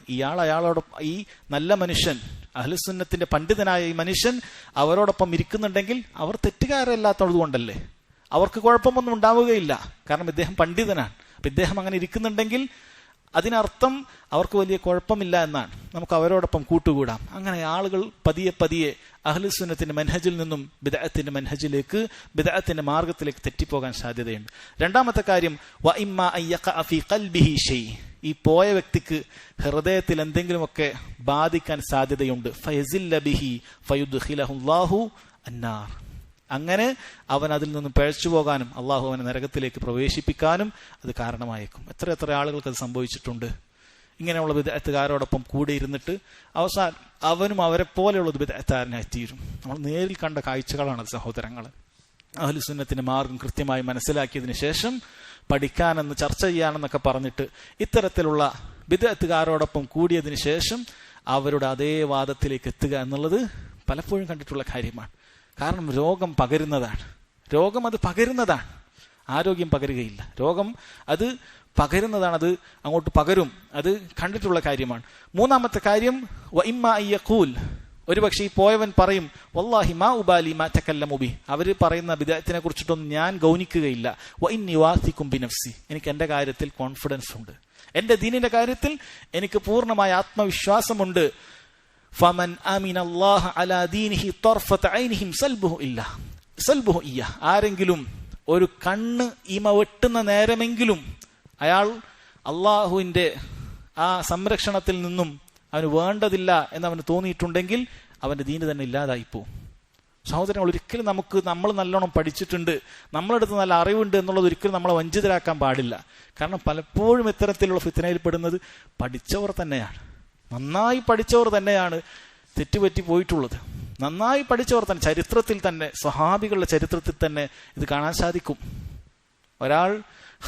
S1: അയാളോടൊപ്പം ഈ നല്ല മനുഷ്യൻ, അഹ്ലുസുന്നത്തിന്റെ പണ്ഡിതനായ ഈ മനുഷ്യൻ അവരോടൊപ്പം ഇരിക്കുന്നുണ്ടെങ്കിൽ അവർ തെറ്റുകാരല്ലാത്തത് കൊണ്ടല്ലേ, അവർക്ക് കുഴപ്പമൊന്നും ഉണ്ടാവുകയില്ല, കാരണം ഇദ്ദേഹം പണ്ഡിതനാണ്. അപ്പൊ ഇദ്ദേഹം അങ്ങനെ ഇരിക്കുന്നുണ്ടെങ്കിൽ അതിനർത്ഥം അവർക്ക് വലിയ കുഴപ്പമില്ല എന്നാണ്, നമുക്ക് അവരോടൊപ്പം കൂട്ടുകൂടാം. അങ്ങനെ ആളുകൾ പതിയെ പതിയെ അഹ്ലുസുന്നത്തിന്റെ മൻഹജിൽ നിന്നും ബിദ്അത്തിന്റെ മൻഹജിലേക്ക്, ബിദ്അത്തിന്റെ മാർഗത്തിലേക്ക് തെറ്റിപ്പോകാൻ സാധ്യതയുണ്ട്. രണ്ടാമത്തെ കാര്യം വഇമ്മ അയ്യഖഅ ഫീ ഖൽബിഹി ഷൈ, ഈ പോയ വ്യക്തിക്ക് ഹൃദയത്തിൽ എന്തെങ്കിലുമൊക്കെ ബാധിക്കാൻ സാധ്യതയുണ്ട്. ഫയസില്ല ബിഹി ഫയുദ്ഖിലഹുല്ലാഹു അന്നാർ, അങ്ങനെ അവൻ അതിൽ നിന്നും പിഴച്ചു പോകാനും അള്ളാഹു അവനെ നരകത്തിലേക്ക് പ്രവേശിപ്പിക്കാനും അത് കാരണമായേക്കും. എത്ര ആളുകൾക്ക് അത് സംഭവിച്ചിട്ടുണ്ട്. ഇങ്ങനെയുള്ള ബിദ്അത്തുകാരോടൊപ്പം കൂടെ ഇരുന്നിട്ട് അവസാനം അവനും അവരെ പോലെയുള്ള ബിദ്അത്തുകാരനായി തീരും. നമ്മൾ നേരിൽ കണ്ട കാഴ്ചകളാണ് സഹോദരങ്ങൾ. അഹ്ലുസുന്നത്തിന്റെ മാർഗം കൃത്യമായി മനസ്സിലാക്കിയതിന് ശേഷം പഠിക്കാനെന്ന് ചർച്ച ചെയ്യാനെന്നൊക്കെ പറഞ്ഞിട്ട് ഇത്തരത്തിലുള്ള ബിദ്അത്തുകാരോടൊപ്പം കൂടിയതിനു ശേഷം അവരുടെ അതേ വാദത്തിലേക്ക് എത്തുക എന്നുള്ളത് പലപ്പോഴും കണ്ടിട്ടുള്ള കാര്യമാണ്. കാരണം രോഗം അത് പകരുന്നതാണ്, ആരോഗ്യം പകരുകയില്ല. രോഗം അത് പകരുന്നതാണ്, അത് അങ്ങോട്ട് പകരും, അത് കണ്ടിട്ടുള്ള കാര്യമാണ്. മൂന്നാമത്തെ കാര്യം വഇമ്മ അയ്യഖൂൽ, ഒരുപക്ഷെ ഈ പോയവൻ പറയും വല്ലാഹി മാ ഉബാലി മാ തകല്ലമു ബി, അവർ പറയുന്ന ബിദ്അത്തിനെ കുറിച്ചിട്ടൊന്നും ഞാൻ ഗൗനിക്കുകയില്ല. വഇന്നി വാസിഖും ബിനഫ്സി, എനിക്ക് എൻ്റെ കാര്യത്തിൽ കോൺഫിഡൻസ് ഉണ്ട്, എൻ്റെ ദീനിന്റെ കാര്യത്തിൽ എനിക്ക് പൂർണ്ണമായ ആത്മവിശ്വാസമുണ്ട്. ഫമൻ അമിനല്ലാഹ അലാ ദീനിഹി തർഫത ഐനിഹിം സൽബുഹു ഇയ്യ, ആരെങ്കിലും ഒരു കണ്ണ് ഇമ വെട്ടുന്ന നേരമെങ്കിലും അയാൾ അള്ളാഹുവിന്റെ ആ സംരക്ഷണത്തിൽ നിന്നും അവന് വേണ്ടതില്ല എന്നവന് തോന്നിയിട്ടുണ്ടെങ്കിൽ അവന്റെ ദീന് തന്നെ ഇല്ലാതായിപ്പോവും. സഹോദരങ്ങൾ, ഒരിക്കലും നമ്മൾ നല്ലോണം പഠിച്ചിട്ടുണ്ട്, നമ്മളെടുത്ത് നല്ല അറിവുണ്ട് എന്നുള്ളത് ഒരിക്കലും നമ്മളെ വഞ്ചിതരാക്കാൻ പാടില്ല. കാരണം പലപ്പോഴും ഇത്തരത്തിലുള്ള ഫിത്നയിൽപ്പെടുന്നത് പഠിച്ചവർ തന്നെയാണ്, നന്നായി പഠിച്ചവർ തന്നെയാണ് തെറ്റുപറ്റി പോയിട്ടുള്ളത്. നന്നായി പഠിച്ചവർ തന്നെ, ചരിത്രത്തിൽ തന്നെ, സ്വഹാബികളുടെ ചരിത്രത്തിൽ തന്നെ ഇത് കാണാൻ സാധിക്കും. ഒരാൾ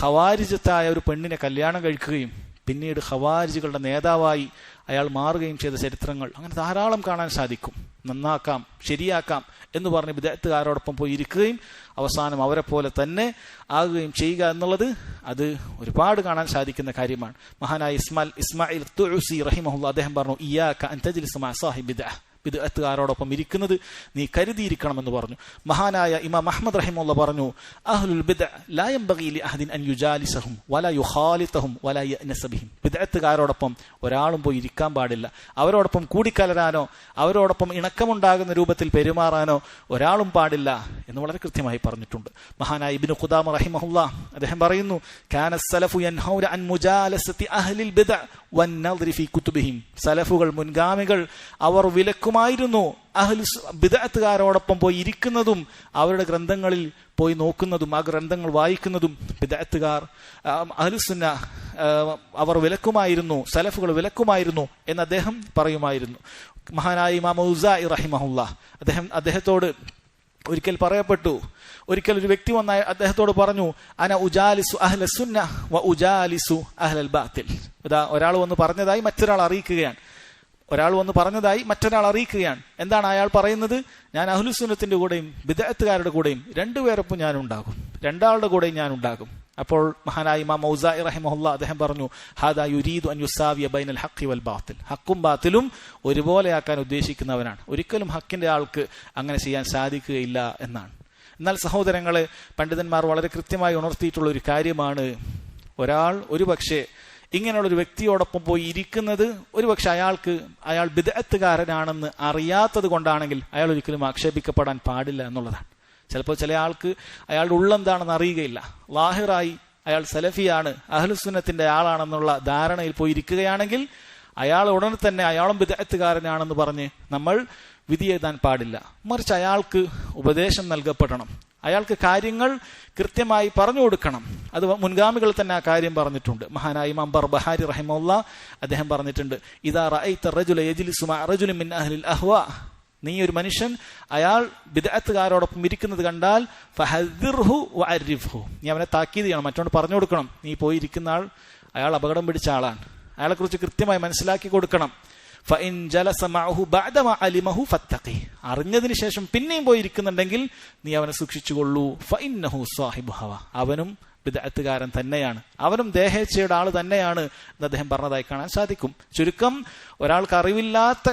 S1: ഖവാരിജത്തായ ഒരു പെണ്ണിനെ കല്യാണം കഴിക്കുകയും പിന്നീട് ഖവാരിജുകളുടെ നേതാവായി അയാൾ മാറുകയും ചെയ്ത ചരിത്രങ്ങൾ അങ്ങനെ ധാരാളം കാണാൻ സാധിക്കും. നന്നാക്കാം, ശരിയാക്കാം എന്ന് പറഞ്ഞ് ബിദ്അത്തുകാരോടൊപ്പം പോയി ഇരിക്കുകയും അവസാനം അവരെ പോലെ തന്നെ ആകുകയും ചെയ്യുക എന്നുള്ളത് അത് ഒരുപാട് കാണാൻ സാധിക്കുന്ന കാര്യമാണ്. മഹാനായ ഇസ്മായിൽ തുഅസി റഹിമഹുല്ലാഹ് അദ്ദേഹം പറഞ്ഞു, ഇയ്യാക അൻ തജ്ലിസ മഅ സാഹിബി ബിദ്അ, ബിദ്അത്തുകാരോടൊപ്പം ഇരിക്കുന്നത് നീ കരുതിയിരിക്കണമെന്ന് പറഞ്ഞു. മഹാനായ ഇമാം അഹ്മദ് റഹിമഹുല്ലാഹ് പറഞ്ഞു, അഹ്ലുൽ ബിദ്അ ലാ യൻബഗി ലി അഹദിൻ അൻ യുജാലിസഹും വലാ യുഖാലിതഹും വലാ യഅനസ ബിഹിം, ബിദ്അത്തുകാരോടൊപ്പം ഒരാളും പോയി ഇരിക്കാൻ പാടില്ല, അവരോടൊപ്പം കൂടിക്കലരാനോ അവരോടൊപ്പം ഇണക്കമുണ്ടാകുന്ന രൂപത്തിൽ പെരുമാറാനോ ഒരാളും പാടില്ല എന്ന് വളരെ കൃത്യമായി പറഞ്ഞിട്ടുണ്ട്. മഹാനായ ഇബ്നു ഖുദാമ റഹിമഹുല്ലാഹ് അദ്ദേഹം പറയുന്നു, കാന സലഫു യൻഹൗന അൻ മുജാലസതി അഹ്ലിൽ ബിദ്അ വന്നദ്രി ഫീ കുതുബിഹിം, സലഫുകൾ മുൻഗാമികൾ അവർ വിലക്കുമായിരുന്നു ബിദ്അത്തുകാരോടൊപ്പം പോയി ഇരിക്കുന്നതും അവരുടെ ഗ്രന്ഥങ്ങളിൽ പോയി നോക്കുന്നതും ആ ഗ്രന്ഥങ്ങൾ വായിക്കുന്നതും ബിദ്അത്തുകാർ അഹ്ലുസുന്ന അവർ വിലക്കുമായിരുന്നു, സലഫുകൾ വിലക്കുമായിരുന്നു എന്ന് അദ്ദേഹം പറയുമായിരുന്നു. മഹാനായ ഇമാം ഔസാഇ റഹിമഹുല്ലാഹ് അദ്ദേഹത്തോട് ഒരിക്കൽ പറയപ്പെട്ടു, ഒരിക്കൽ ഒരു വ്യക്തി വന്ന അദ്ദേഹത്തോട് പറഞ്ഞു, അന ഉജാലിസു അഹ്ല സുന്ന വ ഉജാലിസു അഹ്ലൽ ബാത്തിൽ. ഒരാൾ വന്ന് പറഞ്ഞതായി മറ്റൊരാൾ അറിയിക്കുകയാണ്. എന്താണ് അയാൾ പറയുന്നത്? ഞാൻ അഹ്ലുസുന്നത്തിന്റെ കൂടെയും ബിദ്അത്തുകാരുടെ കൂടെയും രണ്ടുപേരൊപ്പം രണ്ടാളുടെ കൂടെയും ഞാൻ ഉണ്ടാകും. അപ്പോൾ മഹാനായ ഇമാം ഔസാഇ റഹിമഹുല്ലാഹ് അദ്ദേഹം പറഞ്ഞു, ഹാദാ യുരീദു അൻ യുസാവിയ ബൈനൽ ഹഖ് വൽ ബാത്തിൽ, ഹക്കും ബാത്തിലും ഒരുപോലെയാക്കാൻ ഉദ്ദേശിക്കുന്നവനാണ്. ഒരിക്കലും ഹക്കിന്റെ ആൾക്ക് അങ്ങനെ ചെയ്യാൻ സാധിക്കുകയില്ല എന്നാണ്. എന്നാൽ സഹോദരങ്ങളെ, പണ്ഡിതന്മാർ വളരെ കൃത്യമായി ഉണർത്തിയിട്ടുള്ള ഒരു കാര്യമാണ്, ഒരാൾ ഒരുപക്ഷെ ഇങ്ങനെയുള്ളൊരു വ്യക്തിയോടൊപ്പം പോയി ഇരിക്കുന്നത് ഒരുപക്ഷെ അയാൾ ബിദ്അത്തുകാരനാണെന്ന് അറിയാത്തത് കൊണ്ടാണെങ്കിൽ അയാൾ ഒരിക്കലും ആക്ഷേപിക്കപ്പെടാൻ പാടില്ല എന്നുള്ളതാണ്. ചിലപ്പോൾ ചില ആൾക്ക് അയാളുടെ ഉള്ളെന്താണെന്ന് അറിയുകയില്ല, ലാഹിറായി അയാൾ സലഫിയാണ്, അഹ്ലുസുന്നത്തിന്റെ ആളാണെന്നുള്ള ധാരണയിൽ പോയി ഇരിക്കുകയാണെങ്കിൽ അയാൾ ഉടനെ തന്നെ അയാളും ബിദ്അത്തുകാരനാണെന്ന് പറഞ്ഞ് നമ്മൾ വിധി എഴുതാൻ പാടില്ല. മറിച്ച് അയാൾക്ക് ഉപദേശം നൽകപ്പെടണം, അയാൾക്ക് കാര്യങ്ങൾ കൃത്യമായി പറഞ്ഞു കൊടുക്കണം. അത് മുൻഗാമികൾ തന്നെ ആ കാര്യം പറഞ്ഞിട്ടുണ്ട്. മഹാനായ ഇമാം ബർബഹാരി റഹിമഹുല്ലാഹ് അദ്ദേഹം പറഞ്ഞിട്ടുണ്ട്, ഇദാ റഅയ്ത റജുല യജ്ലിസു മഅ റജുലിൻ മിൻ അഹ്ലിൽ അഹ്വാ, നീ ഒരു മനുഷ്യൻ അയാൾ ബിദ്അത്തുകാരോടൊപ്പം ഇരിക്കുന്നത് കണ്ടാൽ ഫഹദ്ദിർഹു വഅരിഫ്ഹു, നീ അവനെ താക്കീത് ചെയ്യണം, മറ്റോട് പറഞ്ഞു കൊടുക്കണം, നീ പോയിരിക്കുന്ന അയാൾ അപകടം പിടിച്ച ആളാണ്, അയാളെക്കുറിച്ച് കൃത്യമായി മനസ്സിലാക്കി കൊടുക്കണം. ഫഇൻ ജലസ മഅഹു ബഅദ മാ അലിമഹു ഫത്തഖി, അറിഞ്ഞതിന് ശേഷം പിന്നെയും പോയി ഇരിക്കുന്നുണ്ടെങ്കിൽ നീ അവനെ സൂക്ഷിച്ചുകൊള്ളൂ. ഫഇന്നഹു സാഹിബു ഹവ, അവനും ബിദ്അത്തുകാരൻ തന്നെയാണ്, അവനും ദേഹേച്ഛയുടെ ആള് തന്നെയാണ് എന്ന് അദ്ദേഹം പറഞ്ഞതായി കാണാൻ സാധിക്കും. ചുരുക്കം, ഒരാൾക്ക് അറിവില്ലാത്ത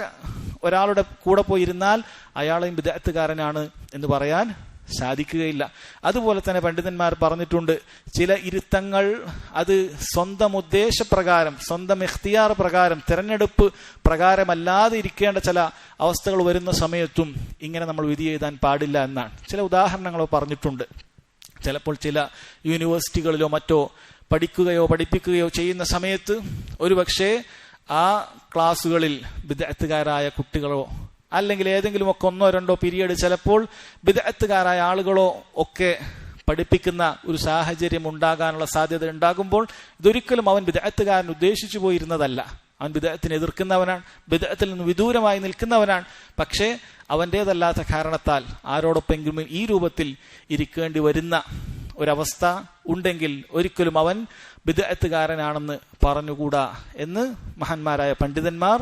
S1: ഒരാളുടെ കൂടെ പോയിരുന്നാൽ അയാളെയും ബിദ്അത്തുകാരനാണ് എന്ന് പറയാൻ സാധിക്കുകയില്ല. അതുപോലെ തന്നെ പണ്ഡിതന്മാർ പറഞ്ഞിട്ടുണ്ട്, ചില ഇരുത്തങ്ങൾ അത് സ്വന്തം ഉദ്ദേശപ്രകാരം, സ്വന്തം ഇഖ്തിയാർ പ്രകാരം, തിരഞ്ഞെടുപ്പ് പ്രകാരമല്ലാതെ ഇരിക്കേണ്ട ചില അവസ്ഥകൾ വരുന്ന സമയത്തും ഇങ്ങനെ നമ്മൾ വിധി എഴുതാൻ പാടില്ല എന്നാണ്. ചില ഉദാഹരണങ്ങൾ പറഞ്ഞിട്ടുണ്ട്. ചിലപ്പോൾ ചില യൂണിവേഴ്സിറ്റികളിലോ മറ്റോ പഠിപ്പിക്കുകയോ ചെയ്യുന്ന സമയത്ത് ഒരുപക്ഷെ ആ ക്ലാസ്സുകളിൽ ബിദ്അത്തുകാരായ കുട്ടികളോ അല്ലെങ്കിൽ ഏതെങ്കിലും ഒക്കെ 1-2 പീരീഡ് ചിലപ്പോൾ ബിദ്അത്തുകാരായ ആളുകളോ ഒക്കെ പഠിപ്പിക്കുന്ന ഒരു സാഹചര്യം ഉണ്ടാകാനുള്ള സാധ്യത ഉണ്ടാകുമ്പോൾ ഇതൊരിക്കലും അവൻ ബിദ്അത്തുകാരൻ ഉദ്ദേശിച്ചു പോയിരുന്നതല്ല. അവൻ ബിദ്അത്തിനെ എതിർക്കുന്നവനാണ്, ബിദ്അത്തിൽ നിന്ന് വിദൂരമായി നിൽക്കുന്നവനാണ്. പക്ഷേ അവൻ്റേതല്ലാത്ത കാരണത്താൽ ആരോടൊപ്പെങ്കിലും ഈ രൂപത്തിൽ ഇരിക്കേണ്ടി വരുന്ന ഒരവസ്ഥ ഉണ്ടെങ്കിൽ ഒരിക്കലും അവൻ ബിദ്അത്തുകാരനാണെന്ന് പറഞ്ഞുകൂടാ എന്ന് മഹാന്മാരായ പണ്ഡിതന്മാർ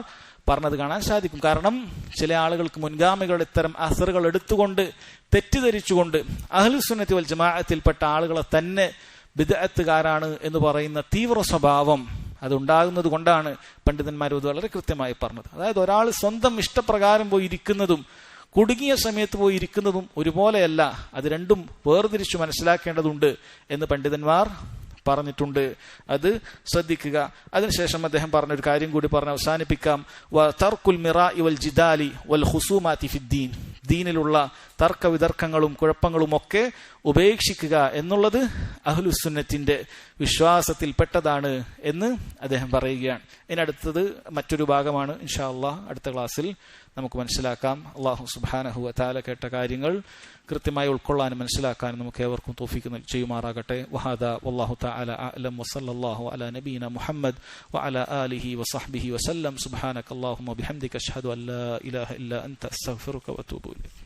S1: പറഞ്ഞത് കാണാൻ സാധിക്കും. കാരണം ചില ആളുകൾക്ക് മുൻഗാമികളുടെ ഇത്തരം അസറുകൾ എടുത്തുകൊണ്ട് തെറ്റിദ്ധരിച്ചുകൊണ്ട് അഹ്ലുസുന്നത്തി വൽ ജമാഅത്തിൽപ്പെട്ട ആളുകളെ തന്നെ ബിദ്അത്തുകാരാണ് എന്ന് പറയുന്ന തീവ്ര സ്വഭാവം അതുണ്ടാകുന്നത് കൊണ്ടാണ് പണ്ഡിതന്മാർ ഇത് വളരെ കൃത്യമായി പറഞ്ഞത്. അതായത് ഒരാൾ സ്വന്തം ഇഷ്ടപ്രകാരം പോയി ഇരിക്കുന്നതും കുടുങ്ങിയ സമയത്ത് പോയി ഇരിക്കുന്നതും ഒരുപോലെയല്ല, അത് രണ്ടും വേർതിരിച്ചു മനസ്സിലാക്കേണ്ടതുണ്ട് എന്ന് പണ്ഡിതന്മാർ പറഞ്ഞിട്ടുണ്ട്. അത് ശ്രദ്ധിക്കുക. അതിനുശേഷം അദ്ദേഹം പറഞ്ഞൊരു കാര്യം കൂടി പറഞ്ഞ് അവസാനിപ്പിക്കാം. തർക്കുൽ മിറാഇ വൽ ജിദാലി വൽ ഖുസൂമാതി ഫിദ്ദീൻ, ദീനിലുള്ള തർക്ക വിതർക്കങ്ങളും കുഴപ്പങ്ങളും ഒക്കെ ഉപേക്ഷിക്കുക എന്നുള്ളത് അഹ്ലുസുന്നത്തിന്റെ വിശ്വാസത്തിൽപ്പെട്ടതാണ് എന്ന് അദ്ദേഹം പറയുകയാണ്. ഇനി അടുത്തത് മറ്റൊരു ഭാഗമാണ്. ഇൻഷാ അല്ലാഹ് അടുത്ത ക്ലാസ്സിൽ നമുക്ക് മനസ്സിലാക്കാം. അല്ലാഹു സുബ്ഹാനഹു വ തആല കേട്ട കാര്യങ്ങൾ കൃത്യമായി ഉൾക്കൊള്ളാനും മനസ്സിലാക്കാനും നമുക്ക് ഏവർക്കും തൗഫീഖ് ചെയ്യുമാറാകട്ടെ. വഹാദാ വല്ലാഹു തആല അഅലം വസല്ലല്ലാഹു അലാ നബിയിന മുഹമ്മദ് വഅലാ ആലിഹി വസഹ്ബിഹി വസല്ലം. സുബ്ഹാനക അല്ലാഹുമ്മ ബിഹംദിക അശ്ഹദു അൻ ലാ ഇലാഹ ഇല്ലാ അൻത അസ്തഗ്ഫിറുക വഅതൂബു ഇലൈക്.